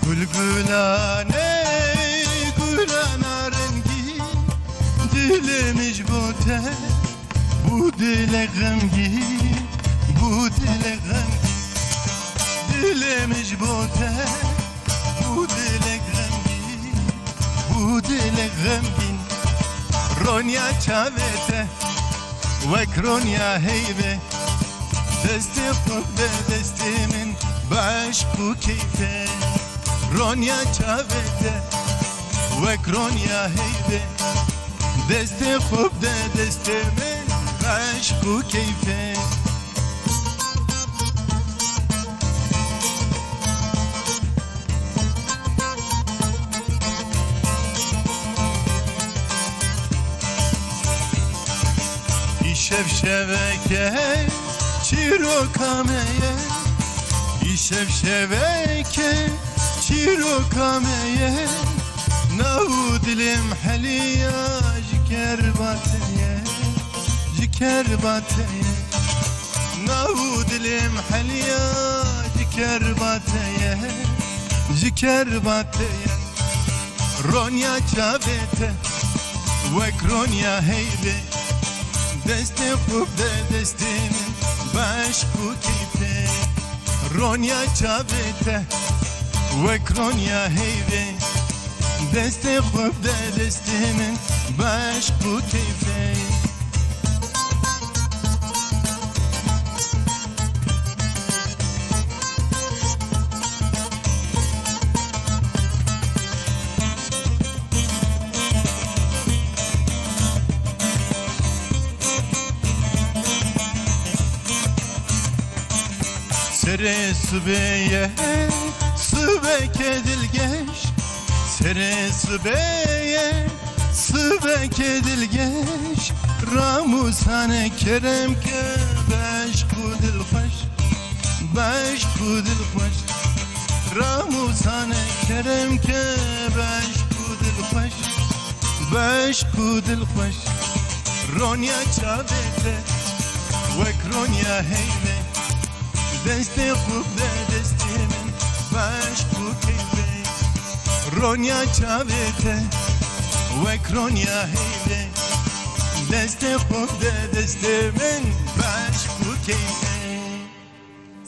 گلگلانه گلانه رنگی دلمش بوده bu dile غمگی bu dile غمگی دلمش بوده bu dile غمگی bu dile غمگی رونیا چاوته وک رونیا هیبه دست خوب ده دست من باش بو کیفه رونیا چاوته وک رونیا هیبه دست خوب ده دست من باش بو کیفه شب شبکه چیرو کامیه شب شبکه چیرو کامیه نو دلم حلیا جکر باتیه جکر باتیه نو دلم حلیا جکر باتیه جکر باتیه رونیا چابته وک رونیا هیبه دست خوب ده دست من باش بو کیفه رونیا چابته وک رونیا هیوه دست خوب ده دست من باش بو کیفه سر صبیه صبح دلگش سر صبیه صبح دلگش راموسانه کرم که باش خود الخوش باش خود الخوش راموسانه کرم که باش خود الخوش باش خود الخوش رونیا چابته وک رونیا هیوه دست خوب ده دست من باش بو کیفه رونیا چابته وک رونیا هیوه دست خوب ده دست من باش بو کیفه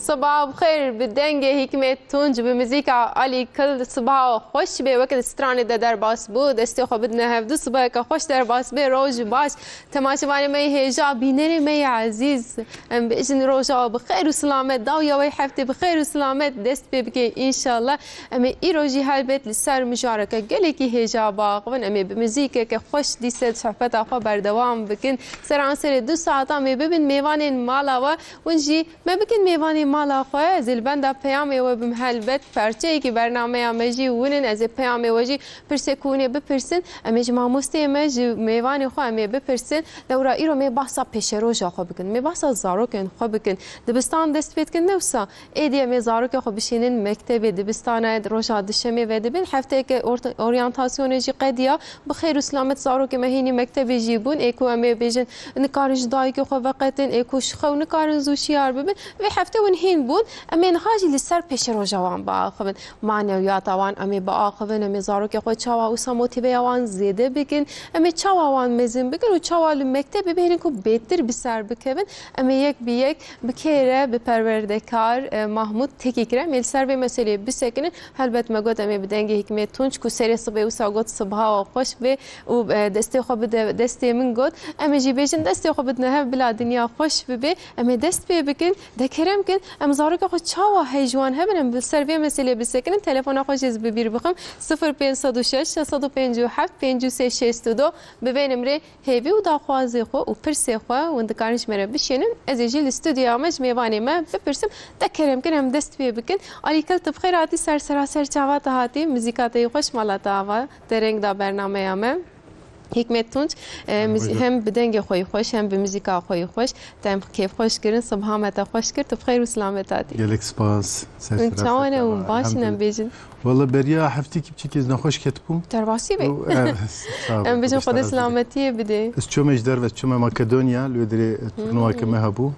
صباح بخير بالدنجة حكمت تونج بمزيكا علي كل صباح خوش به وقت استرانه در باس بود استخو بدنا هفدو صباح که خوش در باس به روز باش تماشاواني مي هجا بينري مي عزيز ام باذن روجا بخير وسلامت داويا وي حفتي بخير وسلامت دست بك ان شاء الله ام اي روجي هالبيت لسر مشاركه قلكي هجا باقون ام بمزيكا که خوش دي ست صحبت اخو بردوام بكن سرانسر 2 ساعات ام ببن ميوان مالا ونجي ما بكن ميوان مالا خواه زل بنده پیام و بمهلبت پرچه که برنامه امجی ونن از پیام وجی پرسکونه بپرسن امج ماموسته امج میوان خو ام بپرسن دورا ایرو می بحثا پیش روز خو بکن می بحثا زاروکن خو بکن دبستان دست پیت کن نوسا ایدی می زاروک خو بشینن مکتب دبستان روز دشمی و دبن هفته که اورینتاسیون جی قدیا بخیر و سلامت زاروک مهینی مکتب جیبون اکو ام بیجن نکارج دای که خو وقتن اکوش خو نکارن زوشیار ببن و هفته هین بود امین حاجی لسر پیش رو جوان با آخوان معنویات آوان امی با آخوان امی زارو که خود چاوا اوسا موتیوی آوان زیده بکن امی چاوا آوان مزین بکن و چاوا لمکتب ببینن که بهتر بسر بکن امی یک بی یک بکیره به پروردگار محمود تکی کرد میل سر به مسئله بسکنن البته مگود امی بدنگ حکمت تونج کو سری صبح اوسا گفت صبح و خوش به و دسته خوب دسته من گفت امی جی بیشن دسته خوب نه بلا دنیا خوش به امی دست به بکن دکرم کن ام زارو که خود چاوا هیجوان هبنم به سروی مسئله بسکنن تلفن خوش از ببیر بخم 0506 657 5362 ببینم ری هیوی و داخوازی خو و پرسی خو و اندکارنش مره بشینن از جیل استودیو امج میوانی ما بپرسم دکرم کنم دست بی بکن علی کل تبخیراتی سر چاوات هاتی موزیکاتی خوش مالاتا و درنگ دا برنامه امه حکمت تونج هم بدنگ خوی خوش هم به موزیکا خوی خوش تام کیف خوش کردن صبح مت خوش کرد بخیر و سلامت آتی گلک سپاس چاونه و باشینم بیجن والله بریا هفته کی چیز نخوش کتبم درواسی بی ام بیجن خود سلامتی بده از چومش در و چوم مقدونیا لودری تورنوا که مهبو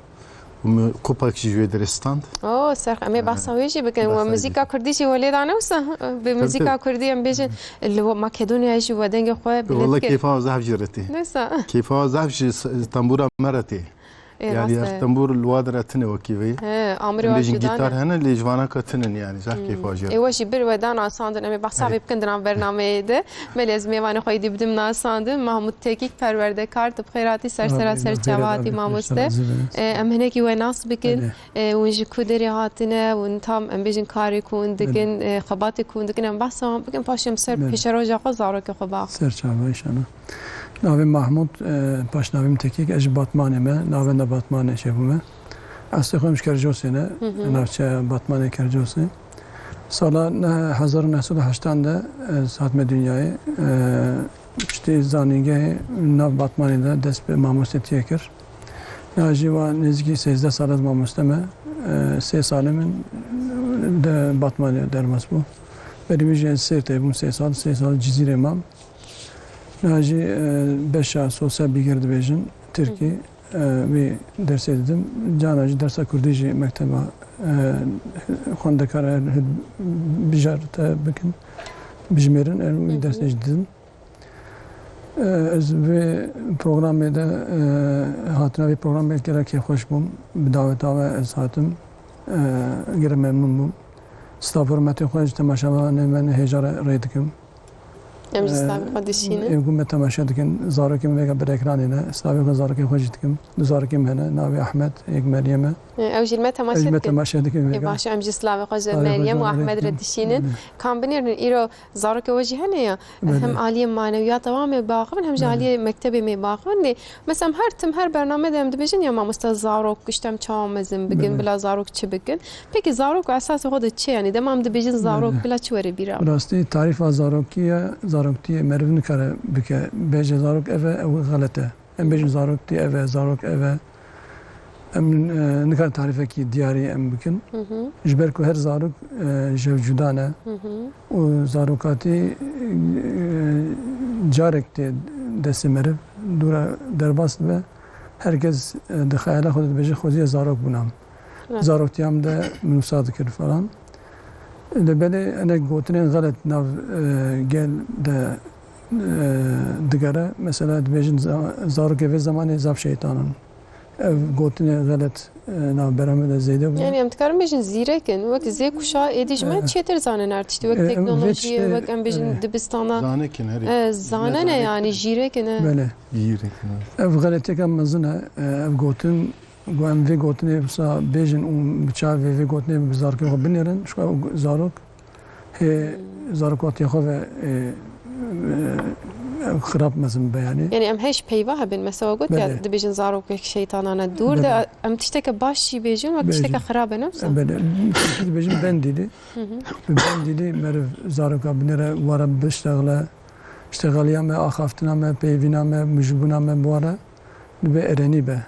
کوپاک جوی درستاند اوه سرخ امی بحثا ویجی بکن و بحثا موزیکا کردی چی ولید آنوسا به موزیکا کردی ام بیشن اللي هو ماکدونیا جی و دنگ خواه والله بلد كيف هو زحف جرتي نسا كيف هو زحف تنبورة مرتي يعني التنبور الوادرة تنه وكيفي عمري بيجن واجدانه جيتار هنا اللي جوانا كتنن يعني زحف كيف هو جرتي ایواشی بر ودان آساندن امی بحثا أي. بکن درام برنامه ده ملی از میوان خواهی بدم ناساندن محمود تکیک پرورده کارت بخیراتی سر جواتی ماموسته ام هناك وناس بكن ونجي كودري هاتنا ونتام ام بيجن كاري كون دكن خباتي كون دكن ام بحثا بكن باشم سر پیشروجا قزارو که خبا سرچاوه ایشانا ناویم محمود پاش ناویم تکیک اج باتمانه ما ناوین دا باتمانه شبومه اصلی خویمش کرجوسی نه ناوچه باتمانه کرجوسی سالا 1980 ده ساتم dünyayı işte zanige nav batmanı da dest be mamuste tekir. Najiva nezgi 13 salat mamuste me 3 salimin de batmanı dermas bu. Benim için serte bu 3 sal cizire mam. Naji 5 sosyal bilgi bejin Türkiye ve ders edildim. Canaji dersa Kürdici mektebe خواندکار بجارت بکن بجمیرن ارمی درس نجدیم از به پروگرامی ده هاتنا به پروگرامی که که خوش بوم بداوت آوا از هاتم گرم ممنون بوم استافرمت خوش تماشا من هجار ریدکم ام جستاوی خودشینه يقوم تماشا دكن زاركم ويا بريكرانينا استاوي زاركم خوجتكم زاركم هنا ناوي احمد يك مريم او جيل ما تماشا تماشا دكن ای باشه ام جسلاوی خوش مریم و احمد ردشینن کام بنیر ایرو زارک وجه هنیا هم عالی معنویات دوام باقون هم جالی مکتبی می باقون مثلا هر برنامه دم دبیجن یا ما مست زارک گشتم چامزم بگن بلا زارک چه بگن پکی زارک اساس خود چه یعنی دمام دبیجن زارک بلا چوره بیرا راستی تعریف زارکیه زارکتی مرو نکره بکه بیج زارک اوه او غلطه ام بیج زارکتی اوه زارک اوه ام نکره تعریفه کی دیاری ام بکن جبر کو هر زارک جوجودانه و زارکاتی جارکتی دست مرو دورا درباست به herkes دخیله خود بیج خودی زارک بونم زارکتی هم ده منصاد کرد falan لبالي أنا قوتني غلط ناف قال ده دقرة مثلا دبيجن زارك في زمان زاف شيطانا قوتني غلط ناف برامج زيده yani em tkarım bejin zirekin vak zê kuşa edijme çetir zanen artişti vak teknoloji vak em bejin dibistana زانكن هري zane ne yani jirekin بله يريكن اف غلطي كم مزنا اف قوتن قوام في قوتني بسا بيجن ومتشاف في قوتني بزارك بنيرن شو زارك هي زاركات يخاف خراب مثلا بيعني yani em heş peyva habin mesela got ya dibejin zarok ek şeytanana dur da em tişteke başi bejin vak tişteke xarabe nefsa بله بيجن بنديلي بنديلي مرف زارك بنيره ورا بشتغله اشتغل يا ما اخافتنا ما بيفينا ما مجبونا ما بورا بأرني به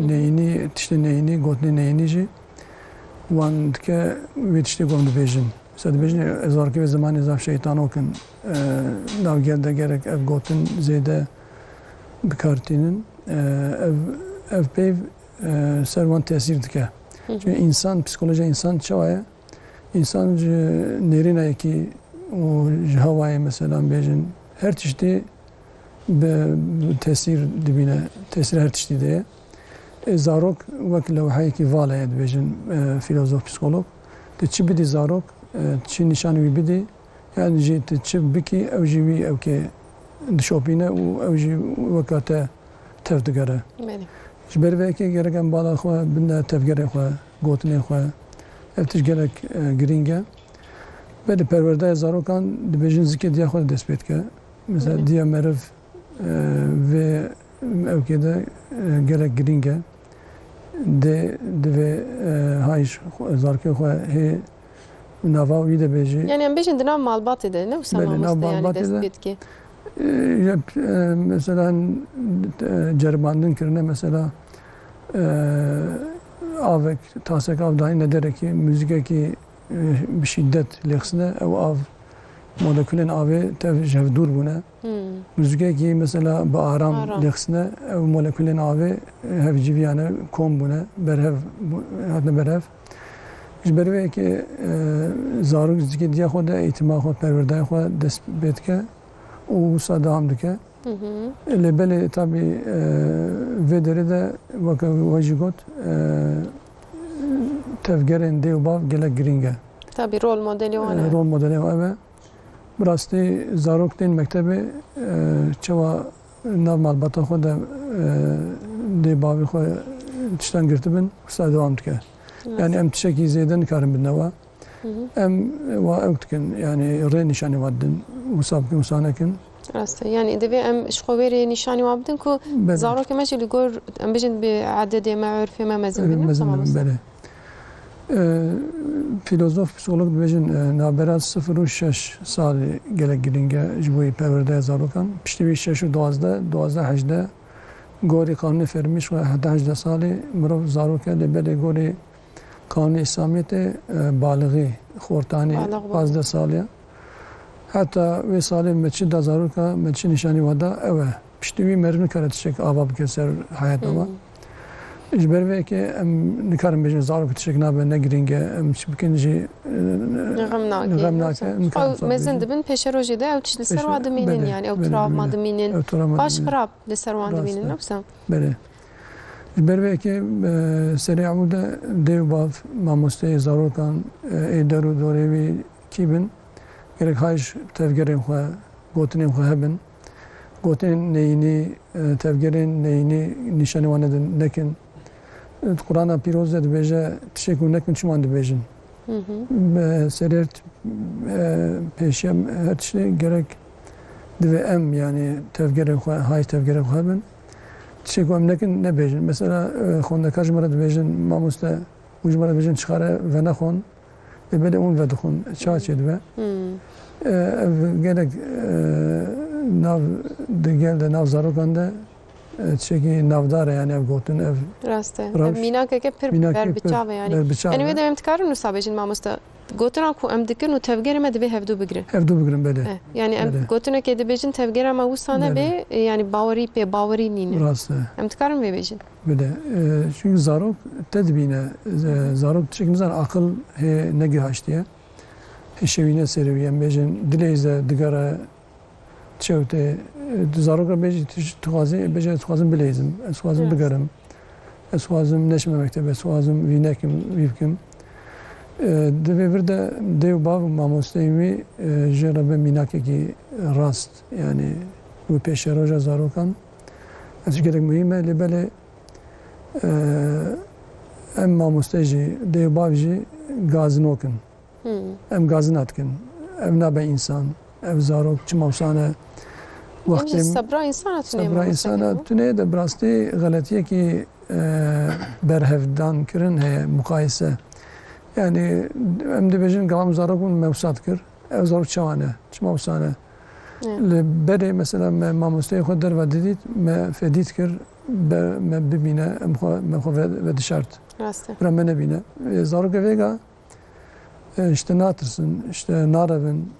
neyini işte neyini godni neyini ji wan ke vitişte gom dibêjin mesela dibêjin ezarki ve zamanê zaf şeytan okin navgerde gerek ev gotin zêde bikartînin ev peyv ser wan tesîr dike çünkü insan psikoloji insan çawaye insan ji nêrînayekî û ji hawayê mesela bêjin her tiştî tesîr dibîne tesîr her tiştî de زارok وەک لە وحەیەکی ڤاڵەیە دەبێژن فیلۆزۆف پسیکۆلۆگ چی بدی زارۆک چی نیشانوی بدی یان ژی چی بکی ئەو ژیوی ئەو کێ دشۆپینە و ئەو ژی وەکاتە تەف دگەرە ji ber vekê gerek em bala xwe binde tevgerê xwe gotinê xwe ev tişt gelek giring e belê perwerdeyê zarokan dibêjin zikê diya xwe dest pê dike mesela diya meriv vê ew kê de gelek giring e divê hayş zarkê xwe hê nava wî de bêjî yani em bejin dinav malbatê de ne wisa mamoste yani dest pê dike mesela ceribandin kirine mesela avek tasek av dahi ne derek ki müzikeki bir şiddet leksine ev av molekülün avê tev jevdûr bûne. Rûzgekî mesela bi aram lêxisine ev molekülên avê hevciviyane kom bûne, berhev hatine berhev. Ji ber vê yekê zarok zikê diya xwe de eğitima xwe perwerdaya xwe dest pê dike û wisa dewam dike. Lêbelê tabii vê derê de weke we jî got tevgerên dê û bav gelek giring e. Tabii rol modeli wan. Rol modelê ev e. Bi rastî zarok tên mektebê çawa nav malbata xwe de dê bavê xwe tiştan girtibin wisa dewam dike. Yani em tişekî zêde nikarin bin nava. Em wa ew dikin yani rê nîşanî wa didin wisa bikin wisa nekin. Rastı. Yani divê em ji xwe wêrê nîşanî wa bidin ku zarokê me jî li gor em bijin bi ededê me urfê me mezin bînin. Tamam. Filozof, psikolog dibêjin navbera 0 û 6 salî gelek giring e ji bo perwerdeya zarokan. Piştî wî 6 û 12 18 gorî qanûnê fermî ji 18 salî mirov zarok e lêbelê gorî Kanûnê İslamiyetê balixî xortanî 15 salî ye. Heta wê salê me çi da zaroka me çi nîşanî wa da ew e. Piştî wî meriv nikare tişek ava bike ser hayata wa. Ji ber vê yekê em nikarin bêjin zarok tişek nabe ne giring e em çi bikin jî Nixem nake. Mezin dibin pêşe rojê de ew tişt li ser wa dimînin yani ew travma dimînin. Baş xirab li ser wan dimînin yoksa. Belê. Ji ber vê yekê serê ew de dê û bav mamosteyê zarokan ê der û dorê wî kî bin gerek haj tevgerên xwe gotinên xwe hebin. Gotinên neyînî tevgerên neyînî nîşanî wan nedin nekin. Qur'ana pîroz de dibêje tişek û nekin çiman dibêjin. Serê pêşiya her tiştê gerek divê em yani tevgerên xwe haj tevgerên xwe hebin. Tişek em nekin nebêjin. Mesela xwendekar ji me re dibêjin mamoste û ji me re dibêjin çixare venexwin lêbelê hûn vedixwin ça çê dibe. Ev gelek nav digel de nav zarokan de tişekî navdar e yani ev gotin ev. Rast e. Mînakeke pir ber biçave yani. Yani wê de em dikarin wisa bêjin mamoste gotina ku em dikin û tevgerê me divê hevdû bigirin. Hevdû bigirin belê. Yani em gotinekê dibêjin tevgera me wisa nebe yani bawerî pê bawerî nîne. Rast e. Em dikarin wê bêjin. Belê. Çünkü zarok te dibîne. Zarok tişek nizan aqil hê negihaştiye. Hêşevîne serê wî em bêjin dilê ze digara çewtê zaroka bêjî dixwazê bêje ez dixwazim bilêzim. Ez dixwazim bigerim. Ez dixwazim neçime mektebe, ez dixwazim wî nekim, wî bikim. Divê vir de dê û bav mamosteyê wî ji rebe mînakekî rast yani wî pêşeroja zarokan ez gelek muhîm e lêbelê em mamoste jî dê û bav jî gazinokin. Em gazî nadikin. Ev nabe însan, ev zarok çi mawsane wextê sebra insana tunê sebra insana tunê de bi rastî xeletiyekî berhevdan kirin heye muqayese. Yani em dibêjin galam zarok bûn me wisa dikir. Ev zarok çawan e, çi mawsane. Li berê mesela me mamosteyê xwe derve didît me fedî dikir me bibîne me xwe vedişart. Bira me nebîne. Zarok vêga işte natırsın, işte narevin,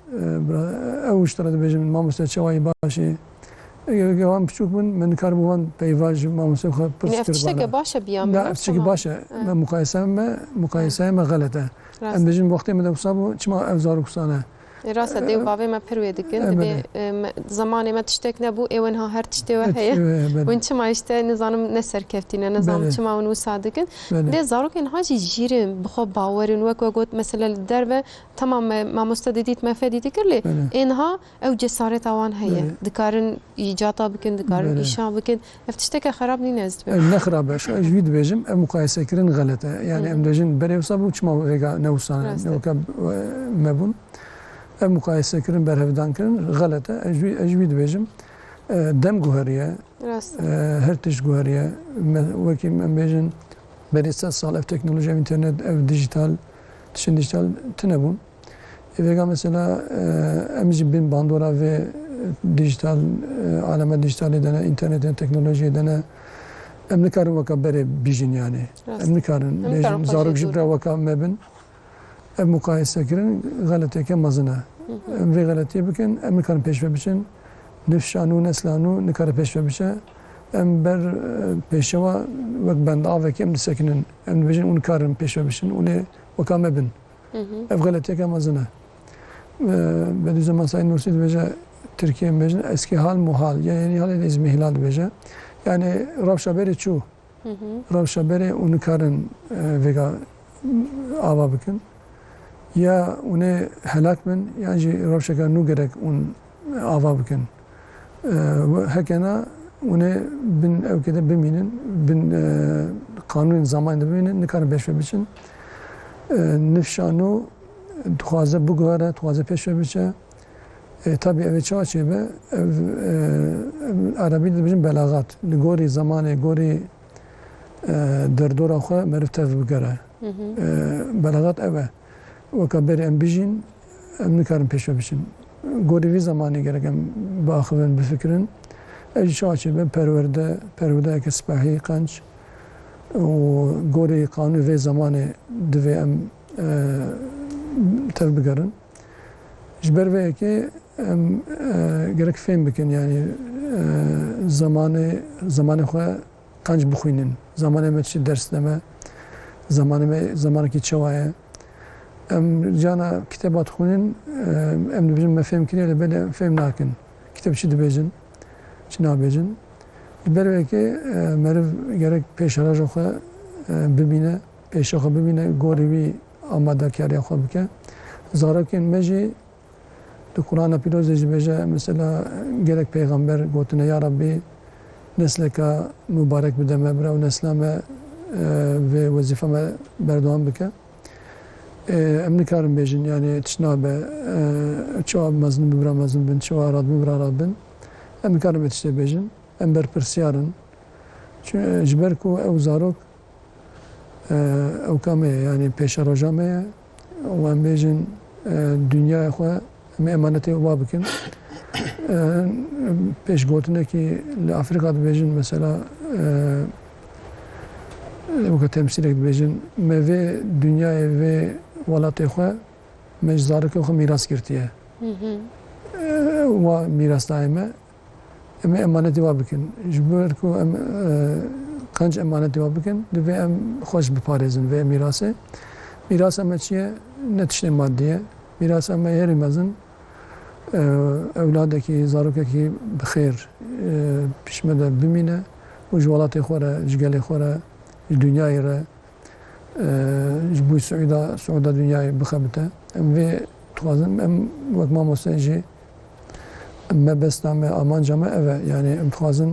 ev işlere dibêjin mamoste çawayî başî. Gewan piçûk bin min nikar bûvan peyvaj mamoste xwe pirs kir bana. Tiştekê baş e biya me. Tiştekê baş e. Me mukayeseye me galet e. Em bêjin wextê me de wisa bû çima ev zarok wisane. Rast e dê û bavê me pir wê dikin. Divê zamanê me tiştek nebû êwen ha her tiştê we heye. Hûn çima işte nizanim ne serkeftîne, nizanim çima hûn wisa dikin. Lê zarokên ha jî jîrin, bi xwe bawerin wek we got mesela li derve tamam me mamoste didît me fedî dikir lê ênha ew cesareta wan heye. Dikarin îcata bikin, dikarin îşa bikin. Ev tişteke xerab nîne ez dibê. Ne xerab e. Ji wî dibêjim ev mukayesekirin galet e. Yani em dibêjin berê wisa bû çima vêga ne wisane ne weke me bûn. Ev mukayesekirin berhevdan kirin galet e. Ez wî dibêjim dem guheriye her tişt guheriye wekî em bêjin berê 100 sal ev teknoloji ev internet ev dijital tişin dijital tune bûn. Vêga mesela em jî bin bandora vê dijital aleme dijitalê de ne internetê teknolojiyê de ne em nikarin weka berê bijîn yani. Em nikarin bêjin zarok jî bira weka me bin ev mukayesekirin galeteke mezin e. ام وی غلطی بکن ام نکارن پیش بچن نفشانو نسلانو نکار پیش بچه ام بر پیشوا وقت بند آوه که ام نسکنن ام بچن اون کارن پیش بچن اونه وکامه بن اف غلطی که مزنه بدو zaman Sayın Nursi diyece Türkiye meclis eski hal muhal yani hal izmi hilal diyece yani Ravşaberi çu Ravşaberi onu karın vega ava bakın ya onu helak ben yani Ravşakar nu gerek un ava bakın hekena onu bin evkede biminin bin kanun zamanında biminin ne kadar beş ve biçin nefşanu tuhaze bugara tuhaze peş ve biçe tabi eve çağçı be Arabi de bizim belagat gori zamanı gori derdora xwe merif tev bigere belagat eve وكبر ام بيجين ام نكارن پیش بشین گوری وی زمانی گرگم با خوان بفکرن اجی شاچه به پرورده که سپاهی قنچ و گوری قانون وی زمانی دوی ام تر بگرن جبر وی که ام گرک فهم بکن یعنی زمانی خو قنچ بخوینن زمانی ما چی درس نمه زمانی که چوایه ام جانا کتابات خونین ام دبیجن مفهم کنی ولی بله فهم نکن کتاب چی دبیجن چی نبیجن برای که مرد گرک پیش راج خو ببینه پیش خو ببینه گوری آماده کاری خو بکه زارکن مجی تو قرآن پیروزی بیجه مثلا گرک پیغمبر گوتنه یا ربی نسل که مبارک بده مبره و نسل ما و وظیفه ما بردوام بکه ام نکارم بیشین یعنی تشنابه چواب مزن ببرا مزن بن چواب راد ببرا راد بن ام نکارم اتشته بیشین ام بر پرسیارن جبر کو او زاروک او کامه یعنی پیش راجامه و ام بیشین دنیا خو ام امانتی واب بکن پیش گوتنه کی لافریقا بیشین مثلا وقت تمثیل بیشین مو دنیا و ولاتی خو مجزارک خو میراث کرتیه و میراث دائمه ام امانتی واب بکن جبر کو ام قنچ امانتی واب بکن و ام خوش بپارزن و میراث ام چیه نتیجه مادیه میراث ام هری مزن اولاد کی زاروک کی بخیر پیشمده بمینه و جوالاتی خوره جگلی خوره دنیای را جبوی سعودا دنیای بخبته ام و توازن ام وقت ما مستنجی ما بستم امان جامعه اوه یعنی ام توازن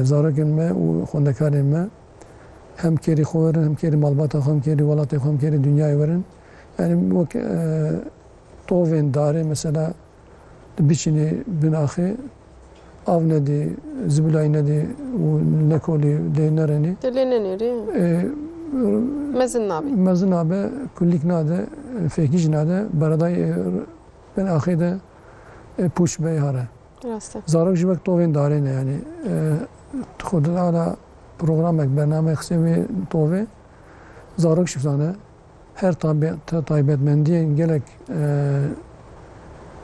زارگن ما و خوندکارن ما هم کری خورن هم کری مالبات هم کری ولات هم کری دنیای ورن یعنی وقت طوفین داره مثلا بیچینی بناخی av nedi, zibulay nedi, nekoli de nereni? Deli neri? Mezin nabi. Mezin nabi, kullik nade, fekic nade, beraday ben ahide push bey hare. Zarok jibek tovin darine yani. Xuda ala programek, bernamek xsemi tovi, zarok şifzane, her taybetmendiyen gelek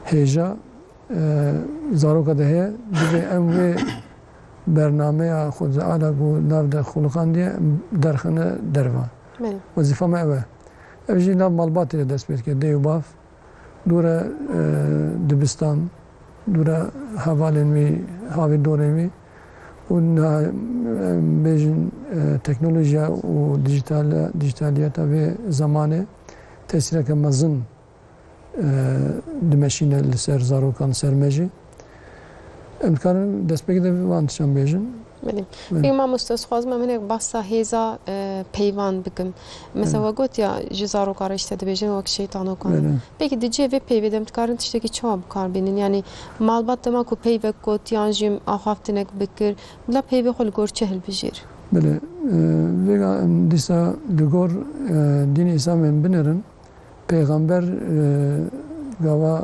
heja, زاروکا دهه دیگه اموی برنامه خود علا گو ناو ده خلقان دیه درخنه دروا وظیفه ما اوه اوجی ناو مالباتی دست بید که دیو باف دوره دبستان دوره حوالین هاوی دورمی و بیجن تکنولوژیا و دیجیتالیت و زمانه تاثیر که مزن دمشینه لسر زاروکان سرمجی امکان دست بگیره وانتشان بیشن. بله. فیما مستثقاز من یک بحث هیزا پیوان بکم. مثلا وقت یا جزاروکارش تد بیشن وقت شیطانو کنه. پکی دیجی و پیویدم تکارن تشتکی چوب کار بینن یعنی مالبات دما کو پیو کوت یانجیم آخافتنک بکر لا پیو خل گور چهل بجیر. بله. ویگا دیسا دگور دین اسلام من بنرن. پیغمبر گوا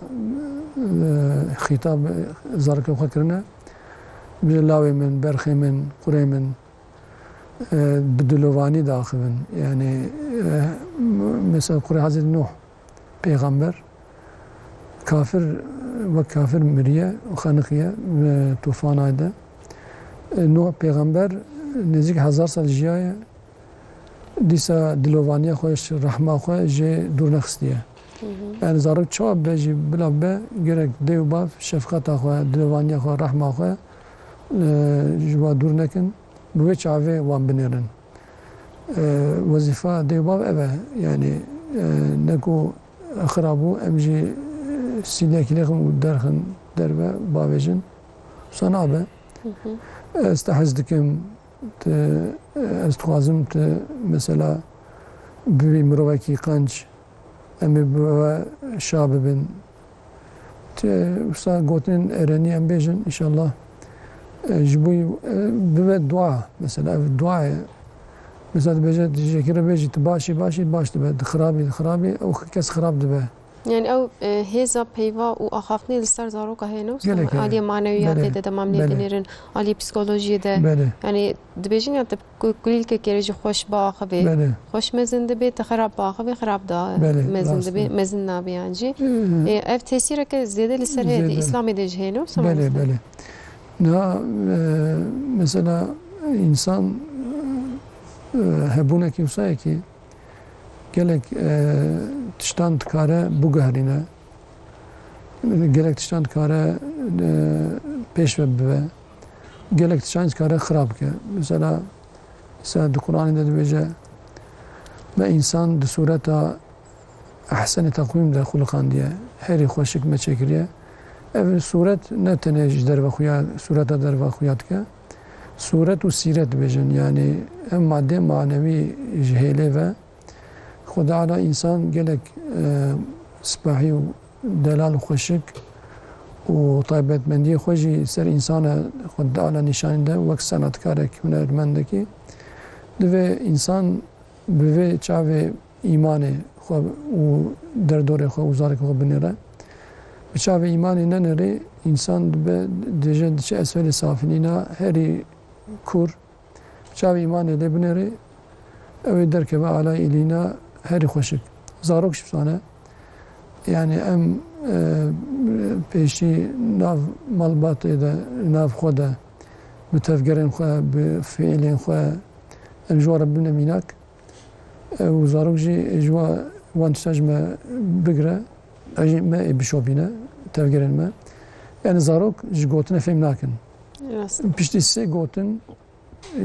خطاب زارک خکرنه بجلاوی من برخی من قری من بدلوانی داخلن یعنی مثل قری حضرت نوح پیغمبر kafir ve kafir miriye xanıqiye tufan ayda Nuh peygamber nezik 1000 sal jiyaye dîsa dilovaniya xwe rahma xwe jê dûr nexistiye. Yani zarok çawa be jî bila be gerek dêw bav şefqeta xwe dilovaniya xwe rahma xwe ji wan dûr nekin bi wê çavê wan binêrin. Wezîfa dêw bav ev e yani ne ku xirabû em jî sîlekî lêxin û derxin derve bavêjin wisa nabe. Ez te hez dikim ez dixwazim te mesela bi mirovekî qenc em ê bi we şa bibin. Wisa gotinên erenî em bêjin înşallah ji bo bi we dua mesela ev dua ye. Mesela dibêje jekî re bêjî tu başî baş dibe, di xirabî ew kes xirab dibe. Yani ew hêza peyva û axaftinê li ser zaroka heye ne? Aliyê manewiyatê de demam lê dinêrin, aliyê psikolojiyê de. Yani dibêjin ya te kulîlkekê jî xweş biaxivê. Xweş mezin dibe, te xerab biaxivê, xerab da mezin dibe, mezin nabe yan jî. Ev tesîreke zêde li ser heye di İslamê de jî heye ne? Belê. Na mesela insan hebûnekî wisa yekî gelek tiştan dikare biguherîne, gelek tiştan dikare pêş ve bibe, gelek tiştan dikare xirab bike. Mesela di Kur'anê de dibêje me însan di sureta ehsenê teqwîm de xulqandiye, herî xweşik me çêkiriye. Ev suret ne tenê ji derve xuya, sureta derve xuya dike. Suret û sîret dibêjin yani em madde manevî ji hêlê ve Xuda ala insan gelek sipahî û delal û xweşik û taybetmendiyê xwe jî ser insana Xuda ala nîşanî de wek sanatkarek hunermendekî divê insan bi vê çavê îmanê xwe û derdorê xwe û zarokê xwe binêre. Bi çavê îmanê nenêrê insan dibe dêje diçe esfelê safilîna herî kur. Bi çavê îmanê lê binêrê ew ê derkeve ala îlîna herî xweşik. Zarok ji sane yani em pêşî nav malbatê de nav xwe de bi tevgerên xwe bi fiîlên xwe em ji wan re bibîne mînak û zarok jî ji wan tişta ji me bigire jî me ê bişopîne tevgerên me. Yani zarok ji gotinê fêm nakin. Piştî sê gotin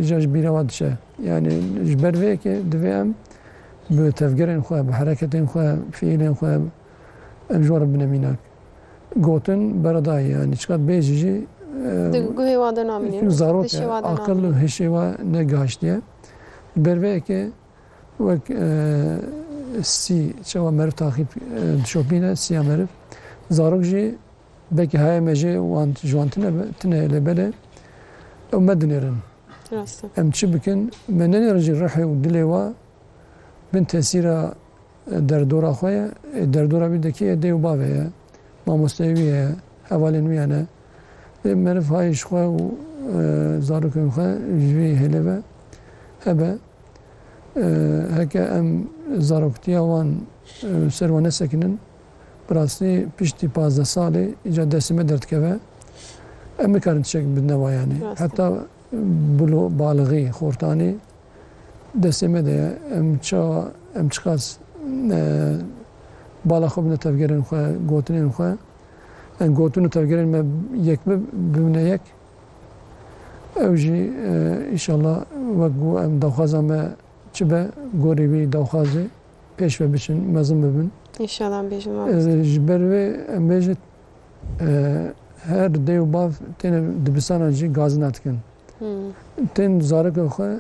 ji bîra wan diçe. Yani ji ber vê yekê divê em bi tevgerên xwe, bi hereketên xwe, fiîlên xwe em ji wan re bibîne mînak. Gotin beredayî yani çiqat bêjî jî guhê wan de namîne. Zarok aqil û hêşê we negihîştiye. Ber vê yekê wek sî çawa meriv taxîb dişopîne sîya meriv. Zarok jî belkî heye me jê wan ji wan tune lê belê ew me dinêrin. Em çi bikin me nenêrin jî rihê û dilê we bin tesîra derdora xwe ye, derdora wî de kê ye dê û bavê ye, mamosteyê wî ye, hevalên wî hene. Meriv hayê ji xwe û zarokên xwe ji vê hêlê ve hebe. Heke em zaroktiya wan ser wan nesekinin bi rastî piştî 15 salê îca destê me derdikeve em nikarin tişek bidine wa yani. Heta balixî, xortanî destê me de ye. Em çiqas bala xwe bine tevgerên xwe, gotinên xwe. Gotin û tevgerên me yek bibine yek. Ew jî înşallah wek got em dawxaza me çi be gorî wî dawxazê pêş ve biçin, mezin bibin. İnşallah bêjin. Ji ber wê em bêjin her dê û bav têne dibistanan jî gazî nadikin. Tên zarokên xwe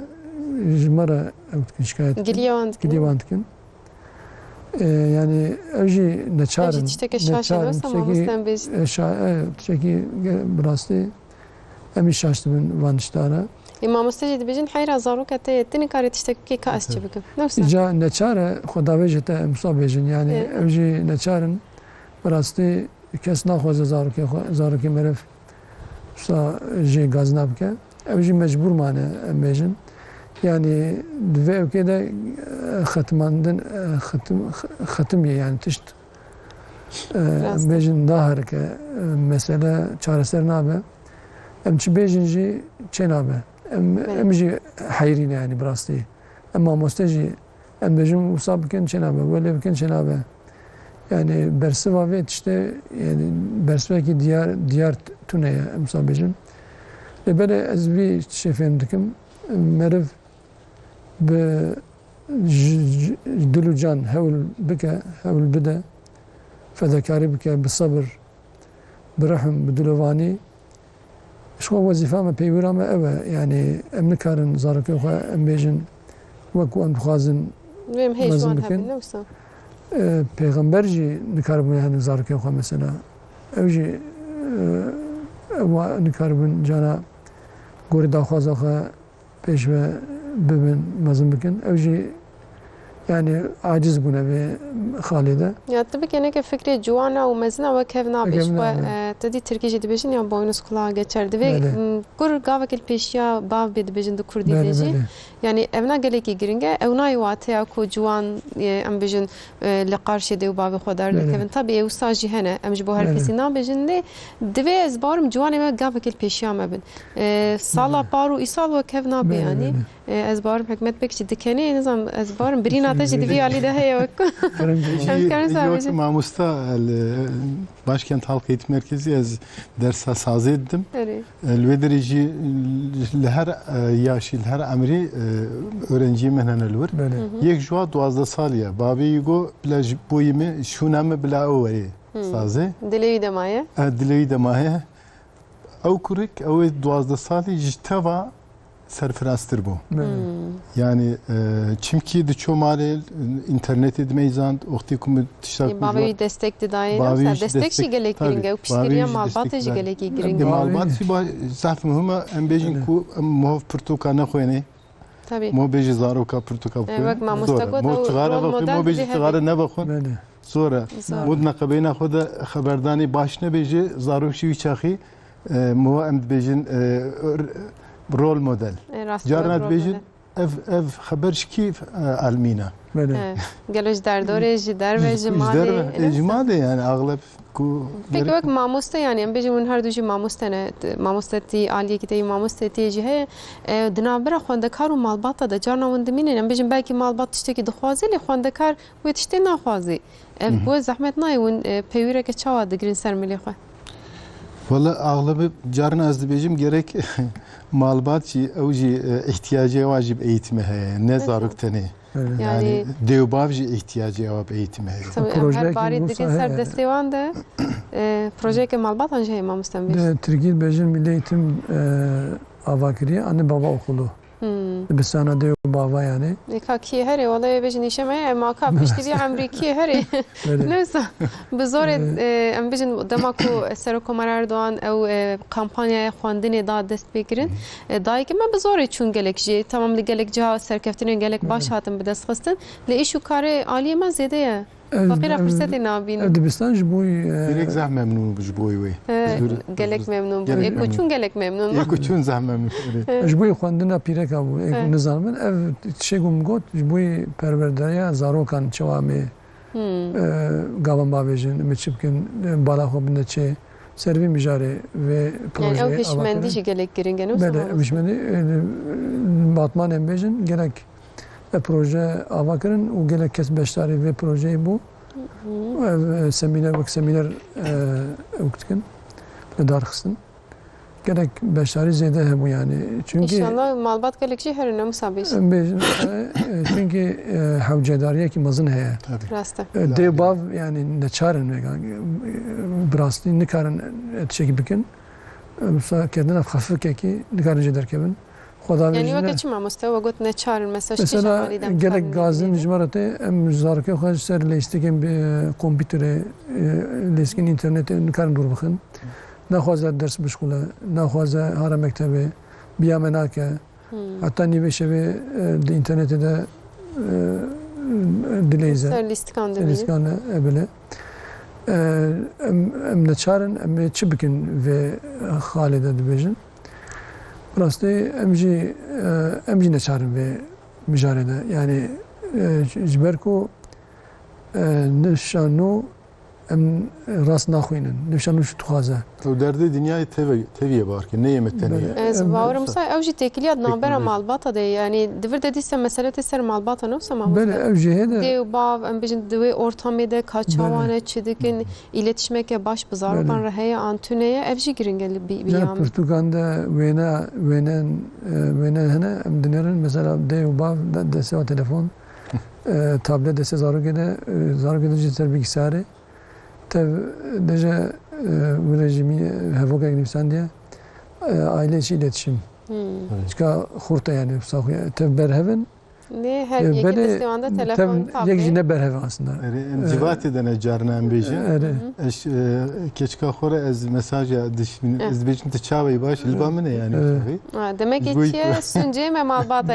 ji me re ew dikin şikayet dikin. Gilî wan dikin. Yani ev jî neçarin. Ev jî tiştekê şaşe wesa mamostem bêjin. Tiştekî bi rastî em jî şaş dibin van tişta re. Mamoste jî dibêjin heyra zaroka te yê tu nikarî tiştekî ka ez çi bikim. Îca neçar e xwedavê jê te em wisa bêjin yani ev jî neçarin bi rastî kes naxwaze zarokê meriv wisa jê gaz nabike. Ev jî mecbûr mane em bêjin. Yani divê evkê de xetimandin xetim ye yani tişt bejin dahar ke mesele çareser nabe em çi bejin jî çê nabe em jî heyrîn yani birastî em mamoste jî em bejin wisa bikin çê nabe welê bikin çê nabe yani bersiva vê tiştê yani bersivekî diyar tune ye em wisa bejin lêberê ez vî tişê fêm dikim meriv bi dil û can hewl bike hewl bide fedakarî bike bi sabir bi rehm bi dilovanî şo wezîfa me pêwîra me ew e yani em nikarin zarokê xwe em bêjin wekû em dixwazin mezin bikin pêxember jî nikaribûne yani zarokê xwe mesela ew jî ew nikaribin cana gorî daxwaza xwe pêş ve bibin mezin bikin ew jî yani aciz bûne vê xalê de. Ya tabii ki ne fikri civana û mezina wek hev nabe te dî Tirkî jî dibêjin ya boynuz kulağa geçer divê kur gavekî pêşiya bav bê dibêjin di Kurdî de jî yani ev na gelekî giring e ew nayê wateya ku ciwan em bêjin li qarşê de û bavê xwe derdikevin tabii ew wisa jî hene em ji bo her kesî nabêjin lê divê ez barim ciwanê me gavekî pêşiya me bin sala par û îsal wek hev nabe yani ez barim Hikmet Bek jî dikenê nizam ez barim birîna te jî divê alî de heye wek mamosta Başkent Halk Eğitim Merkezi ez dersa sazı ettim. Elvederi jî li her yaşî li her emrî öğrenciye menhenel wir. Yek jwa 12 saliye. Bavê go bila boyê me şûna me bila ew werê sazê. Dilê de maye. Dilê de maye. Ew kurik ew 12 salî ji teva serfirastir bû. Yani çimkî di çomalê internetê dimeyzand oxtî ku min tiştak bavê destek didaye destek jî gelek giring ew piştiriya malbatê jî gelekî giring malbat jî zaf mühim e em bêjin ku em mov pirtûka nexwêne mov bêjî zaroka pirtûka bixwîne mov tigara bixwîne mov bêjî tigara nebixwin zor e mov di neqebeyna xwe de xeberdanî baş nebêjî zarok jî wî çaxî mov em dibêjin rol model. Carnat bêjin ev xeberşikî elmîna. Geloj derdorê ji derve ji malê. Ji malê yani agleb ku peki wek mamoste yani em bêjin hûn her du jî mamoste ne mamostetî aliyekî te mamostetî jî heye di navbera xwendekar û malbata de carna hûn dimînin em bêjin belkî malbat tiştekî dixwaze lê xwendekar wê tiştê naxwazî ev bu zehmet nayê hûn pêwîreke çawa digirin ser milê xwe Valla aglebê carna ez dibêjim gerek malbat jî ew jî ihtiyacê wa jî eğitime heye ne zarok tenê yani dêwbav jî ihtiyacê wa bi eğitime heye her barî digin ser destê wan de projeyeke malbatan jî heye mamoste em bêjin Tirkî bêjin Milli Eğitim avakiriye anne baba okulu bi sana dêwbava yani Kî herê walê bêjin îşe me em ka piştî vî Emrîkî herê neyse bi zorê em bêjin dema ku Serokkomar Erdoğan ew kampanyaya xwendinê da dest pê kirin dayîkê me bi zorê çûn gelek jî tamam li gelek ciha serkeftinên gelek baş hatin bi dest xistin lê îş û karê aliyê me zêde ye Fakîra fırsatê nabînin dibistan ji bo Gelek zeh memnûn ji bo wê gelek memnûn bûn ê ku çûn gelek memnûn ê ku çûn zeh memnûn ji bo xwendina pîreka bû nizamin ev tişê ku min got ji bo perwerdariya zarokan çawa me gavan bavêjin me çi bikin bala xwe bin de çê servî mijarê vê yani ew hişmendî jî gelek giring e bele hişmendî batman em bêjin gelek proje ava kirin û gelek kes beşdarî vê projeyê bû semîner wek semîner ew dikin li darxistin gelek beşdarî zêde hebû yani çünkü İnşallah malbat gelek jî herin em wisa bêjin em bêjin çünkü hewcedariyekî mezin heye rast e dêwbav yani neçarin bi rastî nikarin tişekî bikin kedina xefifekekî nikarin jê derkevin yani weke çi mamoste we got neçarin mesela gelek gazin ji me re tê em zarokê xwe ser lêstikên kompîterê lêstikên internetê nikarin dûr bixin naxwaze ders bişkule naxwaze hara mektebê biya me nake heta nîvê şevê di internetê de dileyze lîstikan ebile em neçarin em ê çi bikin vê xalê de dibêjin rastî em jî neçarin vê mijarê de yani ji ber ku nişanû ام راست ناخوینن نشان وش تخوازه و درد دنیای تیویه بار که نیمت تنیه از باورم سای اوجی تکلیات نامبر مالباتا ده یعنی دور دیست مسئله تسر مالباتا نو سما بله اوجی هده دیو باو ام بیشن دوی ortamı da kaçavane çidikin iletişmeke baş bazarban rahaya antüneye evji giringeli bir ya Portugal'da vena hene em dinerin mesela dev bav dese telefon tablet dese zargede cidden bilgisayarı tev deje rejimi havoga gibisen diye aile içi iletişim. Çıka hurta yani tev berheven ne her yeki destemanda telefon tablet. Yek jine berheven aslında. Civati dene carna em bejin. Eş keçka xore ez mesaja dişmin ez bejin te çavayı baş ilba mene yani. Demek ki sunce me malbata.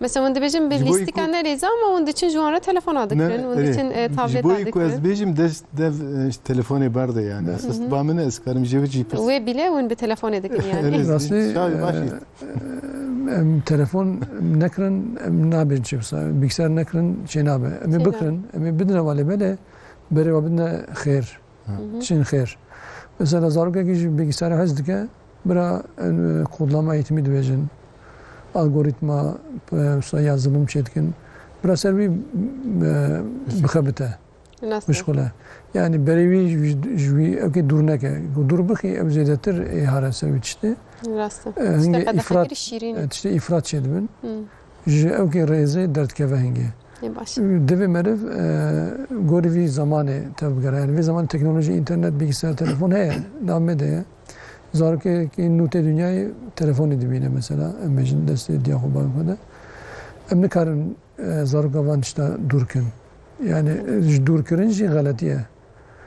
Mesela onda bejin bir listikan neriz ama onun için şu an telefon adıkren, onun için tablet adıkren. Bu ez bejim dev telefonu barda yani. Esas ba mene ez karım jivi GPS. Ve bile onun bir telefon adıkren yani. Aslında telefon nekren nabin çipsa bilgisayar nekren şey nabe mi bakın mi bidne vale bele bere vabine khair için khair mesela zarga ki bilgisayar hazdike bira kodlama eğitimi diyeceğin algoritma yazılım çetkin bira servi bxabete meşgule yani berevi jwi okey durneke dur bxi evzedetir ihara sevişti Rastım. İşte ifrat şeydim ben. Okey reize dert keve hengi. Deve merv gorivi zamanı tabi gara yani ve zaman teknoloji internet bilgisayar telefon he namede ya. Zarke ki nute dünyayı telefon edibine mesela emecin desteği diye kubankoda. Emne karın zargavan işte durkun. Yani durkürünce galatiye.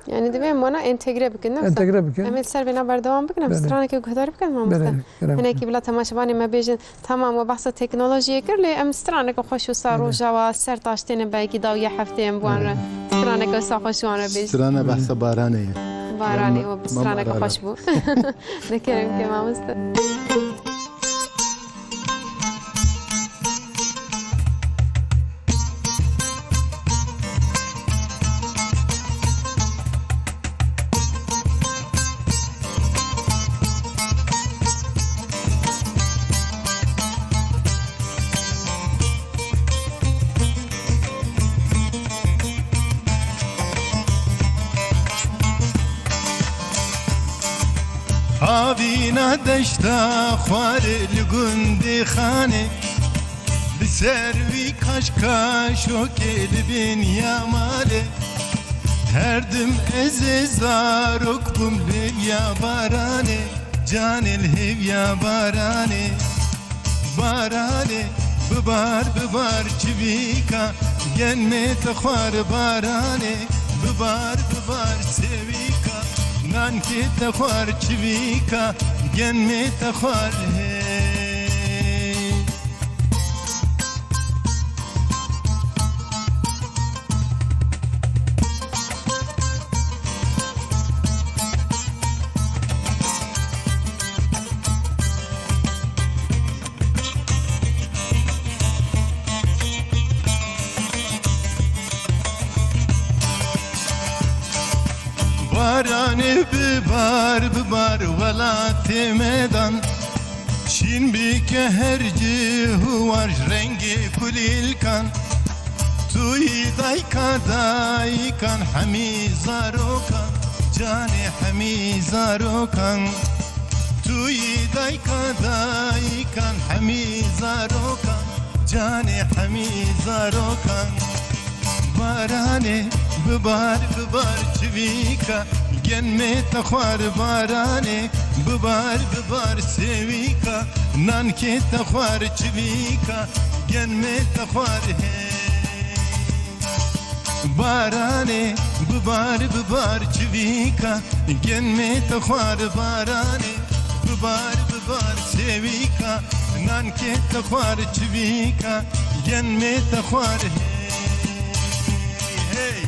Yani diyeyim bana entegre bükün. Entegre bükün. Emin ser bina berdevam bükün. Ama strana ki kadar bükün mü musta? Hani ki bila temaşabani me bejin tamam ve bahsa teknolojiye kirli. Em strana ki hoş usar roja ve ser taştene belki dav ya haftayım bu anra. Strana ki usar hoş anra bej. Strana bahsa barani. Barani o strana ki hoş bu. Ne kerem ki mamusta. Avina deşta xware li gundê xanê bi ser wî kaşkaşokê li bin ya malê her dim ez ê zarok bûm lêvya baranê canê li hêvya baranê baranê bibar çivîka gen me te xwar baranê bibar sevîka nan ki te xwar çivîka gen me te xwar hey Barane bibar velatê medan Şîn bike her cihû war rengê kulîlkan Tuyî daykan hemî zarokan Canê hemî zarokan Tuyî daykan hemî zarokan Canê hemî zarokan Barane bibar çivîka gen me te xwar baranê bibar sevîka nan ke te xwar çivîka gen me te xwar hey baranê bibar çivîka gen me te xwar baranê bibar sevîka nan ke te xwar çivîka gen me te xwar hey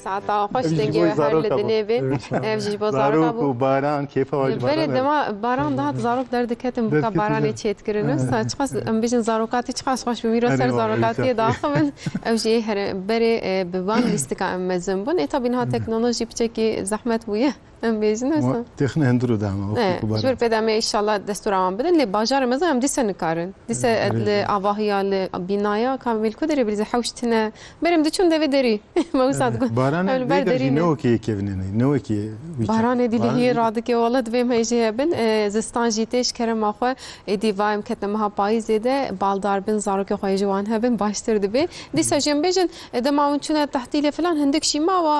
ساعتا خوش دنگی و هر لدنی بی افجیش با زاروک و باران کیف واج بله دما باران ده زاروک درد کتم بکا بارانی چیت کرنه ساعت چقاس ام بیشن زاروکاتی چقاس خوش بمیرو سر زاروکاتی داخل افجی هر بری بوان لیست که ام مزنبون ایتا بینها تکنولوژی بچکی زحمت بویه ام بیشن هستن تخنه هندرو دام جور بدم ان شاء الله دستور عام بدن لی باجار مزه هم دیسه نکارن دیسه اواهیا بینایا کامل کدری بریز حوشتنا برم دیچون دوی دری موساد باران دیگه نو کی کevnene نو کی باران دی لی راد کی ولد ویم هیجه بن زستان جیتش کرم اخو دی وایم کتم ها پای زده بالدار بن زارو کی خوی جوان هبن باشتر دی دیسه جم بجن دما چونه تحتیل فلان هندک شیما و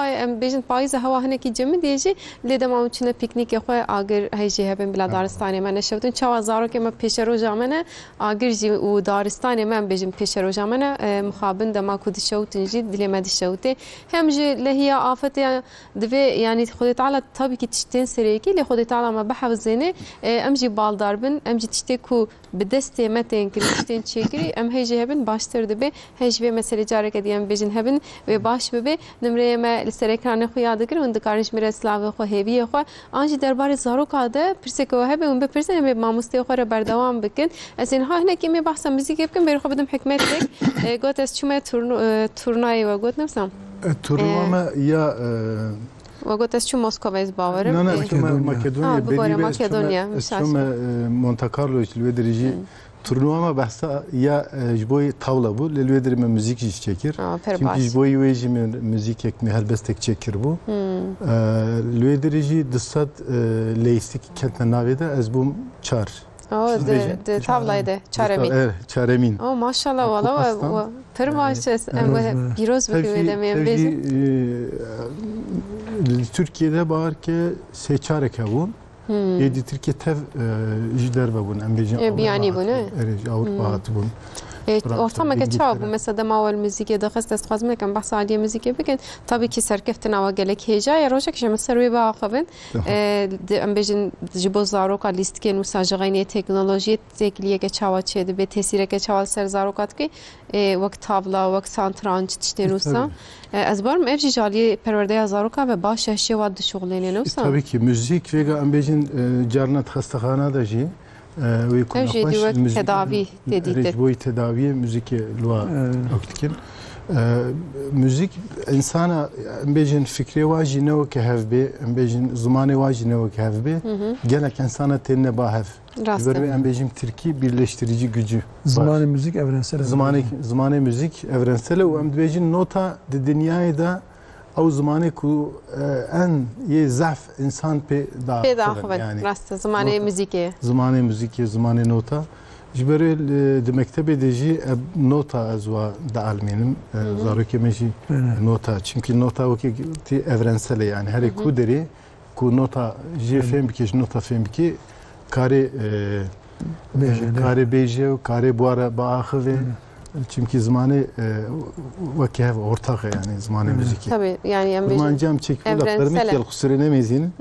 بجن پایز هوا هنه کی جم دیجی لی دما چونه پیکنیک خو اگر هیجه هبن بلا دارستانی من شوتن چوا زارو کی ما پیش رو جامنه اگر جی و دارستانی من بجن پیش رو جامنه مخابن دما کود شوتن جی دلی ما دی شوته هم جي اللي هي آفت دفي يعني خدي تعالى طبي كي تشتين سريكي اللي خدي تعالى ما بحث زينه امجي بالداربن امجي تشتكو بدستي متين كل تشتين تشكري ام هيجي هبن باشتر دبي هيجي مثلا جارك ديام بيجن هبن وباش ببي نمره ما السريكان خويا دكر وند كارش مير اسلاو خو هيبي خو انجي دربار زارو كاده برسكو هبي ون بپرسن هم ما مستي خو بردوام بكن اسين ها هنا كيمي بحث موزيك بكن بيرو خو بدم حكمتك قلت اس شومه تورناي وقلت نفسم تورنما یا وقلت از چون مسکو از باورم نه ماکدونیا ماکدونیا شوم مونte Carlo لوی درجی تورنما بحثا یا جبوی طاوله بو لوی دریم موزیک çekir çünkü jboy ویجی موزیک یک هلبستک çekir bu لوی درجی دستات لیستیک کتن ناویده از بوم çar ده tavlaydı çaremin. Evet, çaremin. Maşallah valla pervaşes biraz beklemeyem bezi. Türkiye'de bağır ki seçarek avun. Yedi Türkiye tev jder babun embejin. Yani bu ne? Evet, Avrupa hatı bun. ortama geçiyor bu mesela maval müziğe de خست استخدام میکنم بحث عادی موزیکی بگن طبعا که سرکفت نوا گلک هجای روزه که مثلا روی با آخوان ام بجن جبو زاروکا لیست که نوساجغینی تکنولوژی تکلیه که چاوا چیده به تاثیر که چوال سر زاروکات که وقت تابلا وقت سانترانج تشتنوسا از بارم افجی جالی پرورده زاروکا و باش اشیا واد شغلینه نوسا tabii ki müzik ve ام بجن جارنات خستخانه da ji ويكون تداوي تديت بوي تداوي موزيك لوا وقتكن موزيك انسان بيجن فكري واجي نو كهف بي بيجن زماني واجي نو كهف بي جلك انسان تنه باهف böyle ام بيجن تركي birleştirici gücü زماني müzik evrensel زماني müzik evrensel ve ام بيجن nota de dünyayı da او زمانه کو ان یه ضعف انسان پیدا yani راست زمانه موزیکی زمانه نوتا جبري المكتبه ديجي نوتا ازوا da almenim zaroke meji nota çünkü nota o ki evrensel yani her kuderi ku nota je fem ki nota fem ki kare beje kare buara baahve çünkü zamanı vakit ortak yani zamanı müzik. Tabii yani Kurmancam çekiyor laflarımı ki kusura mezin.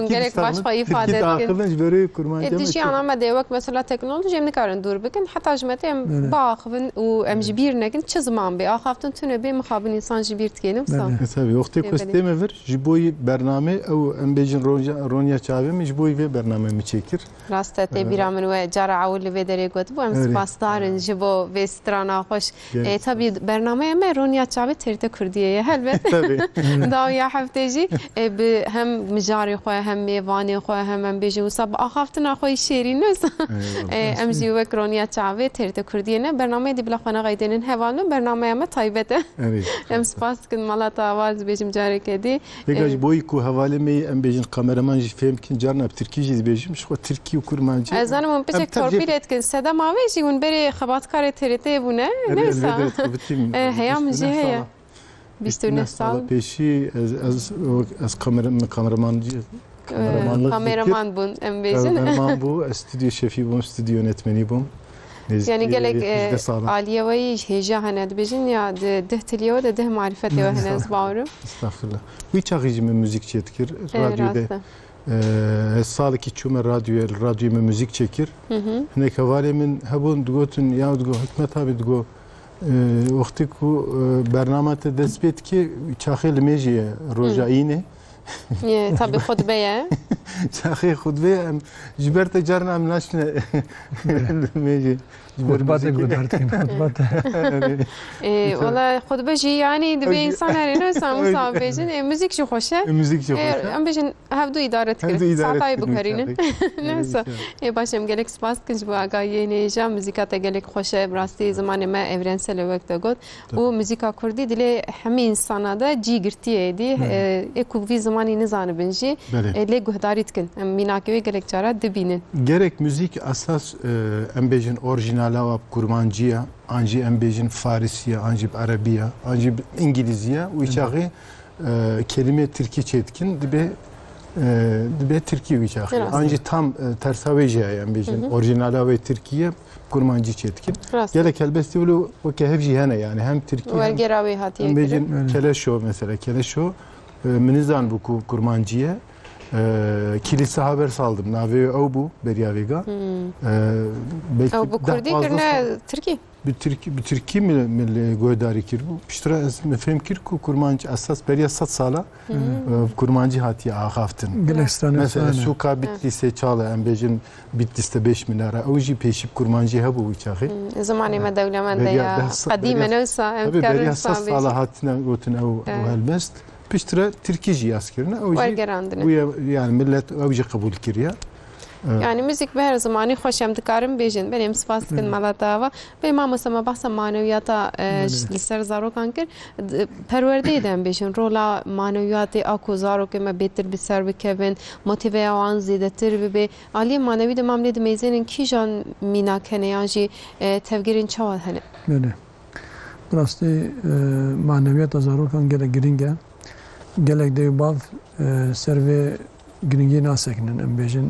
gerek başka ifade etkin. Böyle kurmancam. Dişi anama devak mesela teknoloji emni karın dur bakın hatta jmetem bağıvın o emjibir nekin çi zaman be ahaftan tüne be mukabin insan jibir tkenim sa. Tabii yoktu kosteme ver jiboy bername او embejin Ronya çavim jiboy ve bername mi çekir. Rasta te biramen ve cara avul ve dere got bu em دارن جبو و استرانا خوش طبعا برنامه ما رونیا چابه ترته کردیه هلبت داویا هفتهجی به هم مجاری خواه هم میوانی خواه هم بیجی و سب آخافتنا خوی شیری نس امجی و رونیا چابه ترته کردیه نه برنامه دی بلا خانه قیدنین هوالو برنامه ما تایبته ام سپاس کن مالا آواز بیجم جاری کردی بگاش بوی کو حواله می ام بیجن کامeraman جی فهم کن جارنا ترکیجی بیجم شو ترکی و کرمانجی از آن من پیش کورپیلت کن صدا ماویجی اون بری خباتکار تریته بونه نمیسا هیام جی هیا 29 سال پیشی از kameraman bun em bejin kameraman bu stüdyo şefi bun stüdyo yönetmeni bun yani gelek aliye ve heja hanet bejin ya de teliyo de marifet ya henez bağırım estağfurullah bir çağıcı müzik çekir radyoda سالی که چوم رادیو müzik çekir. Ne kavalemin hebun dugotun ya dugo hikmet abi dugo وقتی که برنامه دست بید که چاخی لمیجی روزایینه طبي خطبه چاخی خطبه جبرت جرنا ام نشنه لمیجی خطبات گذارت کن خطبات والله خطبه جي يعني دبي انسان هري نسا مصاب بيجن موزيك شو خوشه موزیک چه خوشه ام بيجن هفدو اداره كر ساعتاي بكرين نسا باشم گلك سپاس کنج با آگاهی نیجا موزیکات گلك خوشه براستی زمان ما evrensel وقت گفت و موزیکا کردی دل همه انسانا دا جی گرتیه دی اكو في زمانی نزانه بنجي لی گهداریت کن میناکوی گلك چارا دبینن gerek müzik asas embejin orijinala ve kurmancıya, anji embejin Farisiye, anji Arabiye, anji İngilizce, uçağı kelime Türkçe çetkin dibe Türkiye uçağı. Anji tam tersaveciye embejin orijinala ve Türkiye kurmancı çetkin. Gerek elbette böyle o kehevci hene yani hem Türkiye hem embejin Keleşo mesela Keleşo minizan bu kurmancıya. Kilise haber saldım. Navi o bu Beryavega. او bu Kurdi kirne Türkiye. Bir Türkiye mi goydari kir bu. Piştra mefhem kir ku kurmancı asas beriya 100 sala kurmancı hatiye ağaftın. Mesela Suka Bitlis'e çağla embejin Bitlis'te 5 minara. Oji peşip kurmancı ha bu uçağı. Zamanı ma devlemende ya kadime neysa tabii beriya 100 sala hatine gotun o helbest. Piştra Türkiye askerine o yani millet avcı kabul kiriyor. Yani müzik به هر زمانی خوشم دکارم بیشن بریم سپاس کن مالتا و به ما مثلا بحث معنویاتا لسر زارو کن کر پرورده دم بیشن رولا معنویات اکو زارو که ما بهتر بسر بکن موتیوی آن زیاده تر به عالی معنوی دم عملی دم میزنن کی جان مینا کنه یانجی تفکرین چواد هنه بله راستی معنویات زارو کن گله گرینگه گله دیوباف سروی گرینگی ناسکنن ام بیشن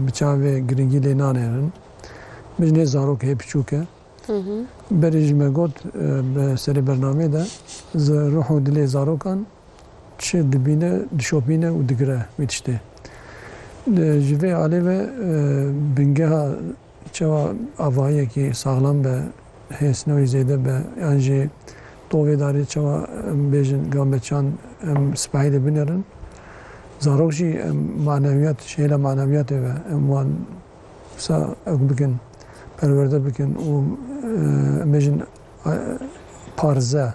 بچاوی گرینگی لینانهرن بجنه زاروک هی بچوکه برج مگود به سری برنامه ده روح و دلی زاروکان چه دبینه دشوبینه و دگره میتشته جوی علی و بنگه ها چوا آوایی که ساغلام به هستنوی زیده به انجی توی داری چوا بیشن گامبچان سپاهی ده بینرن زاروک جی معنویات شیله معنویات و اموان سا بکن پرورده بکن و بیشن پارزه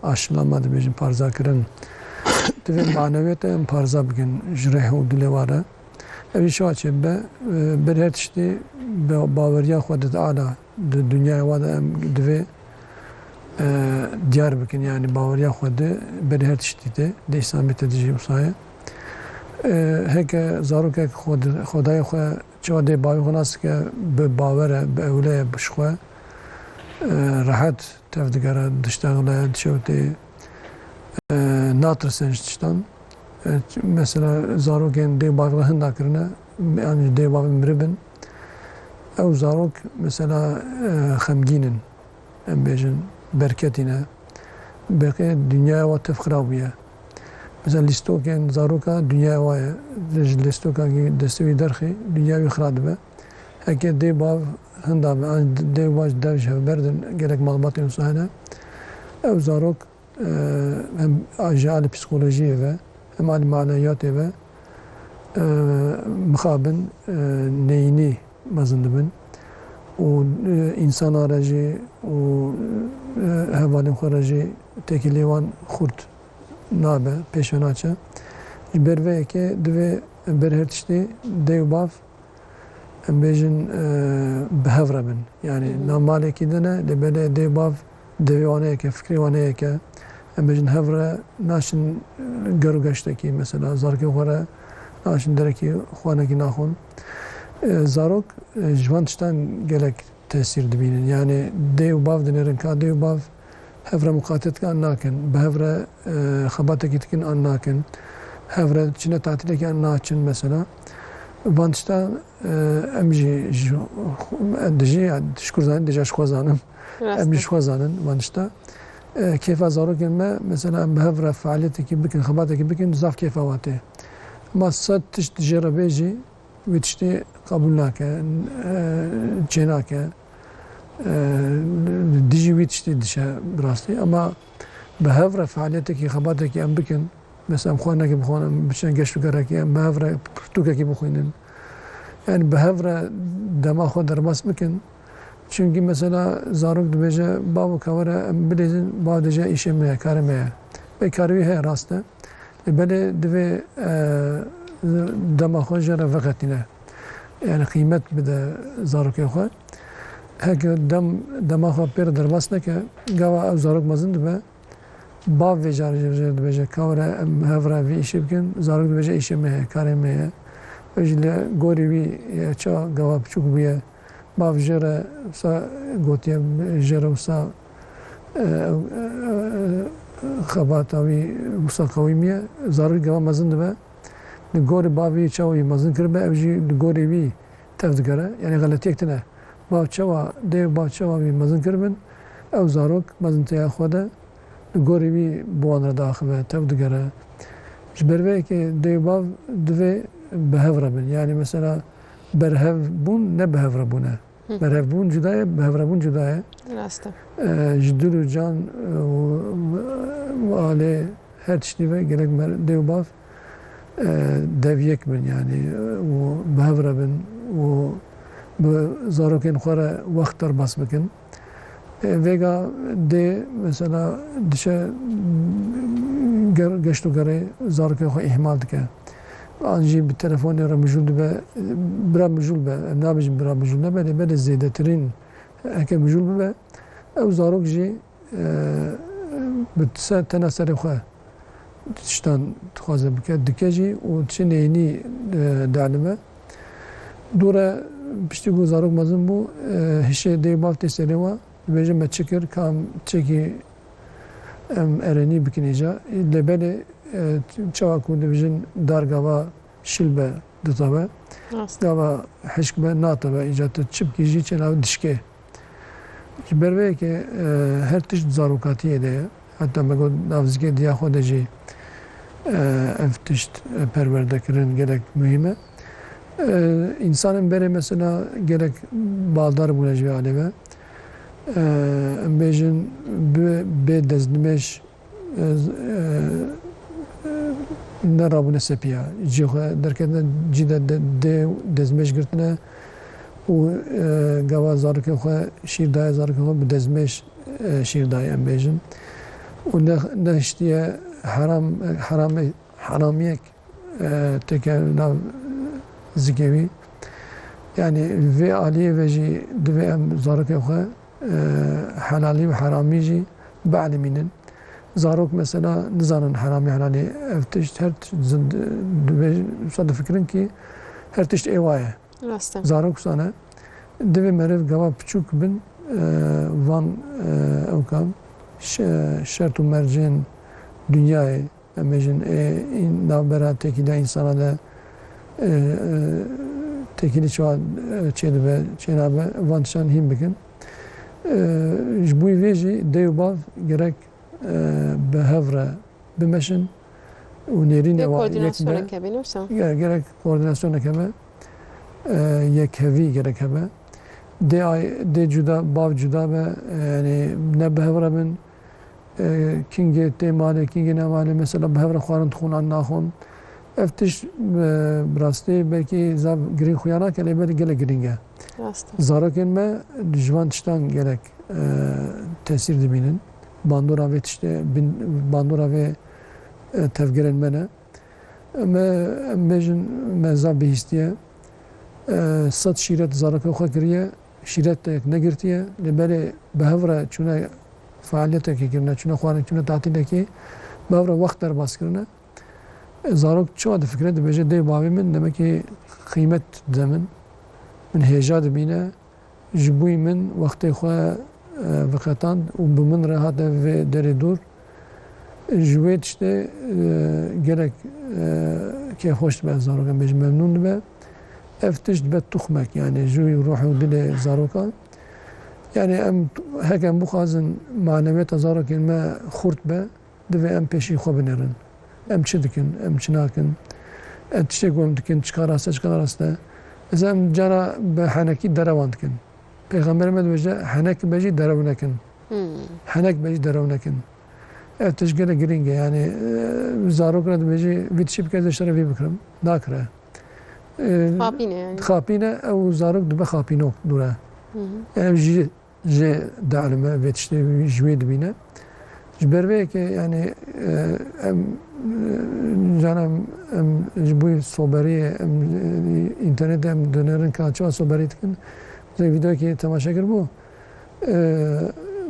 aşılamadı bizim parza kırın. Tabii maneviyata parza bugün jrehe u dilevara. Evi şu açıbbe bir her tişti bavariya xudet ala dünyaya vada dve diyar bugün yani bavariya xudet bir her tişti de İslamiyet edici usaya. Heke zaruk ek xudaya xu çode bavi xunas ke be bavara be evle bişxu rahat tevdigara diştağla dişote natır sençtan mesela zarokên dê bavê hinda kirine yani dê bavê miribin ew zarok mesela xemgînin em bêjin berketîne beqê dünyaya wa tev xirab bûye mesela lîstokên zaroka dünyaya wa ye ji lîstokekî destê wî derxî dünya wî xira dibe heke dê bav hinda dê baş dev ji hevberdin gelek malbatên wisa hene ew zarok hem ji alî psikolojiyê ve hem alî maneviyatê ve mixabin neyînî mezin dibin û însana re jî û hevalên xwe re jî tekî lê wan xurt nabe pêşve naçe ji ber vê yekê divê ber her tiştî dêw bav em bêjin bi hev re bin yani malekî din e lêbelê dêw bav devê wan heye fikrê wan heye ke em bêjin hev re naçin ger û geştekî mesela zarokên xwe re naçin derekî xwanekî naxwin zarok ji van tiştan gelek tesîr dibînin yani dêw bav dinêrin ka dêw bav hev re muqatet an nakin bi hev re xebatekî dikin an nakin hev re çine tatilekî an naçin mesela van tiştan em jî dijî şkur zanin dîja ji xwe zanim em jî ji xwe zanin van tişta kêfa zarokên me mesela em bi hev re fealiyetekî bikin xebatekî bikin zaf kêfa wan tê ma sed tişt jê re bêjî wî tiştê qebûl nake çê nake دیجی وی تشتی دشه براستی اما به هفره فعالیتی که خبرتی که ام بکن مثلا خوانه که بخوانم بچن گشت کرده که به هفره پرتوکه که بخوینن یعنی به هفره دماغ خود درباس بکن چونکی مثلا زاروک دبیجه بابو کاره بلیزن بابو دیجه ایشه میه کاره میه به کاروی های راسته بله دوی دماغ خود جره وقتینه یعنی قیمت بده زاروکی خود هک دماغ خود پیر درباس نکه گاوا او زاروک مزند به باب و جار دبیجه کاره هفره وی ایشه بکن زاروک دبیجه ایشه میه کاره میه وجله گوری وی چا گاوا بچوک بیه باف جره سا گوتیه جره سا خباتاوی وسا قویمیه زاروک گاوا مزند به گوری باوی چاوی مزند کرده اوجی گوری وی تفدگره یعنی غلطی اکتنه باو چاوا دیو باو چاوی مزند کرده او زاروک مزندتیا خوده گوری وی بوان را داخله تفدگره جبروه که دیو باو دوی بهفره بن یعنی مثلا برهف بون نه بهفره بونه برهف بون جدایه بهفره بون جدایه راسته جدول و جان و آله هر تشتی و گرک دیو باف دویک بن یعنی و بهفره بن و زاروکین خوره وقت در باس بکن ویگا دی مثلا دشه گشتو گره زاروکین خو احمال دکه آنجی به تلفنی را مجول به برا مجول به نابج برا مجول نه بله زیاده ترین اگه مجول به او زاروک جی به تناسر خواه تشتان خوازه بکرد دکجی و چنینی دعلمه دوره پشتی گو زاروک مزن بو هشه دی بالتی سریوا بیجم چکر کام چکی ارنی بکنیجا لبله چاوا کو دیوژن دارگاوا شیلبه دتابه گاوا حشکبه ناتبه ایجاد چپ کیجی چناو دشکه بروه که هر تیش زاروکاتیه ده حتی مگو نافزگی دیا خودجی افتشت پرورده کرن گرک مهمه insanın beri mesela gerek baldar bulacı aleve bejin be dezdimeş ne rabune sepiya cihe derken cide de dezmeş girtine o gava zarke xo şirdaya zarke xo be dezmeş şirdaya bejin o ne iştiye haramiyek tekel zikevi yani ve aliye ve ji dve em zarok xo halali ve harami ji ba'liminin zarok mesela nizanin harami halali evtiş her sad fikrin ki her tiş evaya zarok sana dve merev gava piçuk bin van evkam şertu mercin dünyayı emejin in navbera insana da tekili çoğu çeydi ve çeynabe vantşan him bikin. Bu veji deyubav gerek behevre bimeşin u nerin koordinasyon kebenimse gerek koordinasyon kebe yekhevi gerek hebe de cuda bav cuda ve yani ne behevre bin kinge temale kinge ne male mesela behevre xwarin txunan naxun افتش براستی belki زاب گرین خویانا که لیبر گله گرینگه. زارکن ما جوان تشتان گلک تاثیر دبینن. باندورا و تشته باندورا و تفکرن منه. ما مجن مزاب بهستیه. صد شیرت زارک خواه کریه. شیرت یک نگرتیه. لیبر بهوره چونه فعالیت که کرنه چونه خوانه چونه تعطیله که بهوره وقت در باز کرنه. زارok çoğu da fikret de bece de bavimin demek ki kıymet zemin min heja dibine jibuy min vakti xwe vekatan û bi min rehat ve derê dur ji işte gerek ki hoş be zarok em bej memnun be ev tişt be tuxmek yani ji ruhu dile zaroka yani em hekem bu xazin maneviyet zarok me xurt be de em peşi xwe binerin em çi dikin, em çi nakin, tiştek wem dikin, çıkarasa çıkarasta. Ez em cara be henekî derevan dikin. Peygamber medveje hanek beji deravnekin. Hanek beji deravnekin. Teşgile giringe yani zarok medveji vitşip kezdeşlere vi bikrim. Nakre. Xapine yani. Xapine ev zarok dube xapinok dura. Yani ji da'lime vitşte jwe dibine. Jberve ki yani canım bu soberiye internet hem dönerin kaçma soberiye tıkın. Video ki temaşa kır bu.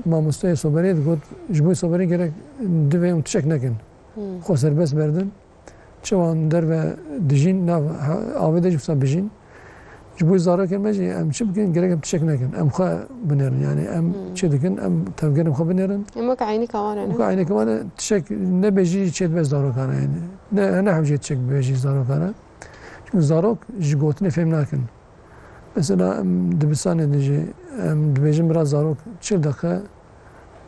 Mamustaya soberiye tıkın. Bu soberiye gerek düve tuşak nekin. Xo serbest berdin. Çavan der ve dijin nav avede jufsa bijin. Bu zara kelmeci em çibkin gerek tuşak nekin. Em xa binerin yani em çedikin em tevgerim xa binerin. Em vak ayni kavan. Vak ayni kavan tuşak ne beji çedmez zara kana yani. Ne havcet çek beji zara kana. Çünkü zarok jigotine fem nakin. Mesela dibistan edici dibejim biraz zarok 40 dakika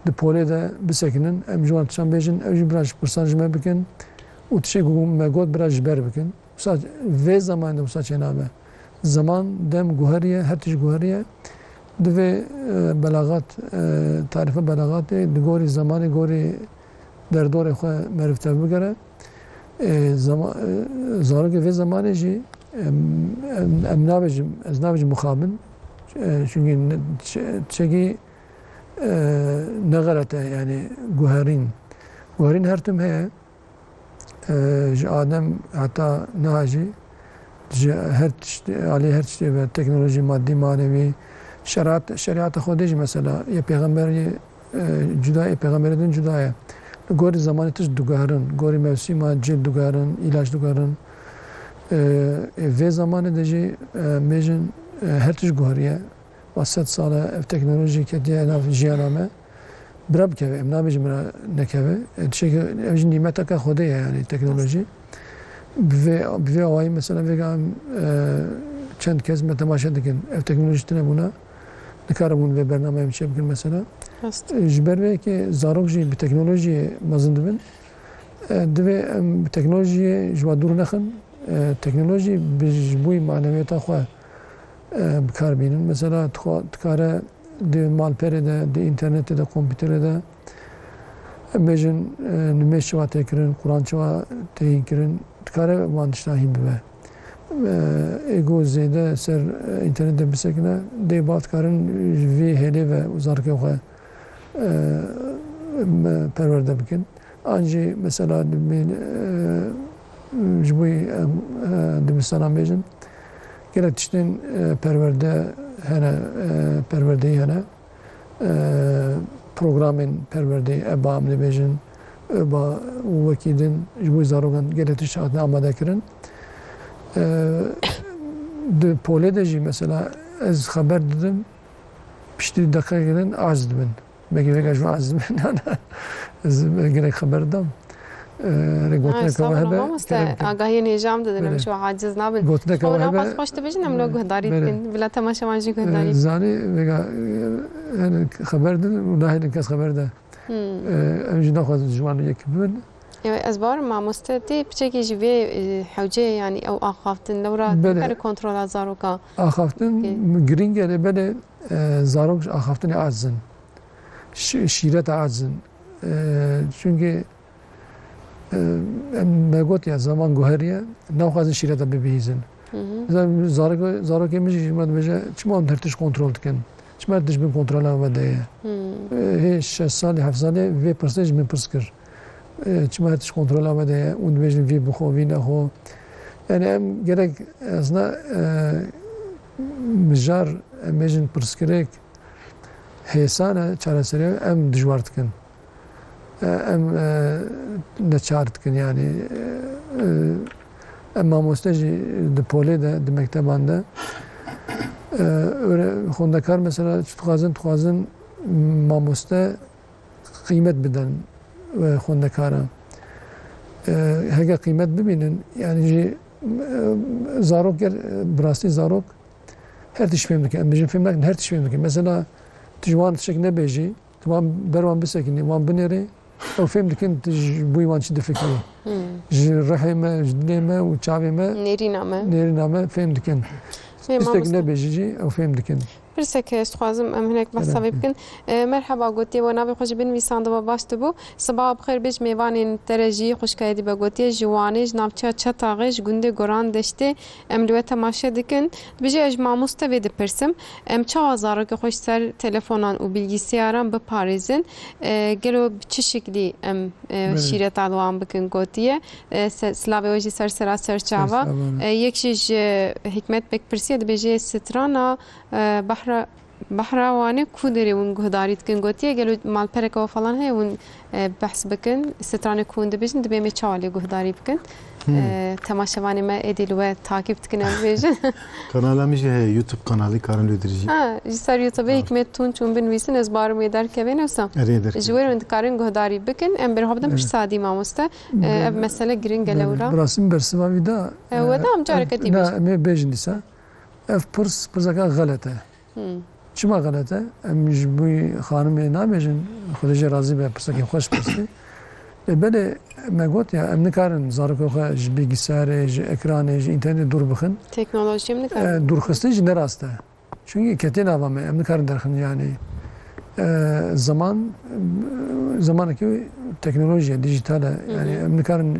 de polede bisekinin em juan tşan bejin ev biraz persanjme bikin. U tşek megot biraz jber bikin. Sadece ve zamanında bu saçena be. Zaman dem guhariye her tiş guhariye dve belagat tarife belagat gori zamanı gori derdore xwe merifte bigere zaman zarok ve zamanı ji em nabecim ez nabecim muhabin çünkü çeki ne galate yani guharin her tüm heye adem hatta naci her ali her şey ve teknoloji maddi manevi şeriat xodej mesela ya peygamberi cüda peygamberden cüdaya gori zamanı tiş dugarın gori mevsima cil dugarın ilaç dugarın ve zamanı deci mecin her tiş guhariye vasat sala ev teknoloji kediye nav jiyaname brab keve emna mecim nekeve şey evjin nimeta ka xodeye yani teknoloji ve avayı mesela vegan çend kez me temaşa dikin ev teknolojisine buna dikaramun ve bername bir şey bikin mesela jberve ki zarok ji bir teknoloji mazındın dve teknolojiye jwa dur naxın teknoloji bu maneviyata xwe bikar binin mesela tkare de malperede de internette de kompüterde mecin nümeş çava tekirin Kur'an çava tekirin tkare mandiştahin bibe ego zede ser internette bisekine de batkarın vi hele ve uzarke xwe perverde bikin anji mesela jbuy dibistana mecin gerek tiştin perverde hene perverdeyi hene programın perverdeyi eba amne bejin eba vakidin jbuy zarogan gerek tişatne amade kirin de poledeji mesela ez haber dedim pişti dakika girin az dedim belki vega jwa az dedim ez gerek haber dam Gotne kavahebe agahi nejam dedim şu aciz nabil Gotne kavahebe خوش تبجن هم لو گهداری کن بلا تماشا ماجی گهداری زانی وگا yani خبردن و نه کس خبرده امجی نخواست جوان یک بود ازبار ما مستدی بچکی جوی حوجه yani او آخافتن لورا کار کنترل زاروکا آخافتن گرینگه بله زاروک آخافتن عزن شیرت عزن çünkü megot ya zaman guheriye navxazın şirete bebeyizin. Zarok emiş jimad beje çman tertiş kontrol diken. Çman tertiş bin kontrol avadeye. He 6 sali 7 sali ve persej min perskir. Çman tertiş kontrol avadeye und bejin vi buxo vi naxo. Yani em gerek aslında mijar mejin perskirek hesana çaresere em dijwar diken. Em neçartkin yani ama musteci de polede de mektebanda öyle xondakar mesela tuğazın mamuste kıymet beden ve xondakara hege kıymet bibinin yani zarok brasti zarok her tişfemdeki em bizim filmler her tişfemdeki mesela tijwan şeklinde beji tamam berwan bisekini wan bineri او فهم دکن بوی وانچی دفکری رحمه جدیمه و چاویمه نرینامه فهم دکن استک نبیجی او فهم دکن پرسك استخوازم ام هناك بس بكن مرحبا قلتي ونابي خوش بنويسان دو باشت بو صباح بخير بيج ميوانين ترجي خوش كايدي بقولتي جواني جنابچا چتاغش گونده گوران دشته ام لو تماشا دکن بيجي اجماع مستوي د پرسم ام چازارو که خوش سر تلفونان و bilgisayarان بپاريزن گلو بچه شکلی ام شیرت ادوان بکن قلتيه سلاوي وجي سر سرا سر چاوا يكشيج حكمت بك برسي د بيجي سترانا بحراوانه کودری ون گهداریت کن گوتیه گلو مال پرکو falan هی ون بحث بکن سترانه کونده بیشن دبی می چالی گهداری بکن تماشاوانی ما ادیل و takip تکنم بیشن kanalımız YouTube kanalı Karın Lüdürci. Ha, jisar YouTube'e hikmet tunç un binvisin ez barım eder kevin olsa. Jwer und karın gهداری بکن ام بر هفدم پیش سادی ماموسته اب مسئله گرین گلورا. براسیم برسما ویدا. و دام جاره کتی بیش. نه می بیشندیسا. اف پرسکا غلطه. چما غلطه؟ مجبوری خانم نمیشن خودش راضی به پرسکی خوش پرسی. بله مگوت یا ام نکارن زارکو خواهش bilgisayar, ekran, internet dur bakın. Teknoloji mi nکارن؟ Dur kıstıcı ne rastı? Çünkü ketin avamı em nکارن derken yani zamanki teknoloji, dijital yani em nکارن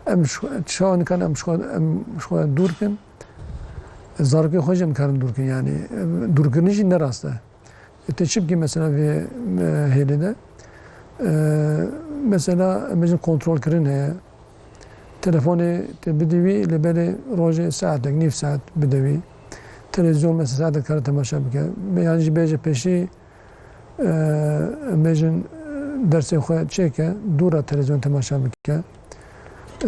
em şu an nکارن em şu durken zarkı hoca nکارن durken yani durkınıcı ne rastı? Teşvik ki mesela ve helide mesela bizim kontrol kırın he telefonu bedevi lebele roje saatek nif saat bedevi televizyon mesela saatek kara temaşa bike yani bece peşi bizim derse xoya çeke dura televizyon temaşa bike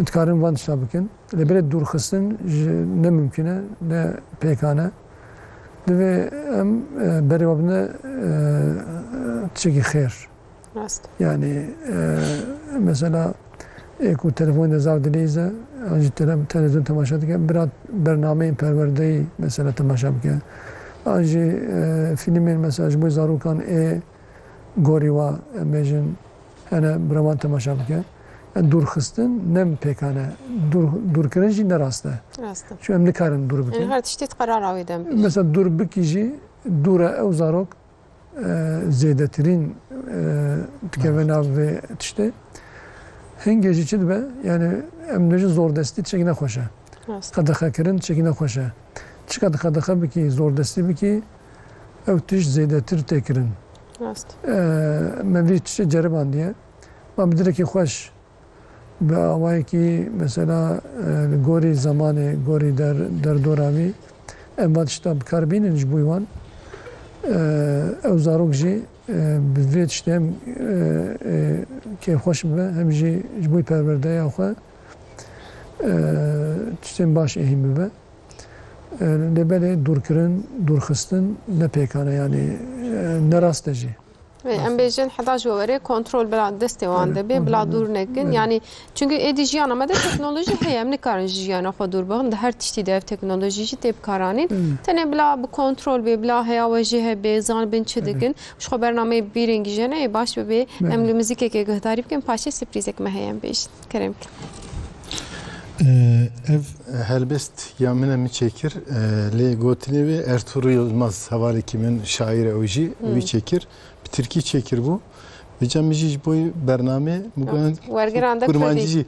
etkarın van şabikin lebele dur xısın ne mümküne ne pekane ve berabne çeki xeyr. Yani mesela eko telefonda zavdelize, acı televizyon temaşa diken biraz bernameyi perverdeyi mesela temaşa diken, acı filmin mesela bu zarukan goriva mecin hani braman temaşa diken, dur xıstin nem pekane dur kırıcı ne rastı. Şu emni karın dur bikin. Her tiştit karar avidem. Mesela dur bikici dura ev zarok zeydetir'in tükevena ve işte hengeci için be yani emneci zor desti çekine hoşa. Kadaka kirin çekine hoşa. Çıkadı kadaka biki zor desti biki evtiş zeydetir tekirin. Mevli çişe ceriban diye. Ben bildirek ki hoş ve avay ki mesela gori zamanı gori der doravi emad işte karbinin buyvan ev zarok jî bi vê tiştê kêfxweş bibe hem jî ji bo perwerdeya xwe tiştên baş êhî bibe lêbelê dûrkirin dûrxistin ne pêkane yani ne rast e jî. Em bêjin heda ji we kontrol bila destê wan dibe bila dûr nekin yani çünkü êdî jiyana me de teknoloji heye em nikarin ji jiyana xwe dûr bixin di her tiştî de ev teknolojî jî tê bikaranîn tenê bila bi kontrol bê bila heya we jî hebe zanibin çi dikin ji xwe bernameyê bîrên gîjene baş bibe em li muzîkekê guhdarî bikin paşê sürprîzek me heye em bêjin kerem bikin. Ev helbest yamine mi çekir le gotine ve Ertuğrul Yılmaz havali kimin şairi oji vi çekir Türkiye çekir bu. Vecamici bu bername bugün kurmancı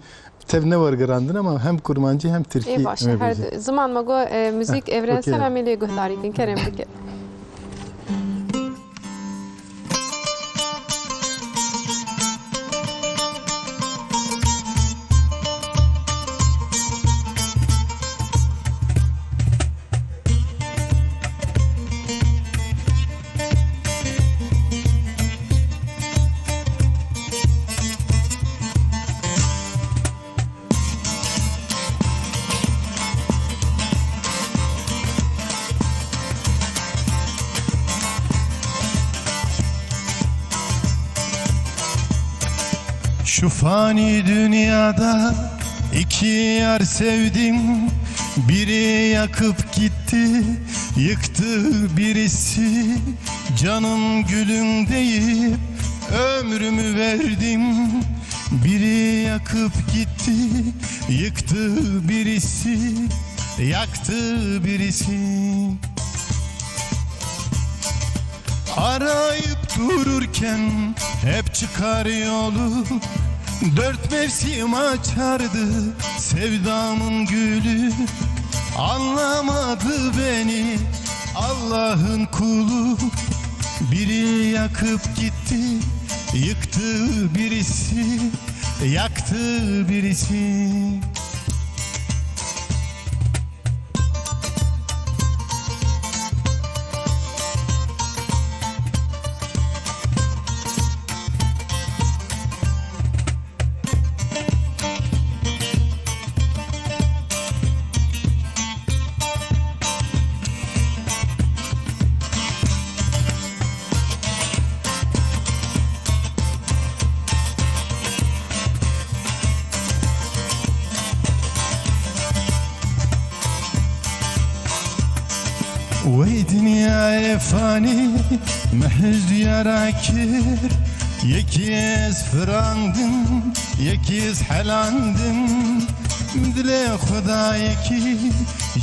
tevne var garandın ama hem kurmancı hem Türkiye. İyi baş. Her zaman mago müzik evrensel ameliye guhdarî kerem bikin. Şu fani dünyada iki yar sevdim. Biri yakıp gitti, yıktı birisi. Canım gülüm deyip ömrümü verdim. Biri yakıp gitti, yıktı birisi, yaktı birisi. Arayıp dururken hep çıkar yolu. 4 mevsim açardı sevdamın gülü. Anlamadı beni Allah'ın kulu. Biri yakıp gitti, yıktı birisi, yaktı birisi. وي دنيا فاني محج دياراكر يكيز فراندم يكيز حلاندم مدلي خدايكي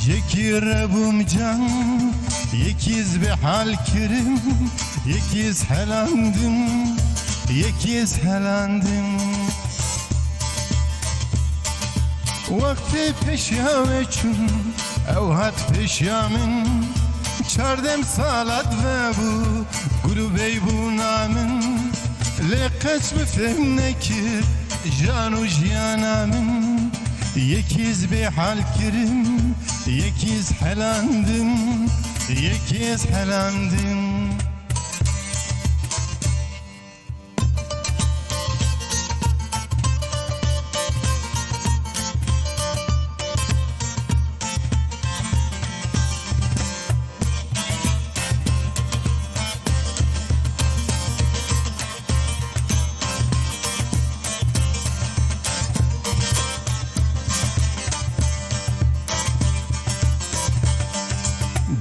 يكي ربم جان يكيز بحال كرم يكيز حلاندم يكيز حلاندم وقتی پیشیامه چون او هات پیشیامن چاردم سالت و بو گلو بی بو نامن لقش بفهم نکر جانو جیانامن یکیز به حال کرم یکیز حلاندم یکیز حلاندم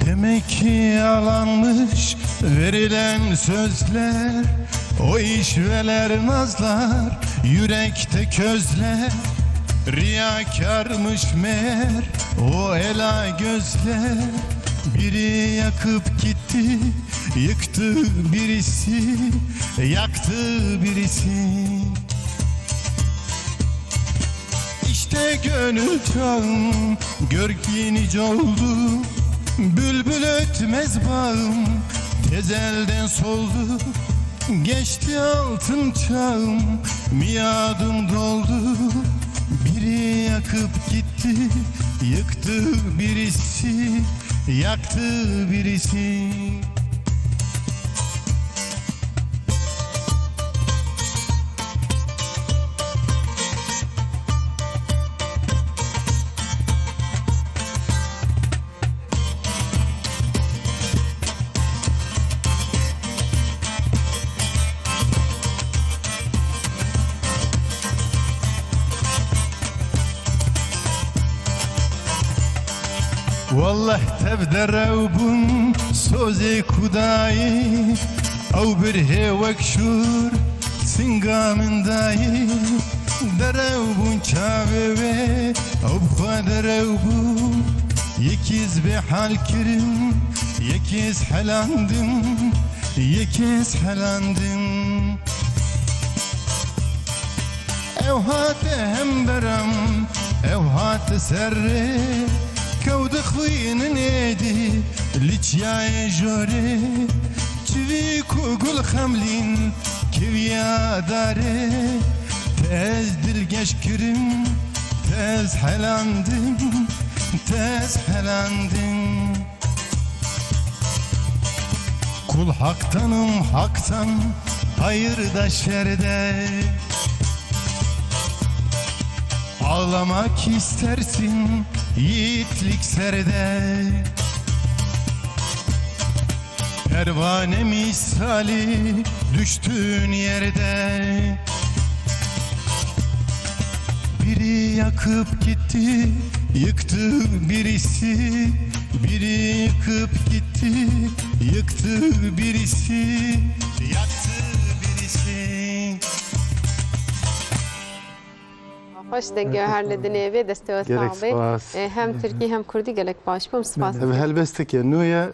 Demek ki yalanmış verilen sözler. O işveler nazlar yürekte közler. Riyakarmış meğer o ela gözler. Biri yakıp gitti, yıktı birisi, yaktı birisi. İşte gönül çağım gör ki nice oldu. Bülbül ötmez bağım tezelden soldu. Geçti altın çağım miadım doldu. Biri yakıp gitti, yıktı birisi, yaktı birisi. والله تبدأ روبون سوزي كوداي أو برهي وكشور سنقا من داي دروبون شابي أو بخوا دروبون يكيز بحال كرم يكيز حلاندم يكيز حلاندم أو هات هم برم أو هات سري كود خوين نيدي لتيا جوري تشويكو قول خملين كيويا داري تاز دلقاش كرم تاز حلاندم تاز حلاندم كل حقتنم حقتن hayır da şerde. Ağlamak istersin yiğitlik serde. Pervane misali düştüğün yerde. Biri yakıp gitti, yıktı birisi. Biri yıkıp gitti, yıktı birisi, yaktı birisi. خوش دنگه هر لدنیه و دسته و صعبه هم ترکی هم کردی گلک باش بم سپاس هلبسته که نویا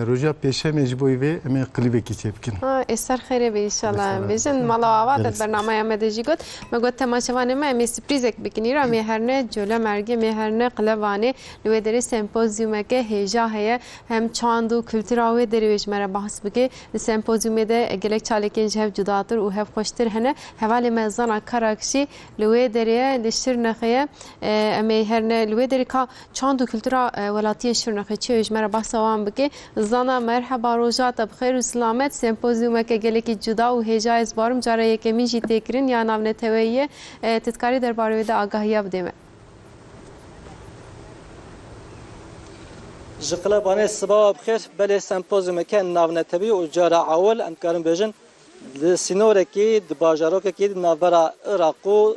روجا پیشه مجبوری و امی قلیبه کی چه بکن استر خیره به انشالله بیشتر مالا آواد برنامه آمدهی گفت مگوت تماشاوانه ما امی سپریزک بکنی را می هرنه جوله مرگی می هرنه قلبانه لودری سمپوزیوم که هجا هیا هم چاند و کلتراوی دریوش مرا بحث بگه سمپوزیوم ده گلک چالکین جهب جداتر و هف خوشتر هنه حوالی مزانا کاراکشی لودریه لشتر نخیه امی هرنه لودری کا چاند و کلترا ولاتی شر نخیه چیوش مرا بحث آوام بگه زانا مرحبا روزات بخیر و سلامت سمپوزیوم که گلکی جدا و هجا از بارم جاره یکمی جی تکرین یا نام تویه تذکاری درباره ده آگاهی بدیم. جقلا بانه صباح بخیر بله سمپوزیوم که نام نتوی و جاره اول امکارم بیشن لسینوره کی دباجارو کی نوبرا عراق و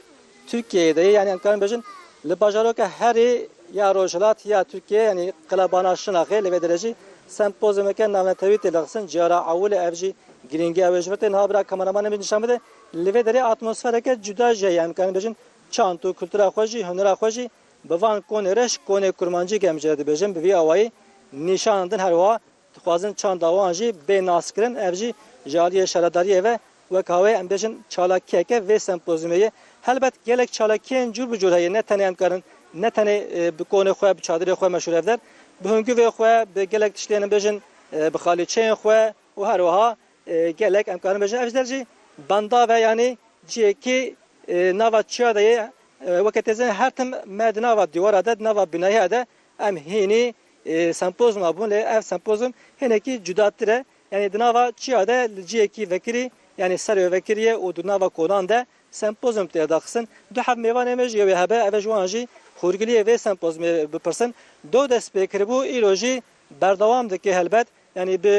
ترکیه ده یعنی امکارم بیشن لباجارو که هری یا روجلات یا ترکیه یعنی قلبانا شناخه لوی درجی سمپوزیوم که نام نتوی تلقسن جاره اول افجی گرینگی اوجمت نهابرا کامرامان می نشان بده لوی دری اتمسفر که جدا جای امکارم بیشن چانتو کلتورا خوشی هنرا خوشی بوان کونرش کونه کرمانجی که امجاد بیشن به وی نشاندن هر وا خوازن چند دوانجی به ناسکرن افجی جالی شرداری و وکاوی امبیشن چالاکیه که و سمپوزیومیه هلبت گلک چالاکین جور بجور هی نه تنه امکارن نه تنه بکونه خواه بچادری خواه مشهور افدر بهنگی و خواه به گلک تشتین امبیشن بخالی چین خواه و هر وها گلک امکارن بیشن افجدرجی بندا و یعنی جی کی نوات چیاده وقت از هر تم مد نوات دیوار عدد نوات بنای عدد ام هینی سمپوزم abun le ev sempozum heneki cudattire yani dnava çiade lciyeki vekiri yani sarı vekiriye o dnava kodan da sempozum te daxsın du hav mevan emej ye habe ev jwanji xurgiliye ve sempozum bepirsin do da speaker bu iloji berdavam deki helbet yani bi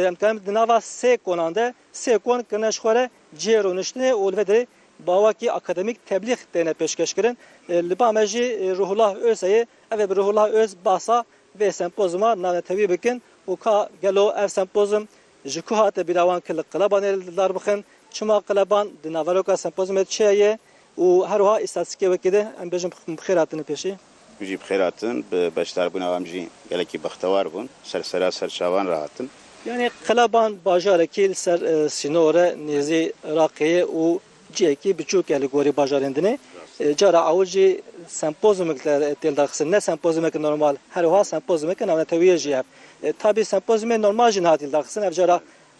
imkan dnava se konanda se kon knaş xore cero nişne olvede bavaki akademik tebliğ dene peşkeş kirin li bameji ruhullah özeye ev ruhullah öz basa ve sempozuma nanetevi bikin u ka gelo ev sempozum jiku hate birawan kil qalaban eldar bixin çuma qalaban dinavaroka sempozum etçeye u herha istatistike vekide em bejim bxiratını peşi Yüce bxiratın başlar buna amji geleki baxtawar bun sersera serçavan rahatın yani qalaban bajareki ser sinore nezi raqiye u ceki biçuk eli gori bajarendine cara avulji sempozum teldaxsın ne sempozum normal herha sempozum nanetevi jiyab tabi sempozum normal jinat teldaxsın evcara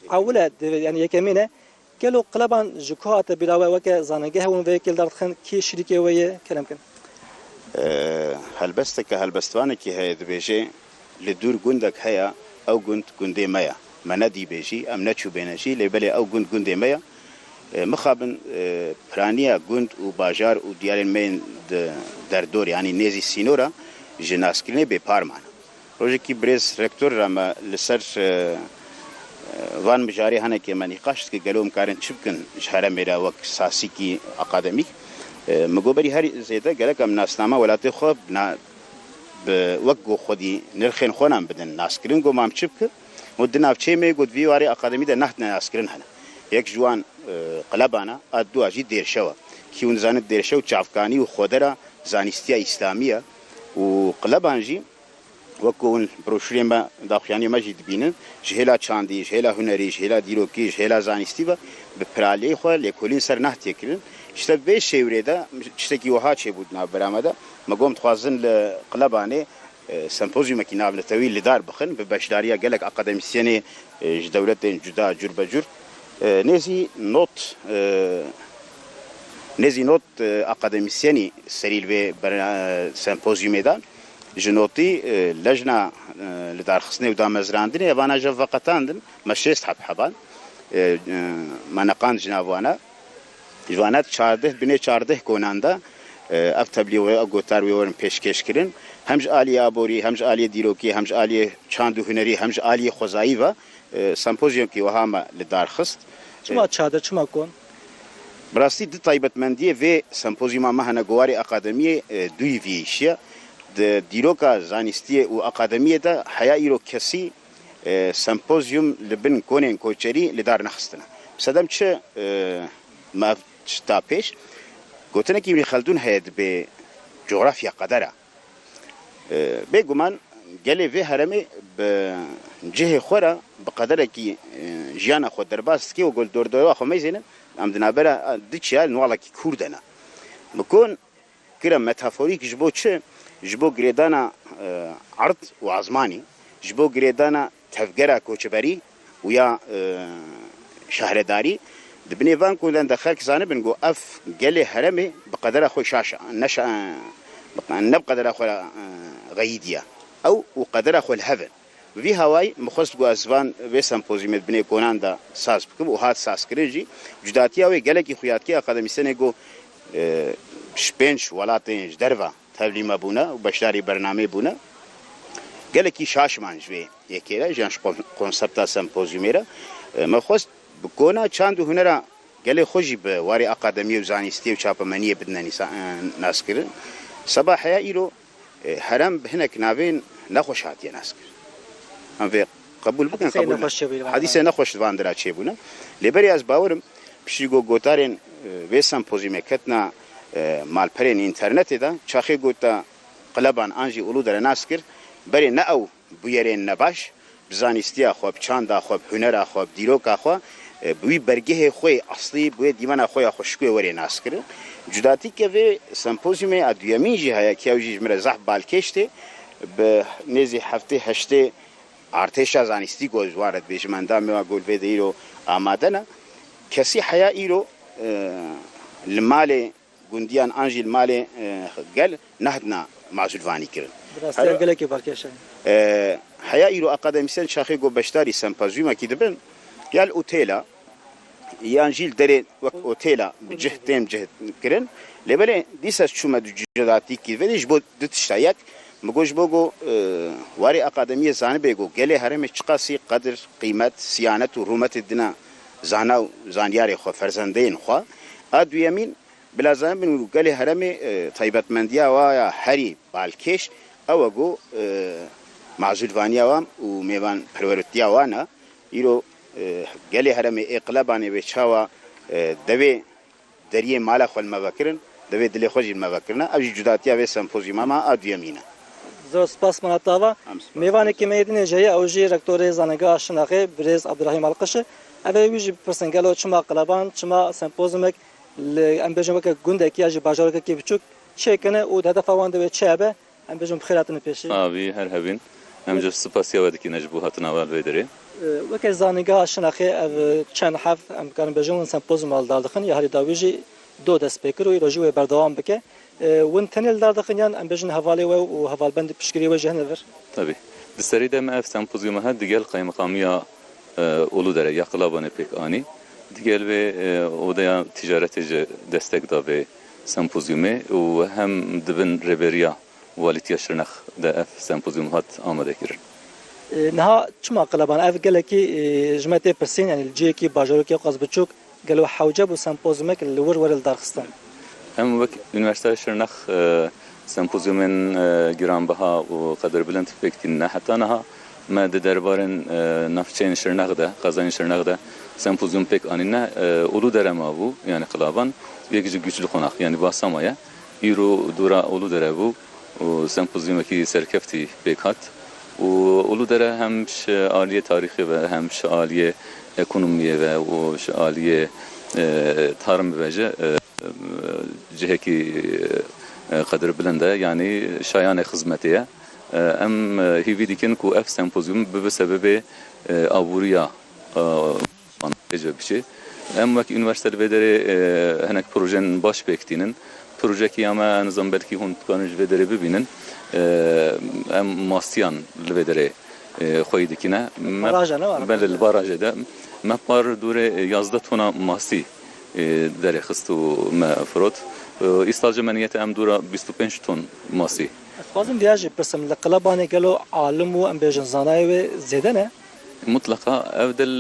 avule yani yekemine gelo qalaban jukuhat bilawa weke zanage hewun vekil darxın ki şirike weye kelamkin هلبستك هلبستوانك هي دبيجي لدور جندك هيا او جند جندي مايا ما ندي بيجي ام نتشو بينجي لبلي او جند جندي مايا مخابن برانيا جند وباجار وديار المين دردور يعني نيزي سينورا جناسكريني ببارمان روجي كي بريز ريكتور راما لسر وان مجاري هنا كي ماني قاشت كي قالوا مكارن تشبكن شهر ميرا وك ساسيكي اكاديميك مگوبری هر زیاده گله کم ناسنامه ولایت خوب نا بوقو خودی نرخین خونم بدن ناسکرین گو مام چیب که مدن افچه می گود ویواری اکادمی ده نحت ناسکرین هن یک جوان قلبانا ادو اجی دیرشوا کیون زانت دیرشوا چافکانی و خودرا زانستیا اسلامیه و قلبانجی وكون بروشرين با داخلاني مجد بينن جهلا چاندي جهلا هنري جهلا ديروكي جهلا زانستيبا بپرالي خو لكولين سر نحت يكلن işte 5 çevrede işte ki oha çebudna beramada magom twazın qlabane sempozyum ki navle tawil lidar bakın be başdariya gelek akademisyeni devletin juda curbacur nezi not akademisyeni seril ve sempozyumda جنوتي لجنه لدار خصني ودا مزراندني وانا جفقتاندن مشيست حبحبان ما نقان جنابوانا جوانات 14 konanda ev tebliğ ve agotar ve orun peşkeş kirin hemj aliye abori hemj aliye diroki hemj aliye çandu hüneri hemj aliye xozai ve sempozyum ki vahama lidar xist çuma çadır çuma kon براستی د طایبتمندی و سمپوزیوم مهنه گواری اکادمیه دوی ویشیا د دیروکا زانستی او اکادمیه ده حیا ایرو کسی سمپوزیوم لبن کونن کوچری لدار نخستنه صدام چه ما تا پیش قلتنا كي ابن خلدون هيد بجغرافيا قدرة بيقومان قالي في هرمي بجهة خورا بقدرة كي جيانا خود درباس كي وقول دور دور واخو ميزينا عمدنا برا ديتشال نوالا كي كوردنا بكون كرا ميتافوريك جبو تشي جبو قريدانا عرض وعزماني جبو قريدانا تفقرا كوچبري ويا شهرداري دبني فان كولان دخلك زاني بنقو اف قالي هرمي بقدر اخو شاشة نشا نبقدر اخو غيديا او وقدر اخو الهفن في هواي مخص جو ازوان في سمبوزيوم بني كونان دا ساس بكم وهات ساس كريجي جداتيا وي قالك خوياتكي اقدمي سنه شبنش ولاتين درفا تبليما بونا وبشاري برنامج بونا قالك شاش مانجوي يكيرا جانش كونسبتا سمبوزيوميرا مخص بكونا چاند هنرا قال خوجي بواري اكاديميه وزانيستي وشابمانيه بدنا ناس كرن صباح يا ايرو حرام هناك نافين نخوش هاتي ناس ام في قبول بكن قبول حديث نخوش باندرا تشيبونا لبري از باورم بشيغو غوتارين في سمبوزيوم كتنا مال برين انترنت دا چاخي غوتا قلبان انجي اولو در ناس كر بري ناو بويرين نباش بزانيستي خو بچاندا خو هنر خو ديروكا خو بوی برگه خوی اصلی بوی دیوان خوی خوشکوی وری ناس کرد جداتی که به سمپوزیوم ادویمی جه که اوجی مر زح بالکشته به نزی هفته هشته ارتش زانستی گوز وارد بیش من دام و گل به دیرو آمادنا کسی حیا ایرو المال گندیان انجی المال گل نهدنا معزولوانی کرد دراسته گله که بالکشه حیا ایرو اکادمیسن شاخه گو بشتاری سمپوزیوم کی دبن يال اوتيلا يانجيل دري وقت اوتيلا بجهتين جهت كرن لبلي ديسا شوما جداتي كي فيش بو دتشتايك مگوش بوغو واري اكاديميه زان بيغو گلي هرم چقاسي قدر قيمت سيانت ورومت الدنا زاناو زانياري خو فرزندين خو ادو يمين بلا زان بن گلي هرم طيبت منديا وا هري بالكش اوغو معزولوانيا وام وميوان پرورتيا وانا يرو قالي هرمي اقلاباني بشاوا دوي دريه مالا خو المفكرن دوي دلي خوجي المفكرنا ابي جداتيا في سمبوزيوم ما اديمينا زو سپاس مناتاوا ميوان كي ميدن جاي اوجي ركتور زانغا شناخي بريز عبد الرحيم القش ابي ويجي برسنگالو چما قلابان چما سمبوزيوم ام بجمك گوندك ياجي باجارك كي بچوك چيكنه او هدف وان دوي چابه ام بجم خيراتن پیشي ابي هر هبين ام جو سپاسيا ودكي نجبو هاتنا ودري وكي زانيغا شناخي چند حف ام كان بجون سمپوزيوم دالدخن يا هري داويجي دو دست بكر ويروجي بردوام بك وين تنل دالدخن يان ام بجن حوالي و حوالبند بشكري وجه نفر طبي بسري ده ما سمپوزيوم هاد ديال قيم مقاميه اولو دره يقلابن بك اني ديال و اوديا تجارت دستك دا به سمپوزيوم و هم دبن ريبيريا واليتيا شرنخ ده اف سمپوزيوم هات آماده كير نها چما قلبان اف گلکی جمعیت پرسین یعنی الجی کی باجوکی قاز بچوک گلو حوجب و سمپوزیومک لور ور الدارخستان هم وك يونيفرسيتي شرنخ سمپوزيوم گرانبها و قدر بلند فکتین حتی نها ما دربارن نفچین شرنخ ده قزان شرنخ ده سمپوزيوم پک انینه اولو درما بو yani قلابان یکی güçlü konak yani basamaya یورو دورا اولو دربو و سمپوزيوم کی سرکفتی پکات و اولو دره هم عالیه تاریخی و هم عالیه ekonomiye ve o عالیه tarım ve ciheki قدر بلنده yani şayane hizmetiye em hivi dikin ku F sempozyum be sebebi avuriya bir şey em vak üniversite vedere henek projenin baş bektinin projeki ama nizam belki hun kanıj vedere bibinin em mastiyan vedere خوی دکینه بله البراجه ده مپار دوره 11 تونه ماسی در خستو مفروت استاج منیت ام دوره 25 تن ماسی خازم دیاجی پرسم لقلبانه گلو عالم و ام بیجن زانای و زیده نه مطلقا افضل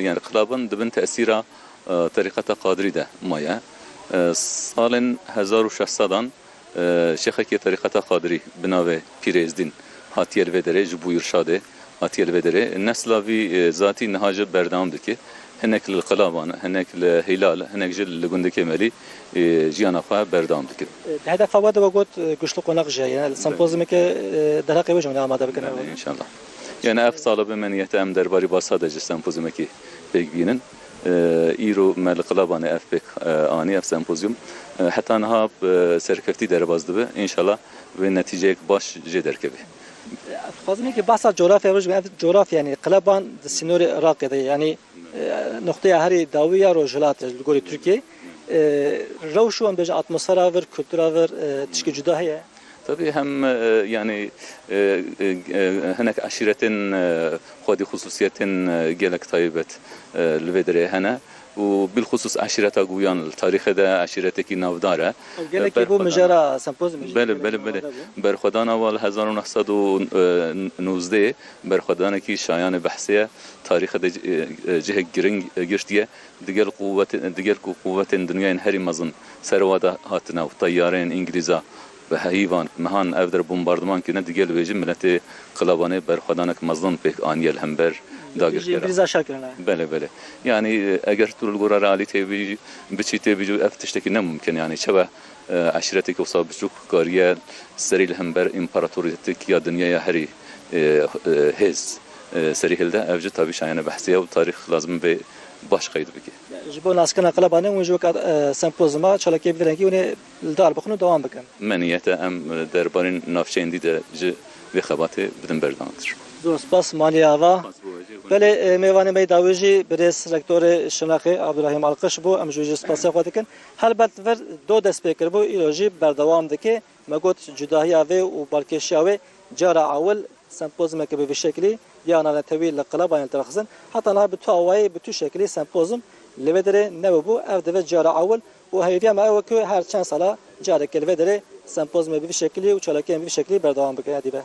يعني قلابن دبن تاثيره طريقه قادري ده مايا سال 1600 شيخك طريقه قادري بناوه پیرزدین هاتیل ودره جبویر شاده هاتیل ودره نسلاوی ذاتی نهاجه بردام دکی هناك القلابان هناك الهلال هناك جل لجند كمالي جيانا خا بردام دكتور هذا فواد وقت قشلق ونقجة يعني السمبوزيوم كدرقي وجه من عماده بكنا إن شاء الله يعني أف طالب من يتأم درباري باسادة السمبوزيوم كي بيجينن إيرو مال قلابان أف بك آني أف سمبوزيوم حتى أنها سركفتي درباز دبه إن شاء الله بالنتيجة باش جدر كبه فازمي كي بحث جغرافيا وجه من جغرافيا يعني قلابان السينوري راقي يعني نقطة هري داوية روجلات الجوري تركيا روشو ام بيج اتموسفيرا فر كولتورا فر تشكي جدا هي طبعا هم يعني هناك عشيرة خودي خصوصية جالك طيبة الفيدري هنا وبالخصوص عشيرة قويان التاريخ ده عشيرتك نافدارة جالك يبو مجرى سمبوزيوم بله برخدانا وال 1919 برخدانا کی شایان بحثیه تاریخ ده جه گرنگ گشتیه دیگر قوت دنیای هری مزن سرواده هاتنا و طیارین انگلیزا و هیوان مهان افدر بمباردمان کنه دیگر بیجی ملت قلابانه برخدانک مزن پک آنیل همبر داگر کرده. بله يعني اگر طول القرى رالي تبي بتشي تبي افتشتكي ممكن يعني شبه عشيرتك وصاب بشوك قارية سري الهمبر امبراطوريتك يا دنيا هري هز سري هلدا افجد تابي شاينه بحثيه وتاريخ لازم به باش قيد بكي جبون اسكن قلبانه ونجوك سمبوزما شلكي بلنكي ون الدار بخنو دوام بكن منيته ام دربارين نافشين دي ج بخباته بدن بردانتر دوست باس مانیاوا بله میوانی میداویجی برس رکتور شناخی عبدالرحیم القش بو امجوجی سپاسی خواهد کن هر بد ور دو دست پیکر بو ایروجی بردوام دکه مگوت جداهی آوه و بالکشی آوه جارا اول سمپوزم که به شکلی یا نان طویل لقلب آن ترخصن حتی نه بتو آوای بتو شکلی سمپوزم لودره نبو اف دو جارا اول و هیویا ما او که هر چند ساله جارا که لودره سمپوزم به شکلی و چالاکی به شکلی بردوام بکنه دیبه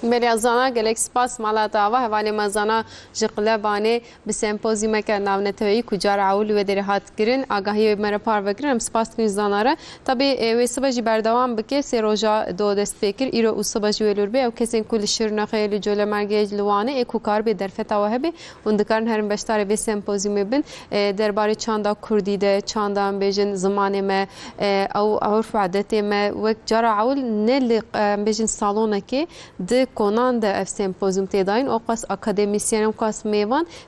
بله زانا گلک سپاس مالا داوا هوانی مزانا جقله بانه به سمپوزیوم که ناونتوی کجا راول و در هات گرین آگاهی مرا پار وگرم سپاس کنی زاناره تبی و صبح بردوام بکه سه روزا دو دست فکر ایرو صبح جویلور به او کسی کل شرنا خیلی جل مرگج لوانه اکو کار به در فتاوه به اندکارن هرم بشتار به سمپوزیوم بن درباره چاندا کردی ده چاندا بیشن زمانه ما او عرف عادت ما و جرا عول نل بیشن سالونه که د کنان ده اف سمپوزیوم تداین اوقاس اکادمیسین اوقاس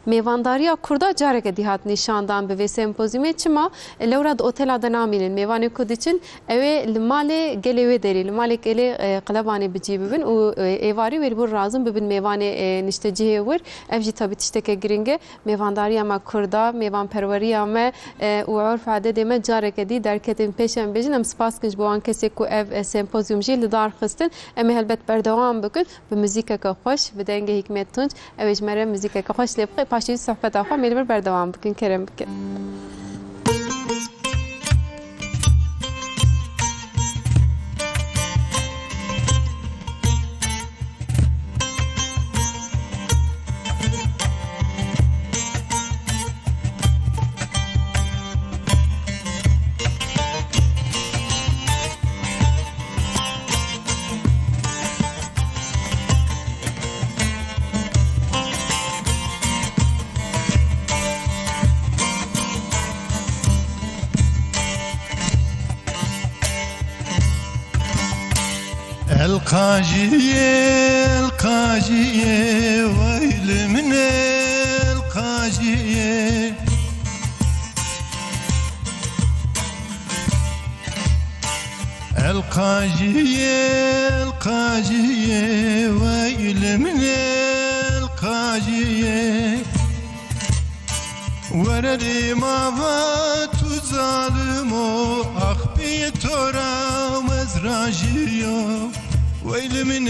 میوانداری کردا جاره که دیهات نشاندان به سمپوزیوم چما لوراد اوتلا دنامین میوانی کدیچن اوه المال گلیو داری المال گلی قلبانی بجیب ببین و ایواری ولی بر رازم ببین میوانی نشتجیه ور افجی تابی تشتکه گرینگه میوانداری اما کردا میوان پروری اما و عرف عدد ما جاره که دی در کتیم پیشم بیشن ام سپاس کنج بوان کسی کو اف سمپوزیوم جیل دار خستن امی هلبت بردوام بکن به موزیک که خوش به دنگ حکمت تونج اوج مره موزیک که خوش لبقی پاشی صحبت آخر میل بردوام بکن کرم بکن القاجية ويل من القاجية القاجية ويل من القاجية ورري ما فات ظالمو أخبي تورا مزراجيو ويل من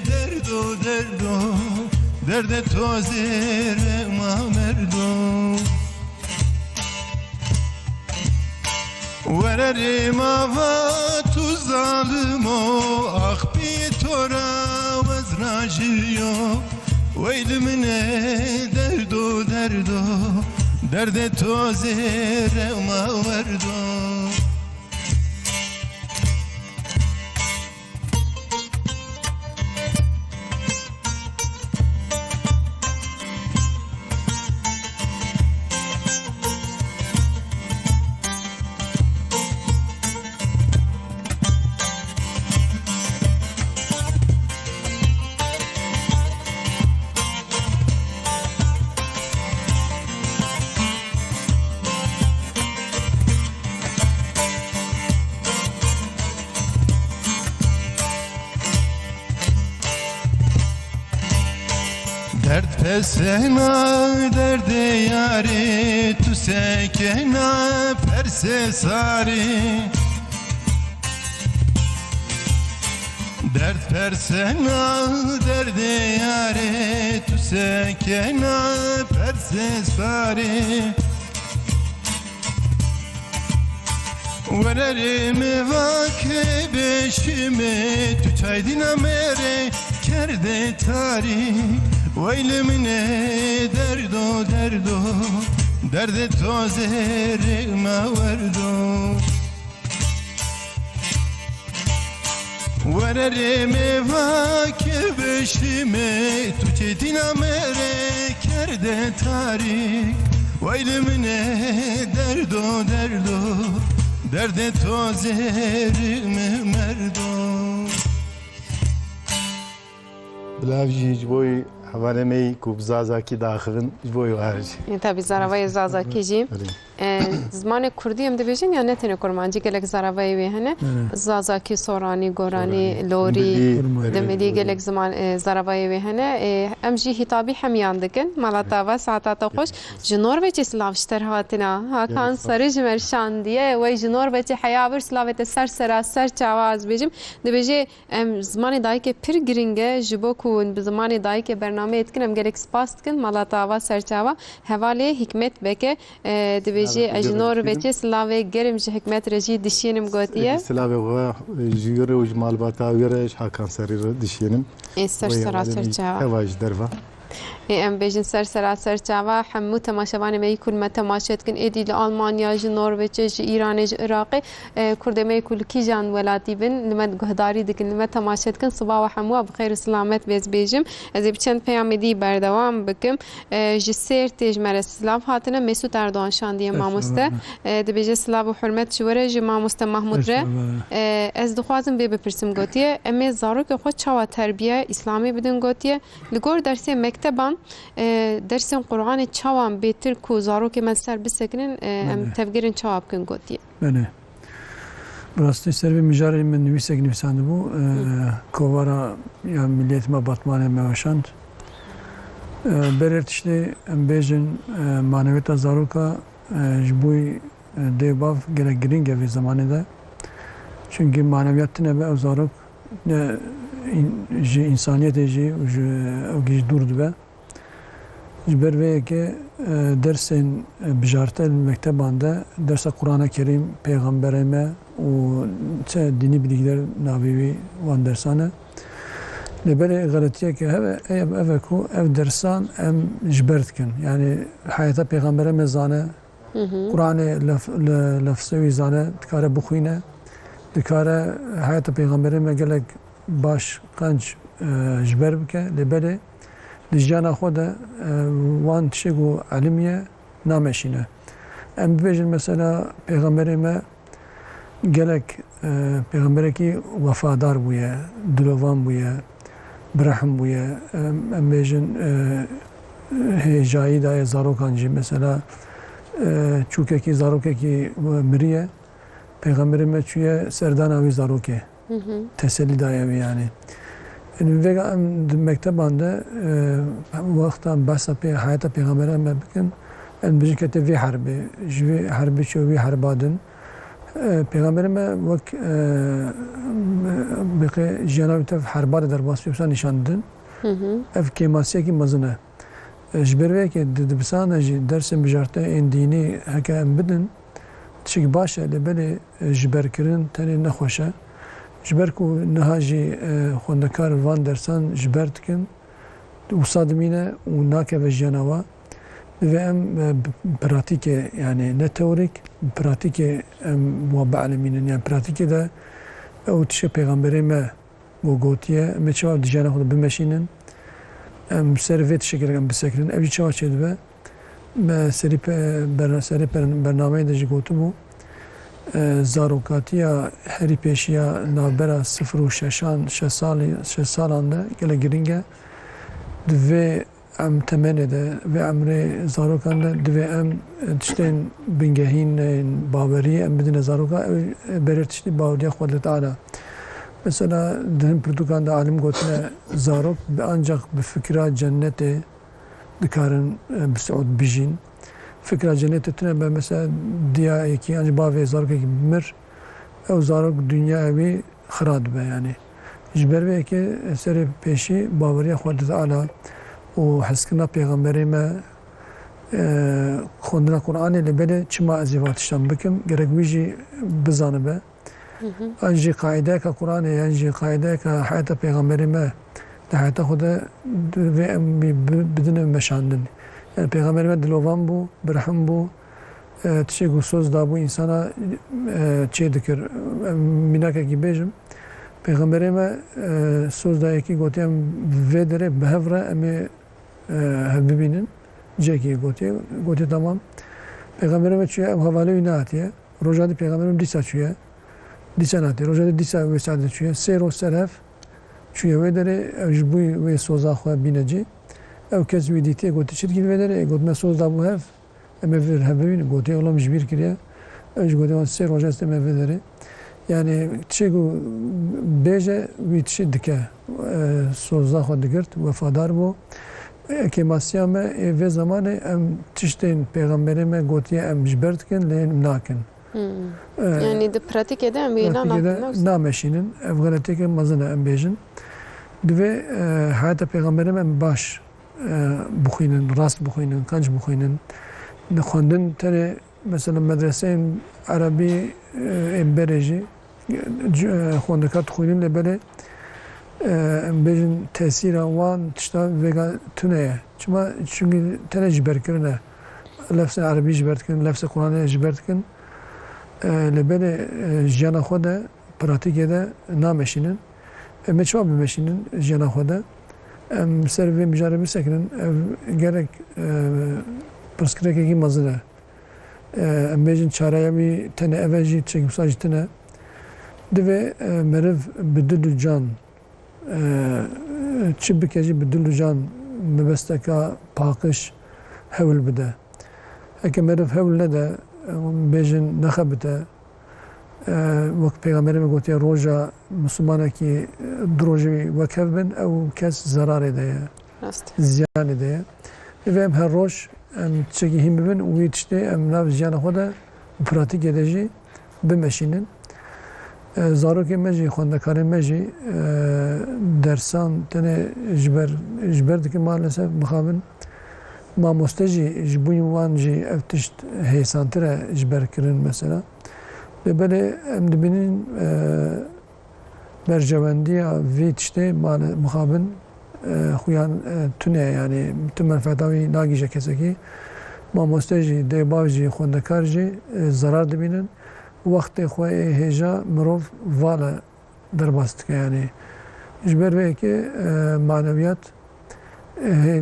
دردو درد توزير ما مردو ورري ما فات ظالمو أخبي تورا وزراجيو ويل من دردو درد توزير ما مردو Dert pesena derde yari tu sekena perse sari Dert persena derde yari tu sekena perse sari Vererimi vake beşime tütaydin amere kerde tarik Veylimine derdo derdo derde tozerime verdo Vererimi vake beşime tütaydin amere kerde tarik Veylimine derdo derdo derde tozerime merdo بلاوجي جبوي حوالي كوبزازا كي داخلن جبوي وارج tabii zaravayı zazakiji زمان کردی هم دبیجن یا نه تنه کرمانجی گلک زاروایی به هنه زازاکی سورانی گورانی لوری دمدی گلک زمان زاروایی به هنه امجی هتابی همیان دکن مالاتا و ساعات خوش جنور و چه سلاوشتر هاتنا هاکان سرج مرشاندیه و جنور و چه حیابر سلاوت سر سر چاواز بیجم دبیجی زمان دای که پر گرینگه جبو کون به زمان دای که برنامه اتکنم گلک سپاست کن مالاتا و سر چاوا حواله حکمت بکه دبیجی اجنور بچه سلاوه گرم جه حکمت رجی دشینم گوتیه سلاوه و جیره و جمال باتا ویرش حکان سری رو دشینم سر سر چاوا هواج دروا ام بیجن سر چاوا همو تماشاوان می کل ما تماشات کن ایدی لآلمانیا جنور بچه ایران عراق کرد می کل کی جان ولاتی بن لمد گهداری دکن لمد تماشات کن صبح و همو بخیر سلامت بیز بیجم از بچند پیام دی بردوام بکم جسر تیج مرس سلاف هاتنا مسعود اردوان شاندی ماموسته دبیجه سلاف و حرمت شوره ج ماموسته محمود ره از دخوازم بی بپرسم گوتیه امی زارو که خود چوا تربیه اسلامی بدن گوتیه لگور درسی مکتبان درسن قرآن چوام بیتر کو زارو که من سر بسکنن تفگیرن چواب کن گوتیه بله براستی سر به مجاری من نویسک نویسنده بو کوارا یا ملیت ما باتمان موشاند بررتشتی ام بیجن مانویت زارو که جبوی دیباف گرگ گرینگه وی زمانه ده چونکه مانویت نبه او زارو جی انسانیت جی او گیش دور دبه جبروه که درس بجارت مکتبانده درس قرآن کریم پیغمبرمه و چه دینی بلیگدر ناویوی وان درسانه لبره غلطیه که اوه کو او درسان ام جبرت کن یعنی حیاتا پیغمبرمه زانه قرآن لفظوی زانه دکاره بخوینه دکاره حیاتا پیغمبرمه گلک باش قنج جبر بکه لبره لجانا خود وان تشگو علمیه نامشینه. ام بیشتر مثلا پیغمبر ما گلک پیغمبری که وفادار بوده، دلوان بوده، برحم بوده. ام بیشتر هجایی دای زاروکانجی مثلا چوکه کی زاروکه کی مریه پیغمبر ما چیه سردان آوی زاروکه تسلی دایه یعنی. این وقت ام مکتبانده وقتا بس پی حیات پیغمبر ما بکن ام بیشتر که وی حربی جوی حربی چه وی حربادن پیغمبر ما وقت بقی جناب تف حرباد در باس بسان نشاندن اف کیماسیه کی مزنه جبروه که دبسان درس بجارته این دینی هک ام بدن تشک باشه لبلی جبر کردن تنی نخوشه جبر کو نهاجی خوندکار وان درسان جبرت کن و صادمینه و ناکه و جنوا و ام پراتیک یعنی نه تئوریک پراتیک موابع علمینن یعنی پراتیک ده او تشه پیغمبری ما و گوتیه می چه دیجانه خود بمشینن ام سرویت شکل ام بسکرین اولی چه چه دو سری برنامه داشت گوتمو زاروکاتیا هری پیشیا نابرا 0 و 6 سالانده گله گرینگه دوی ام تمنه ده و امره زاروکانده دوی ام تشتین بنگهین باوری ام بدون زاروکا برتشتی باوری خود تعالی مثلا دهن پرتوکان ده عالم گوتنه زاروک به آنجا به فکرات جنت dikarin bi Saud bijin. Fikra cennet tune be mesela diye ki yani bavê zarokekî bimir ew zarok dünya wî xira dibe yani. Ji ber vê yekê serê pêşî baweriya Xwe di Teala û hezkirina pêxemberê me xwendina Qur'anê li belê çima ez ê tiştan bikim gerek wî jî bizanibe. An jî qaîdeyeka Qur'anê yan jî qaîdeyeka hayata pêxemberê me li hayata xwe de vê em bidine meşandin. Yani pêxemberê me dilovan bû, birhem bû, tişek û soz dabû insana çê dikir. Mînakekî bêjim pêxemberê me soz da yekî gotiye em vê derê bi hev re em ê hev bibînin. Cekî gotiye tamam. Pêxemberê me çûye ew hevalê wî nehatiye. Rojadî pêxemberê me dîsa çûye. Dîsa nehatiye. Rojadî dîsa wê saetê çûye. Sê roj serhev çûye wê derê ew ji bo wê soza xwe bîne cî. Ew kes wî dîtiye gotiye çirkî wê derê got me soz dabû hev. Em ê vir hev bibînin. Gotiye olam ji bîr kiriye. Ew ji gotiye sê roj est em ê vê derê. Yani tişek û bêje wî tişî dike. Soza xwe digirt, wefadar bû. Kêmasiya me vê zamanê em tiştên pêxemberê me gotiye em ji ber dikin lê em nakin. Yani di pratikê de em wê nameşînin. Ev xeleteke mezin e em bêjin. Divê hayata pêxemberê me em baş bixwînin, rast bixwînin, qenc bixwînin. Li xwendin tenê mesela medreseyên Erebî ên berê jî xwendekar dixwînin lê belê em bêjin tesîra wan tişta vêga tune ye. Çima çünkü tenê ji berkirin e. Lefsên Erebî ji ber dikin, lefsê Qur'anê ji ber dikin. Li belê jiyana xwe de pratikê de nameşînin. Em ê çima bimeşînin jiyana xwe de. Em ser vê mijarê bisekinin ev gerek pirskirekekî mezin e. Em bêjin çareya wî tenê ev e jî tişekî wisa jî tune. Divê meriv bi dil û can çi bike jî bi dil û can mebesteka paqij hewl bide. Heke meriv hewl nede bêjin nexebite wek pêxemberê me gotiye roja mislimanekî du rojê wek hev bin ew kes zerarê de ye. Ziyanê de ye. Divê em her roj em tişekî hîn bibin û wî tiştê em nav jiyana xwe de pratikê de jî bimeşînin. Zarokê me jî xwendekarên me jî dersan tenê ji ber dikin maalesef mixabin. Mamoste jî ji bo wan jî ev tişt hêsantir e ji berkirin mesela. Lê belê em dibînin berjewendiya vê tiştê mixabin xuyan tune yani tu menfeeta wî nagîje kesekî. Mamoste jî, dêbav jî, xwendekar jî zarar dibînin. Wextê xwe ê hêja mirov vala derbas dike yani. Ji ber vê yekê maneviyat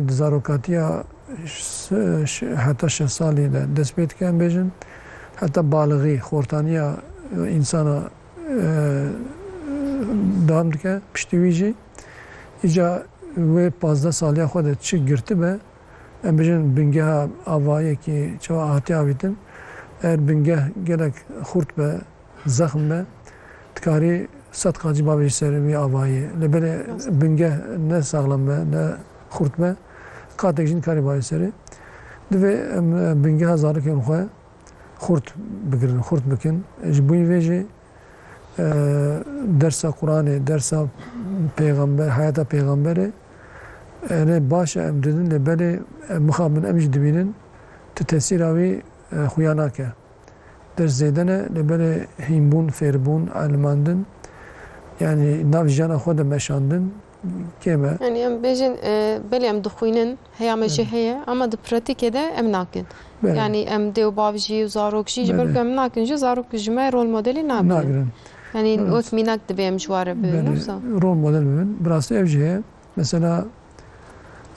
di zarokatiya heta 6 salî de dest pê dike em bêjin. Heta balixî, xortaniya insana dam dike. Piştî wî jî îca wê 15 saliya xwe de çi girtibe em bêjin bingeha avayekî çawa hatiye avîtin. Eğer bingeh gelek xurt be, zexm be, tikarî sed qacî bavê serê wî avayê. Li belê bingeh ne saxlam be, ne xurt be, qatek jî nikarî bavê serê. Divê em bingeha zarokên xwe xurt bigirin, xurt bikin. Ji bo vê jî dersa Qur'anê, dersa pêxember, hayata pêxemberê ne baş e em didin li belê mixabin em jî dibînin tu tesîra wî xuya nake. Ders zêdene li belê hînbûn, fêrbûn, elmandin yani nav jiyana xwe de meşandin kême. Yani em bêjin belê em dixwînin heya me jî heye ama di pratikê de em nakin. Yani em dê û bav jî û zarok jî ji ber ku em nakin jî zarok ji me rol modelî nabin. Yani wek mînak dibe em ji ware bibin. Rol model bibin. Bir rastî ev jî heye. Mesela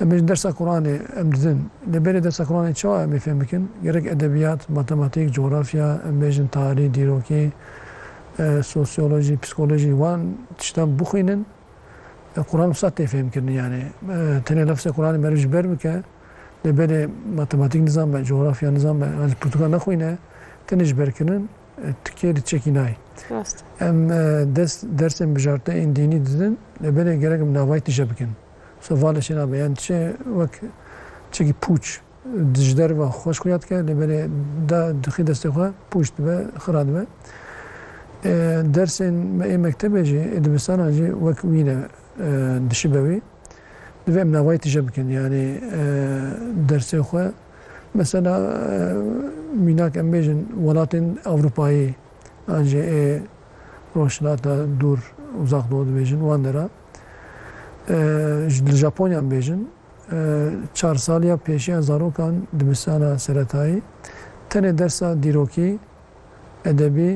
em bêjin dersa Qur'anê em didin. Li belê dersa Qur'anê çawa em ê fêm bikin? Gerek edebiyat, matematik, coğrafya, em bêjin tarî, dîrokî, sosyoloji, psikoloji wan tiştan bixwînin. Qur'an wisa tê fêm kirin yani. Tenê lefsê Qur'anê meriv ji ber bike. Li belê matematik nizam be, coğrafya nizam be, pirtûka nexwîne, tenê ji ber kirin tikê li çekî nayê. Em dersên bijarteyên dînî didin. Li belê gerek em navayê tîje bikin. Valê şê nabe yani tişê wek چکی پوچ دجدر و خوش خویات که لبله دا دخی دست خو پوچ به خراد به درس مکتب جی ادبستان جی وک وینه دشبوی دوام نوای تجربه کن یعنی درس خو مثلا میناک ام بیشن ولاتن اروپایی آنجا روشنات دور uzak doğu بیشن واندرا ژاپنیا بیشن 4 سالیا پیشی زاروکان دبستان سرطایی تنه درس دیروکی ادبی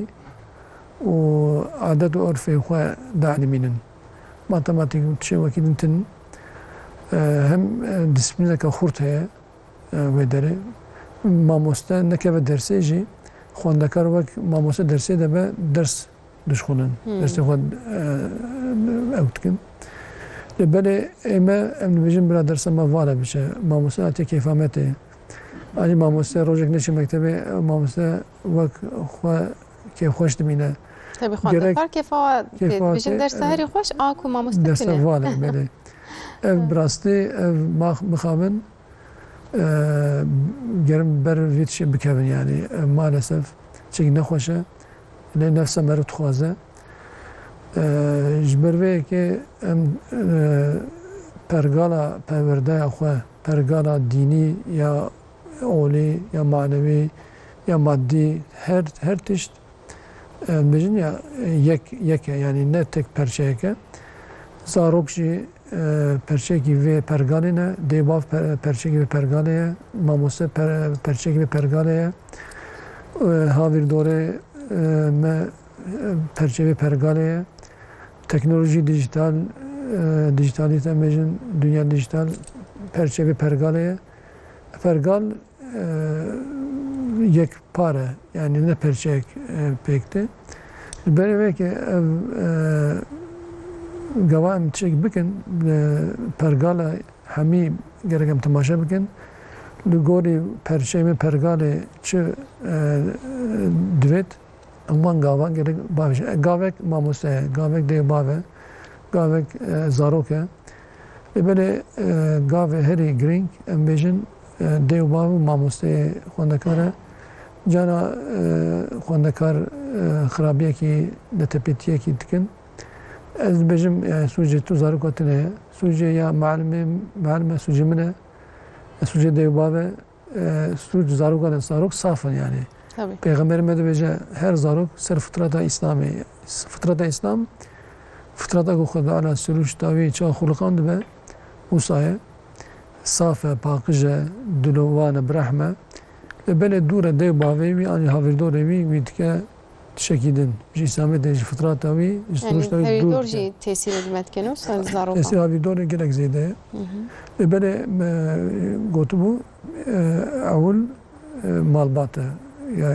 و عادت و عرف خو دعلمینن ماتماتیک چه وکیدن تن هم دisiplina که خورد هست و داره ماموسته نکه درسی جی خواندکار وقت ماموسته درسی دبه درس دشخونن درس خود اوتکن لبله ایمه امن بیشتر برای درس ما والا بشه ماموسته آتی کیفامته آنی ماموسته روزک نشی مکتبه ماموسته وقت خوا که خوش دمینه طبعا خواندکار کیفا بیشتر درس هری خوش آکو ماموسته درس والا بله براستی مخابن گرم بر ویتش بکن یعنی مالسف چیک نخوشه نه نفس مرد خوازه جبروی که پرگالا پرورده خو پرگالا دینی یا اولی یا معنوی یا مادی هر تشت بجن یا یک یعنی نه تک پرچه که زاروکشی پرچگی و پرگاله نه دیواف پرچگی و پرگاله ماموسه پرچگی و پرگاله هاویر دوره ما پرچگی و پرگاله تکنولوژی دیجیتالیت میشن دنیا دیجیتال پرچگی و پرگاله پرگال یک پاره یعنی نه پرچگ پکته برای که گوام چیک بکن پرگاله همی گرگم تماشا بکن لگوری پرچم پرگاله چه دوید امان گاوا گرگ باوش گاوک ماموسه گاوک دی باوه گاوک زاروکه بله گاوه هری گرینگ ام بیشن دی باو ماموسه خواندکاره جانا خواندکار خرابیه کی نتپیتیه کی دکن از بجم سوژه تو زاروکاتنه سوژه یا معلم سوژه منه سوژه دیوباوه سوژه زاروکان زاروک صافن yani. Tabii. Peygamber medbece her zarok ser fıtrata İslami. Fıtrata İslam fıtrata ku Xuda ala sürüş tavi ça xulqan be usaya safe pakıje dulovane brahme bele dure deybave vi ani havirdore vi ke şekilde İslam'da de fıtrata vi sürüş tavi yani havirdorji tesir edilmet keno sen zarok. Tesir havirdore gerek zede. Bele gotu bu avul malbatı ya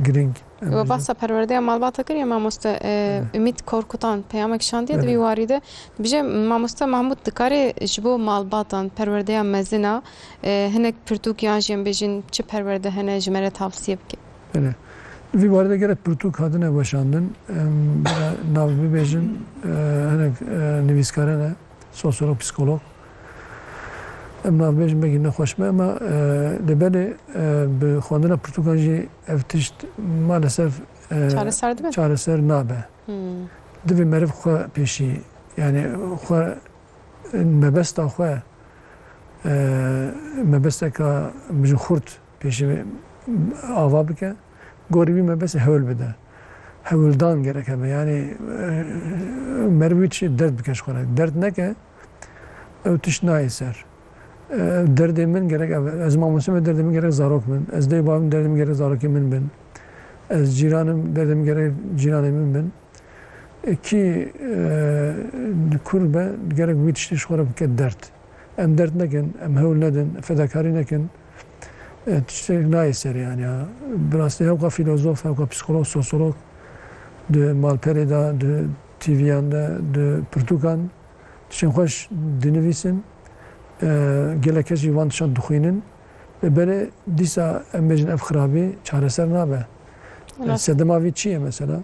gring. و بحث پرورده مالباتا کریه ماموسته امید کورکوتان پیامک شاندیه دوی وارده بیشه ماموسته محمود دکاره جبو مالباتان پرورده مزنا هنک پرتوکیان جیم بیشین چه پرورده هنه جمره tavsiye بکی. بله. دوی وارده گرت پرتوک هادنه باشاندن ناوی بیشین هنک نویسکاره نه سوسیولوگ پسیکولوگ ام بیشین بگی نخوش می اما لبله به خواندن پرتوکانجی افتشت maalesef çareser nabe. Divi merif xwe pêşî yani xwe mebesta xwe mebesteka bijin xurt pêşî ava bike gorî wî mebeste hewl bide. Hewldan gerek hebe yani merivî çi derd bike ji xwe re. Derd neke ew tiş nayê ser. Derdê min gerek ez mamosê me derdê min gerek zarok min. Ez dê bavim derdê min gerek zarokê min bin. Ez ciranım derdim gerek ciranımın ben ki kurbe gerek bitişti şuara bir dert. Em dert nekin, em hewl nedin, fedakari nekin. İşte nayser yani ya. Biraz da hevka filozof, hevka psikolog, sosyolog de Malpere'da, de TV'yanda, de Portugal. Şimdi hoş dinlevisin. Gelekes yuvan şan dukhinin. Ve böyle disa emmecin ev khrabi çareser nabe. Sedemavi çiye mesela?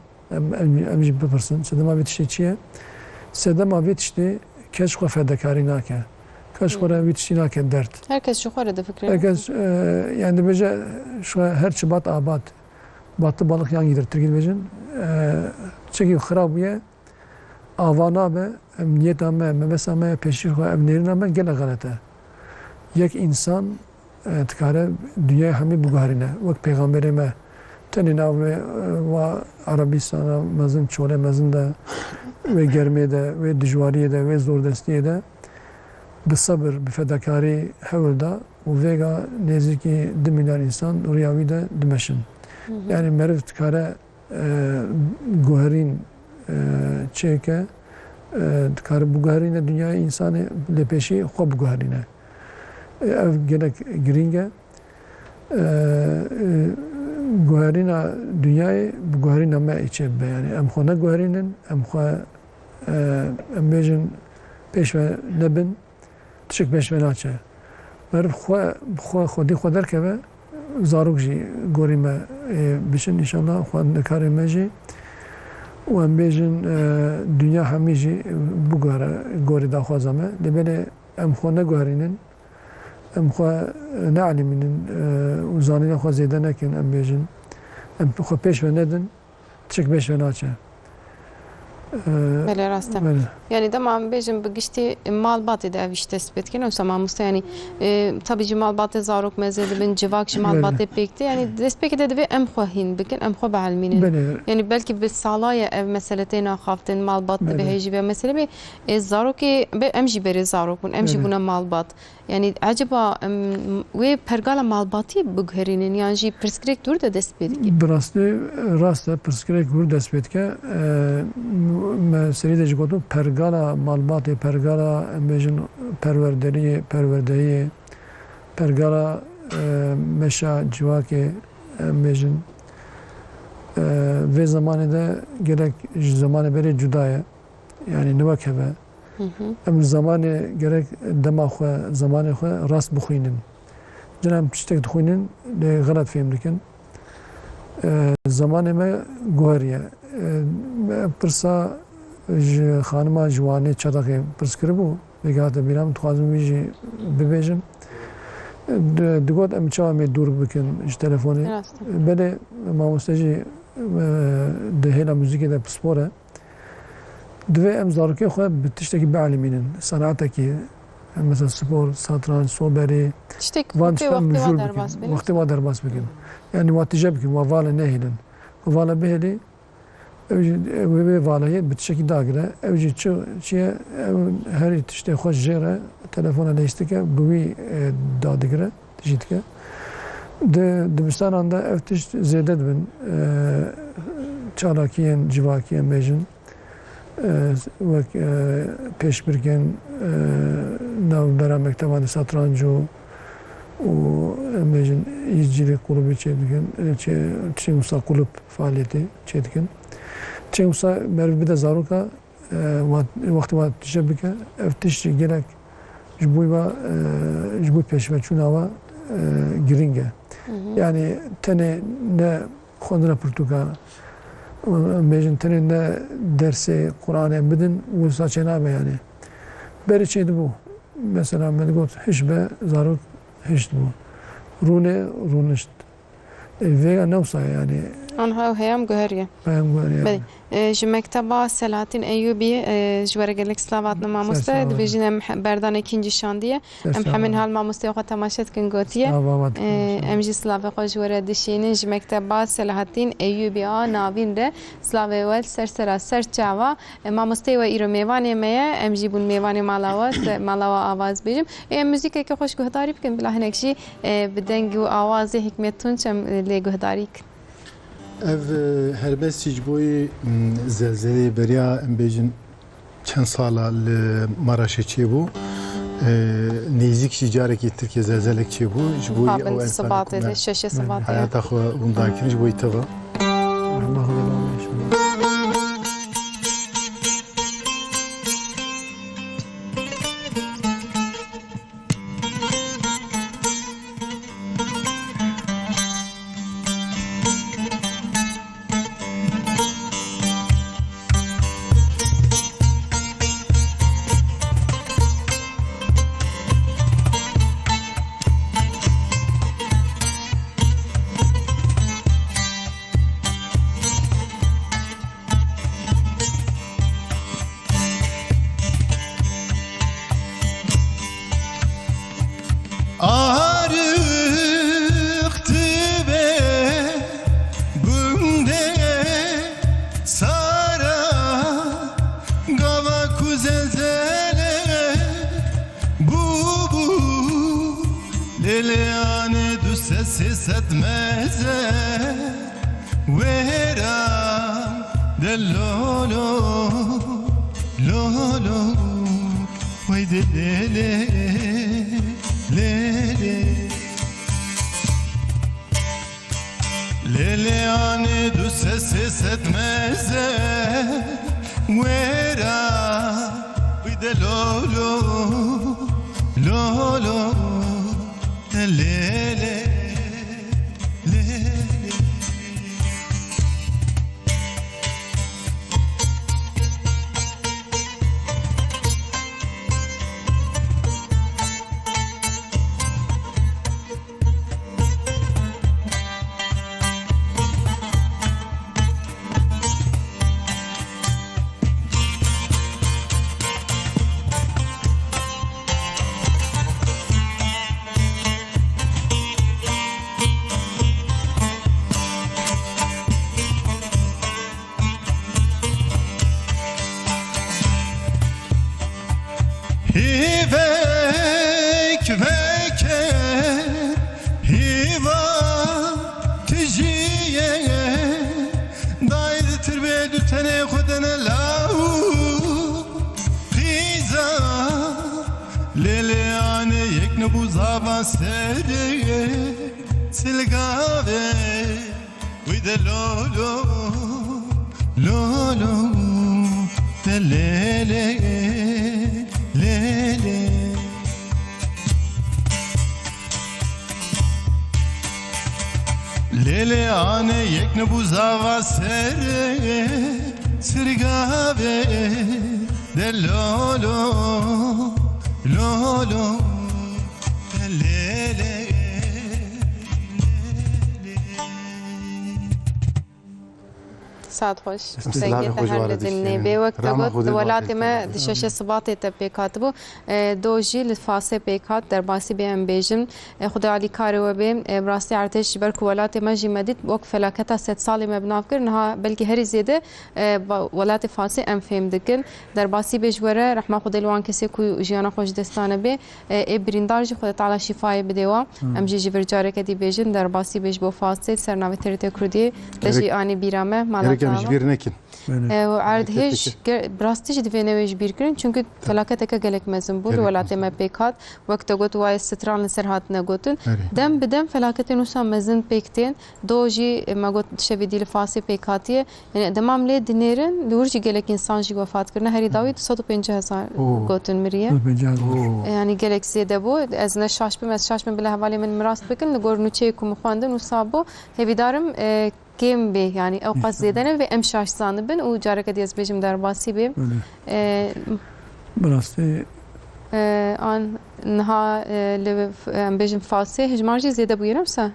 Emci bipırsın. Sedemavi tişte çiye? Sedemavi tişte keşke fedakari nake. kaç kora bir tişina ke dert. Herkes şu kadar da fikri. Herkes yani bence şu her çıbat abat. Batı balık yan gider Türkiye bejin. Çünkü xarabiye avana be emniyet ama mesela peşir ve emniyetin ama gene galata. Yek insan tkare dünya hemi bugarine. Vak peygamberime tenin ve Arabistan'a mazın çole mazın da ve germeye de ve dijvariye de ve zor destiye de bi sabır bi fedakari hevlda u vega neziki 2 milyar insan riyavi de dimeşin. Yani merv tkare guherin çeke tkare bugarine dünya insanı lepeşi xo bugarine. Ev gerek giringe guherina dünyayı bu guherina me içe yani em xona guherinin em xo em bejin peşve nebin tişik peşve naçe. Merv xo xodi xo derkeve zarok jî gorî me bişin inşallah xwe nekarê me jî û em bêjin dünya hemî jî bu gorî daxwaza me lêbelê em xwe neguherînin em xwe neelîmînin û zanîna xwe zêde nekin em bêjin em xwe pêşve nedin tişik pêşve naçe. Bele rastem. Yani tamam bejim bigişti malbatı da eviş tespit kine o mamusta yani tabii malbatı zarok mezede ben civak malbatı pekti yani despeki de em xwahin bikin em xwe be'ilminin. Yani belki bir salaya ev meseletine xaftin malbatı be heci be mesele be zaroki be em jî berê zarok bun em jî buna malbat. Yani acaba ve pergala malbatı biguherinin yani jî preskrek dur da despet ki. Rastı preskrek dur despet ki seri de jigotu pergala malbatı pergala embejin perverderiye pergala meşa civake embejin ve zamanında gerek zamanı beri cudaya yani nivakeve em zamanı gerek dema xwe zamanı xwe rast bixwînin cenab tiştek dixwînin lê xelat fêm dikin zamanê me guheriye pirsa ji xanima ciwanê çadakê pirs kiribû vêgihate bîram dixwazim wî jî bibêjim digot em çawa me dûr bikin ji telefonê belê mamoste jî di hêla muzîkê de pispor e divê em zarokê xwe bi tiştekî beelîmînin senatekî mesela spor, satranç, soberî van tiştan mijûl bikin wextê wa derbas bikin yani wa tije bikin wa vala nehêlin vala bihêlî wê valayê bi tiştekî dagire ew jî çiye herî tiştê xwe jêre telefona lêstike bi wî dadigire tişî dike di dibistanan da ev tişt zêde dibin çalakiyên civakiyên bêjin wek pêşbirkên navbera mekteba satranc û em bêjin îzcîlê kulübê çêdikin çê wisa kulüp faaliyetê çêdikin çê wisa merv bide zaroka wextê wa tişe bike ev tişt jî gelek ji bo pêşveçûna wa giring e yani tenê ne xwendina pirtûka bêjin tenê ne dersê Qur'anê bidin wisa çê nabe yani berê çê dibû mesela me digot hiş be zarok hiş dibû rûnê rûnişt vêga newsa yani Anha heyam guheriye. Beli. Ji mekteba Selahattin Eyyubi ji were gelek slavatna mamoste dibêjin em berdan ikinci şandiye em hemin hal mamostê xwe temaşe dikin gotiye em jî slavê xwe ji were dişînin ji mekteba Selahattin Eyyubi a navîn de slavê we sersera ser çawa mamostê we îro mêvanê me ye em jî bûn mêvanê mala we mala we avaz bêjim em müzîkeke xweş guhdarî bikin bila hinek jî bi deng û awazê hikmet tunç em lê guhdarî bikin. Ev helbestî ji boî zelzelê beriya em bêjin çend sala li Maraşê çêbû nêzik jî carekî Tirkiye zelzelek çêbû ji bo hayata xwe hûn dakirin ji bo te ve لولو لولو ويد ليلي ليلي ليلي أنا دوس سيست مزة ويرا ويد لولو لولو ليلي هيفك فكر هيفا تجيه داير تربيد تني خدنا لاو قيزا ليلي انا يكنبو زابا سري سلقاوي ويدا لولو لولو ليلي ليلي أنا يكنبو زاوا سرقاوي دلولو لولو ليلي ساعت خوش سيدي تهر لدلني بوقت قد ولاتي ما دشش صباطي تبي كاتبو دوجي لفاسه بيكات در باسی بهم بیجن خدا علی کاری و بیم براستی ارتش برک ولات ما جمدید وقت فلاکتا 6 سالی مبناف کرنها بلکه هری زیاده ولات فاسه ام فهم دکن در باسی بجوره رحمه خدا لوان کسی کو جیانا خوش دستانه به بریندار جی خدا تعالی شفای بدوا ام جی برجاره کدی بیجن در باسی بج بو فاسه سرناوی ترته کردی دجی آنی بیرامه مالات bir nekin. عرض هیچ براستش دوینویش بیرکرین چونکه فلاکت که گلک مزن بود ولات ما پیکات وقت گوت وای استران لسرهات نگوتن دم بدم فلاکت نوسا مزن پیکتین دوجی ما گوت شویدی لفاسی پیکاتیه یعنی دمام لی دنیرن لورجی گلک انسان جی وفات کرنه هری داوی 250,000 گوتن مریه یعنی گلک زیاده بود از نشاش بیم از شاش بیم بله حوالی من مراست بکن لگور نوچه کم خواندن نوسابو هیدارم كم به يعني اوقات زيدنا و ام شاش زانبن و جارك ديز بيجم در باسی بیم براستی آن نها ام بيجم فاسي هجمارجي زياده بويرم سا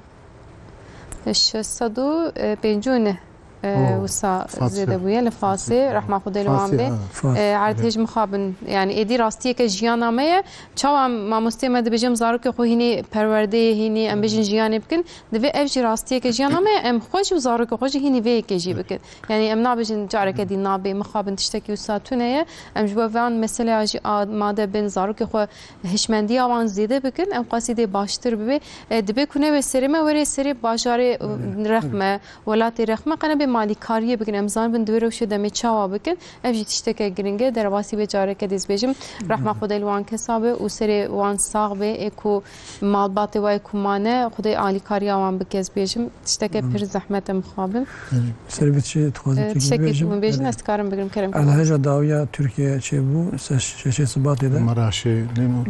650 وسا زياده بويه لفاسي رحمه خدا لوان به عرض هج مخابن يعني ادي راستي که جیانا مه چاو ما مستمه د بجم زارو که خو هني پرورده هني ام بجن جیانه بکن د اف جی راستي که جیانا مه ام خوش و زارو که خوش هني وی که جی بکن يعني ام نابجن جاره که دي نابه مخابن تشتكي وسا تونه ام جو وان مثلا اجي ماده بن زارو که خو هشمندی اوان زیده بکن ام قصیده باشتر به دبه کنه و سرمه وری سری باشاره رقمه ولات رقمه قنه مالی کاریه بکن امزان بن دوره وشو دمی چاوا بکن افجی تشتکه گرینگه در واسی بجاره که دیز بیجم رحمه خدای لوان کسابه و سری وان ساغ به اکو مالبات و اکو مانه خدای عالی کاریا وان بکز بیجم تشتکه پر زحمت مخابن سری بتشی تخوازی تشتکه من بیجن استکارم بگم کرم الهجا داویا ترکیه چه بو شش سبات ده مراشه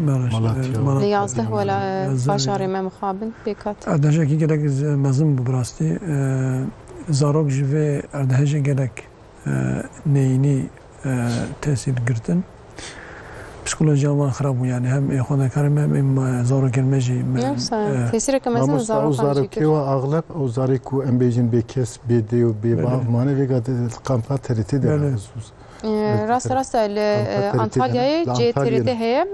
مالاتیا لیازده ولا باشاره ما مخابن بکات الهجا کی گلک مزم براستی زاروک جوه اردهجه گلک نینی تاثیر گرتن پسیکولوژی آمان خراب بود یعنی هم خود کارم هم زاروک المجی تاثیر که مثلا زاروکی و اغلب او زاروکو ام بیجن به کس بیده و بیبا مانه ویگاده قامپات تریتی ده راست لأنطاليا جي تريده هي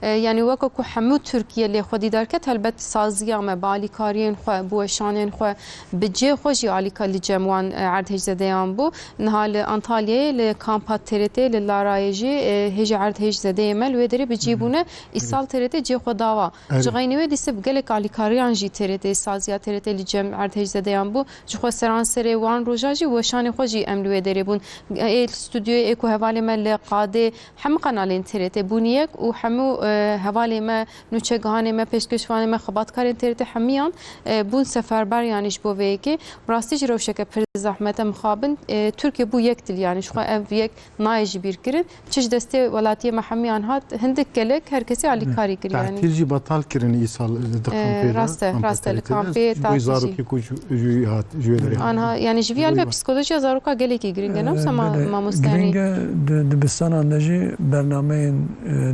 يعني وكو حمو تركيا اللي خدي داركت هلبت سازيا ما بالي كارين خو بوشانين خو بجي خوشي على كل جموان عرض هجزديان بو نهال أنطاليا لكامبات تريته للارايجي هجي عرض هجزدي مل ويدري بجيبونه إصال تريته جي خداوا جغيني ودي سب قالك على كاريان جي تريته سازيا تريته لجم عرض هجزديان بو جو سران سري وان روجاجي وشاني خوجي أمل ويدري بون استوديو ايكو هوالي ما لقاده هم قنالين تريته بونيك وحمو هوالي ما نوچگهاني ما پشکشواني ما خباتكارين تريته حميان بون سفربر يعني شبو ويكي راستيج روشك پر زحمت مخابن تركيا بو يك دل يعني شخو اف يك نايج بير كرن تش دستي ولاتيه محميان هات هندك كلك هر كسي على كاري كر يعني تيجي بطال كرن ايصال دقم راست الكامبي تاجي جو هات جويدري انا يعني جوي على بسيكولوجيا زاروكا قالكي جرينجا نفس ما مستاني جرينجا دبستان نجي برنامج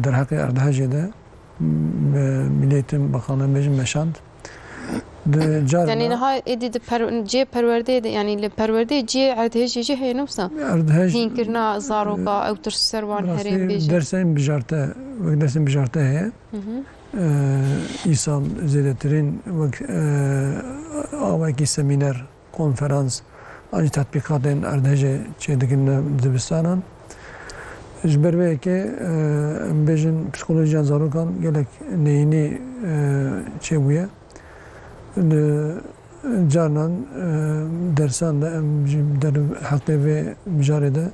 در حق اردهاجي ده مليتم بخانه مجم مشاند يعني نهاية إدي جي پرورده يعني لپرورده جي عردهج جي هي نفسه هين كرنا زاروكا أو ترسروان هرين بيجي درسين بجارته هي إيسال زيادترين آواكي سمينار konferans ani tatbikatın erdhece çeydikin dibistana jberve ki bejin psikolojiyan zarukan gelek neyini çebuye canan dersan da der hakkı ve mücarede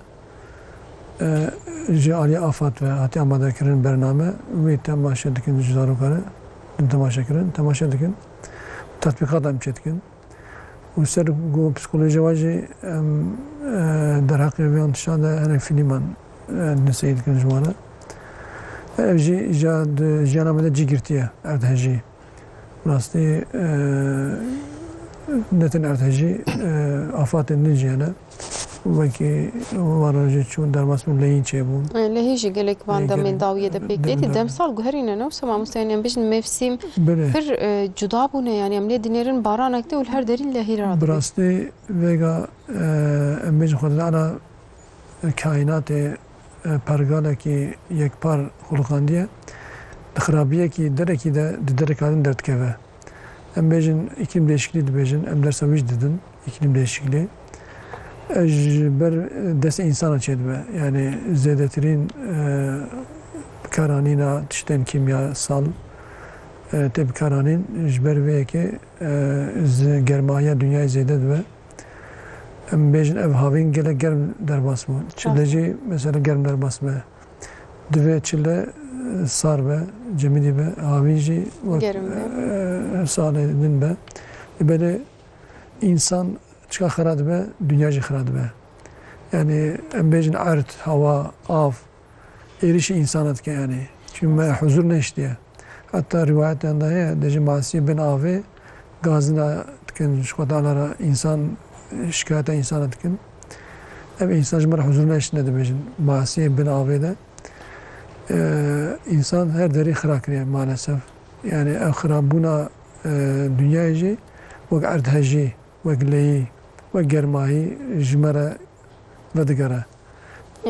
Ali afat ve hati amada kirin bername ve temaşa dikin zarukarı temaşa dikin tatbikat am çetkin وسر جو بسيكولوجيا واجي در حق بيان تشاده انا فيلمان نسيد كن جوانا اجي جاد جانا مد جيرتيا ارتهجي راستي نتن ارتهجي افات النجينا وكي وراجي شون در مسم لين چيبون لهيجي قالك باندا من داويه دبيكتي دمسال جوهرينا نو سما مستنيم بيش مفسيم فر جدابونه يعني عمليه دينيرن بارانكتي والهر درين لهيرات براستي فيغا امج خود على كائنات پرگاله کی یک پار خلقاندیه خرابیه کی درکی ده درکادن درد کeve ام بيجن iklim değişikliği de bejin em dersaviş dedin iklim değişikliği ber dest insana çedbe yani zedetirin karanina tişten kimyasal tep karanin jber ve ki germaya dünya zedet ve em bejin ev havin gele germ derbas mı çileci mesela germ derbas mı dve çile sar be cemidi be havinci sağlayın be böyle insan çıka xirad be, dünyacı xirad be. Yani em bejin art, hava, av, erişi insanat ki yani. Çünkü huzur ne iştiye. Hatta rivayetten dahi deji masi bin avi gazına tıkın şu kadarlara insan şikayete insana tıkın. Em insan cımar huzur ne iştiye de bejin masi bin avi de insan her deri xırakriye maalesef. Yani ev xırabuna dünyacı ve ardhaji ve gleyi وگرمایی جمره و دیگره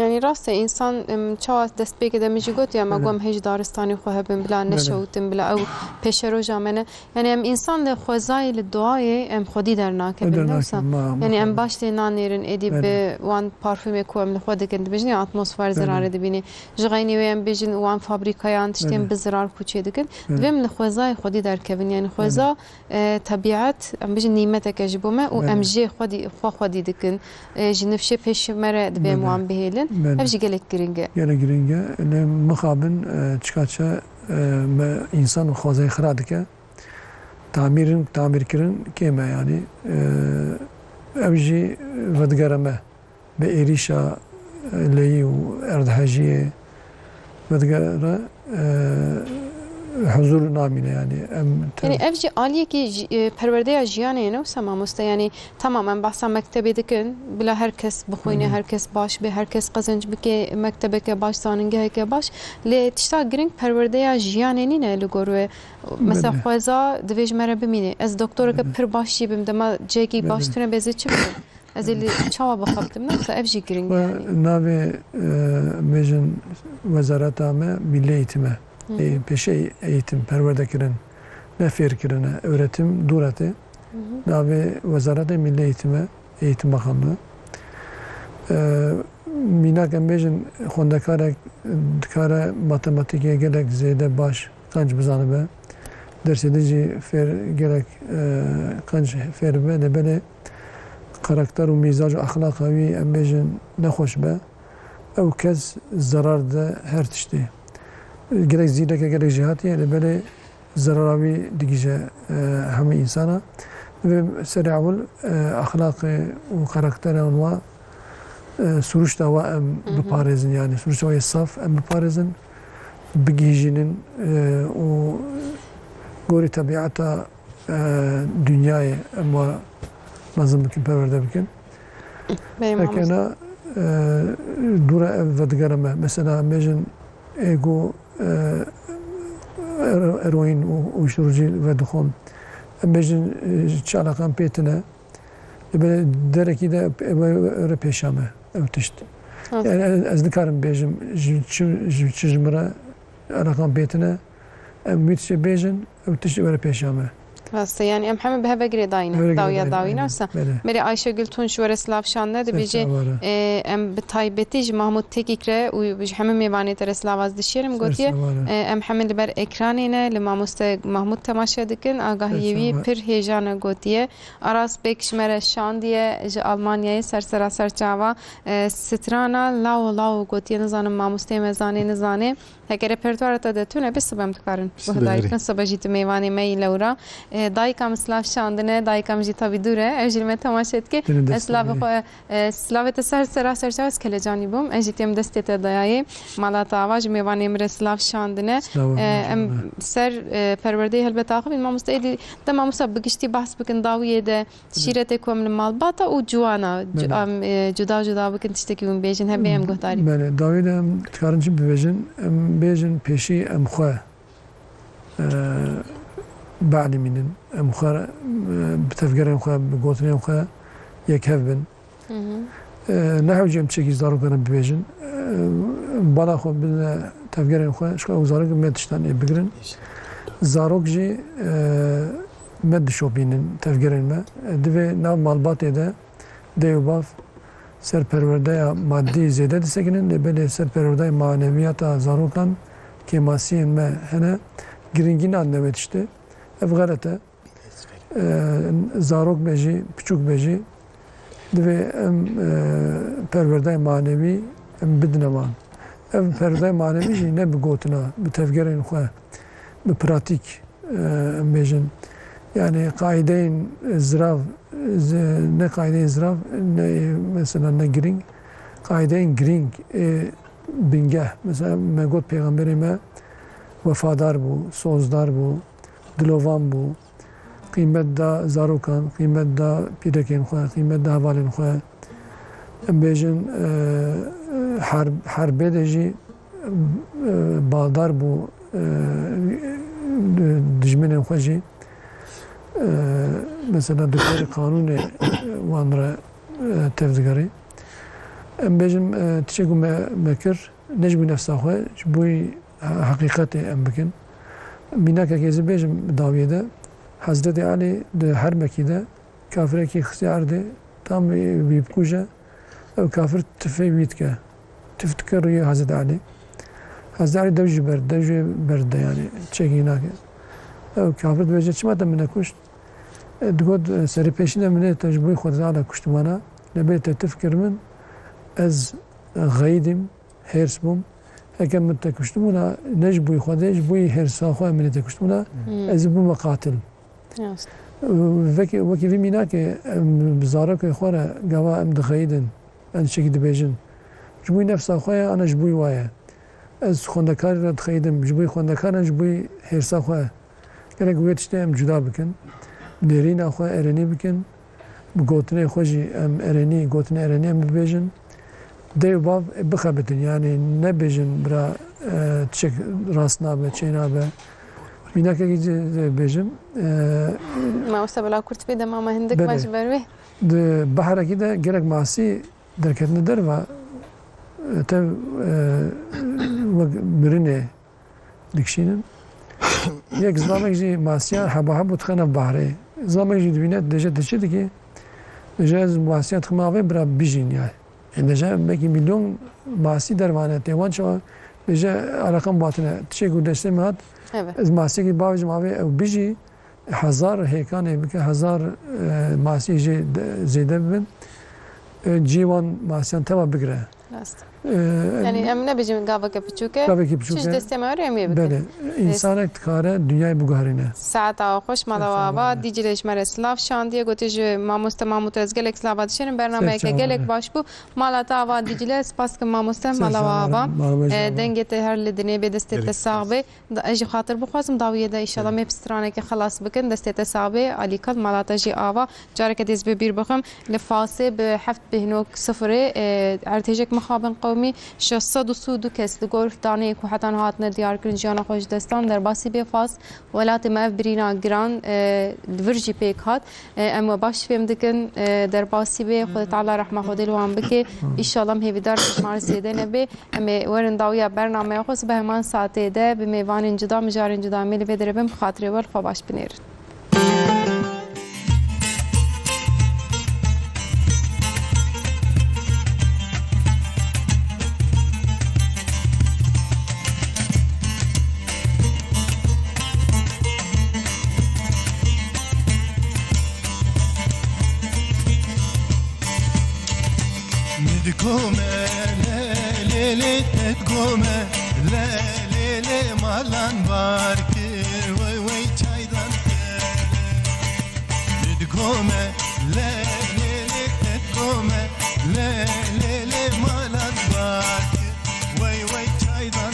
يعني راسته إنسان شاوت دست بيك ده ميجي قط يا ما قوم هيج دارستاني خوها بن بلا نشوتن بلا أو بشرو جامنه يعني أم إنسان ده خوزاي للدعاء أم خدي درنا كبر نفسه يعني أم باش تنانيرن إدي بوان بارفيم يكو أم لخوده كنت بيجني أتموسفير زرار دبيني جغيني ويم بيجن وان فابريكا يان تشتين بزرار كوتشي دكن دوم لخوزاي خدي در كبن يعني خوزا طبيعت أم بيجن نيمتك جبومه وأم جي خدي دكن جنفشي بيش مرة دبيم وان بهيلن hepsi gelek giringe. Gelek giringe. Ne mukabın çıkaça insan xwazay xira dike. Tamir kirin keme yani. Ev jî vedigereme be êrîşa leyî û erdhejiyê vedigere huzur namine yani. Yani ev jî aliyekî perwerdeya jiyanê ne wisa mamoste yani tamamen behsa mektebê dikin bila herkes bixwîne herkes baş be herkes qezenc bike mektebeke baş zanîngeheke baş lê tişta giring perwerdeya jiyanê nîne li gor we mesela xweza divê ji me re bimîne ez doktoreke pir baş jî bim dema ciyekî baş tune bezê çi bike از اللي شوا بخبط من نفسه أبجي جرين و يعني ناوی بیشن وزارت آمه ملی eğitime peşe eğitim perverde kirin ne fer kirine öğretim durate navi Vezaret Milli Eğitim Bakanlığı minak embejin xondekarek dikare matematiğe gerek zeyde baş kanç bizanı be dersedici fer gerek kanç fer be de böyle karakter و mizac ahlak avi embejin ne hoş be ev kez zarar da her tişti gerek zileke gerek cihatiye de böyle zararavi dikice hem insana ve seriyavul ahlakı ve karakteri olma suruçta ve beparezin yani suruçta ve saf beparezin bigijinin o gori tabiata dünyayı ama lazım ki perverde bikin. Pekala dura ev ve digarame mesela mecin ego eroin uyuşturucu ve duhon mecin çalakan petine böyle dereki de öyle peşame ötüşt. Yani az dikarım bejim çizmira alakan petine müthiş bejin ötüşt öyle peşame. بس يعني ام حمد بها بقري داينا داويا داوينا وسا مري عايشه قلتون شو رسلاف شان ده بيجي ام بتايبتيج محمود تكيكره وبيج حمد ميواني ترسلاف از دشيرم قوتيه ام حمد بر اكرانينه لماموست محمود تماشا دكن آگاهيوي پر هيجانا قوتيه اراس بكشمره شان ديه ج المانيا سرسرا سرچاوا سترانا لاو قوتيه نزانم ماموستي مزاني نزانه هكا ريبرتوار تا دتونه بس بهم تقارن وهدايتن صباجيت ميواني مي لورا دایکم اسلاف شاندنه دایکم جیتا بیدوره اجل من تماشت که اسلاف خو اسلافت سر چاس کل جانی بوم اجیتیم دستت دایای مالات آواز میوانی مر اسلاف شاندنه ام سر پرورده هلبت آخو ما مستعدی دم مسابقشتی بحث بکن داویه ده شیرت کوم المال باتا و جوانا جدا بکن تشتکی بوم بیجن هم بیم گهداری بله داویدم تکارنچی بیجن پیشی ام خو بعدی منن مخار بتفکریم خو بگوتنیم خو یک هفبن نحوجیم چکی زارو کنم بیشن بالا خو بن تفکریم خو شکل زارو که مدشتن بگیرن زارو کجی مد شوبینن تفکریم ما دوی نام مالبات ده دیوباف سرپرورده مادی زیاده دستگیرن بله سرپرورده معنویات زارو کن که ماسین ما هنه گرینگین آنده işte. Ev galete zarok beji, küçük beji ve perverde manevi bidneman. Ev perverde manevi ne bir gotuna, bir tevgerin xwe, bir pratik bejin. Yani kaideyn zrav, ne kaideyn zrav, ne mesela ne gring, kaideyn gring bingeh. Mesela megot peygamberime vefadar bu, sozdar bu. دلوان بو قیمت دا زاروکان قیمت دا پیرکین خواه قیمت دا حوالین خواه بیجن حربه دجی بالدار بو دجمنین خواه جی مثلا دکتر قانون وانره تفدگاری بیجن تشکو مکر نجبی نفسا خواه بوی حقیقت ام بکن Minak kezi bejim daviyede Hazreti Ali de her mekide kafire ki xiyardı tam bir kuja ev kafir tüfe vitke tüftker Hazreti Ali Hazreti Ali devji berde yani çekinak ev kafir devji çmata mine kuşt dgod seri peşinde mine tecrübe xodala kuştu bana ne tefkir min ez gaydim hersbum Ekem mitte kuştumuna necbuy xodej buy her saxo eminete kuştumuna ez bu maqatil. Veki vi mina ki bizarok xora gava em dixeyidin en şekilde bejin. Jbuy nefs saxoya ana jbuy vaya. Ez xondakar ra dixeyidim jbuy xondakar jbuy her saxo. Gerek wetişte em cuda bikin. Derin axo ereni bikin. Bu gotine xoji em ereni gotine ereni em bejin. Deyvav bixabetin yani ne bejin bra çek rastnabe çeynabe minaka gici bejim ما وصل بلا كرت بيدا ماما هندك ما جبر به بحر كده جرك معسي دركتنا دروا تا برنه دكشينن یک زمانی که ماسیان حباب تخنه بحره زمانی که دوینه دچه دیگه دچه از ماسیان تخمه برا بیجین یعنی دچه بکی میلیون ماسی در وانه تیوان شو دچه علاقم باطنه چه گودسته میاد از ماسی که باوج ماوی او بیجی 1000 هیکانه بکه 1000 ماسی زیاده ببین جیوان ماسیان تمام بگره يعني ام نبيجي قابك بتشوكه چیز دسته ما رمی بکن بله انسان کاره دنیای بگهرینه ساعت خوش مداوا دیجیلش مر اسلاف شاندیه گوتیج ماموت از گلک اسلاف دشن برنامه که گلک باش بو مالاتا و دیجیل سپاس که ماموست مداوا دنگت هر لدنی به دسته تساقبه اجي خاطر بخوازم داویه ده ان شاء الله مبسترانه که خلاص بکن دسته تساقبه علی کل مالاتا جی آوا جارك ديز ببير بخم لفاسه به هفت بهنوك صفره ارتجك مخابن قومی 632 کس لگرف دانه که حتی هاتن دیار کردن جانا خوش دستان در باسی به فاس ولات ما برینا گران ورجی پیک هات اما باش فهم دکن در باسی به خود تعالی رحمه خود الوان بکه ایشالله مهی دار شمار زیاده نبی اما ورن داویا برنامه خود به همان ساعته ده به میوان جدا مجارن جدا میل و دربم خاطر ول خوابش بنیر تقوم ليلي تقوم لا ليلي مالان باركي وي وي çaydan تقوم لا ليلي تقوم لا ليلي مالان باركي وي وي çaydan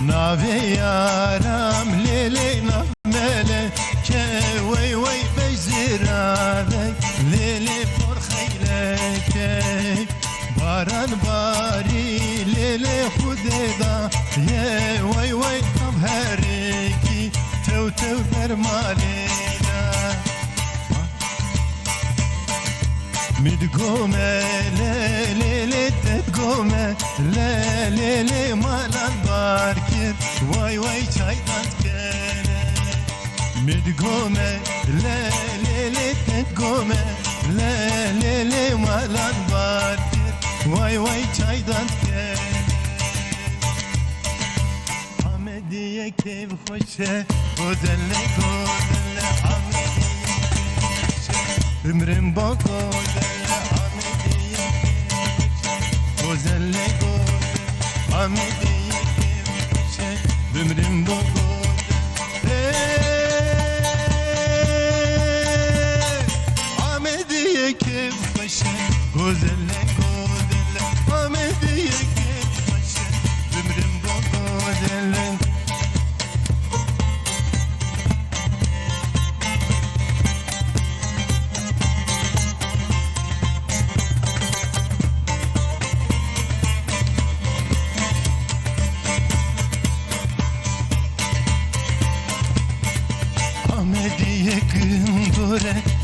Nave yaram lele navmele ke vay vay bezirave lele por khayle ke baran bari lele khudeda ye vay vay tavheriki tev tev dermalena midgome lele tedgome lele malan barkir vay vay çaydan kere midgome lele tedgome lele malan barkir vay vay çaydan kere Ahmediye kev hoşe godelle godelle Ahmediye ömrüm bak godelle Ahmediye godelle godelle Ahmediye ömrüm bu Ahmediye kev paşa gözelle gözelle Ahmediye kev paşa ömrüm bu gözelle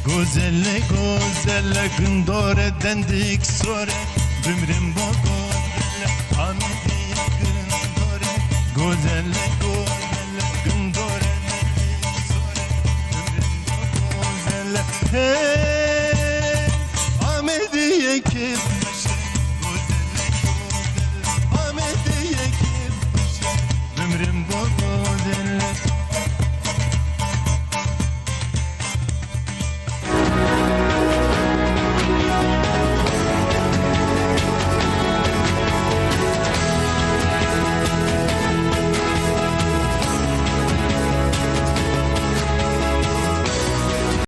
Gözelle gözelle gündore dendik sore Bümrüm bo gözelle Ahmediye gündore Gözelle gözelle gündore dendik sore Bümrüm bo gözelle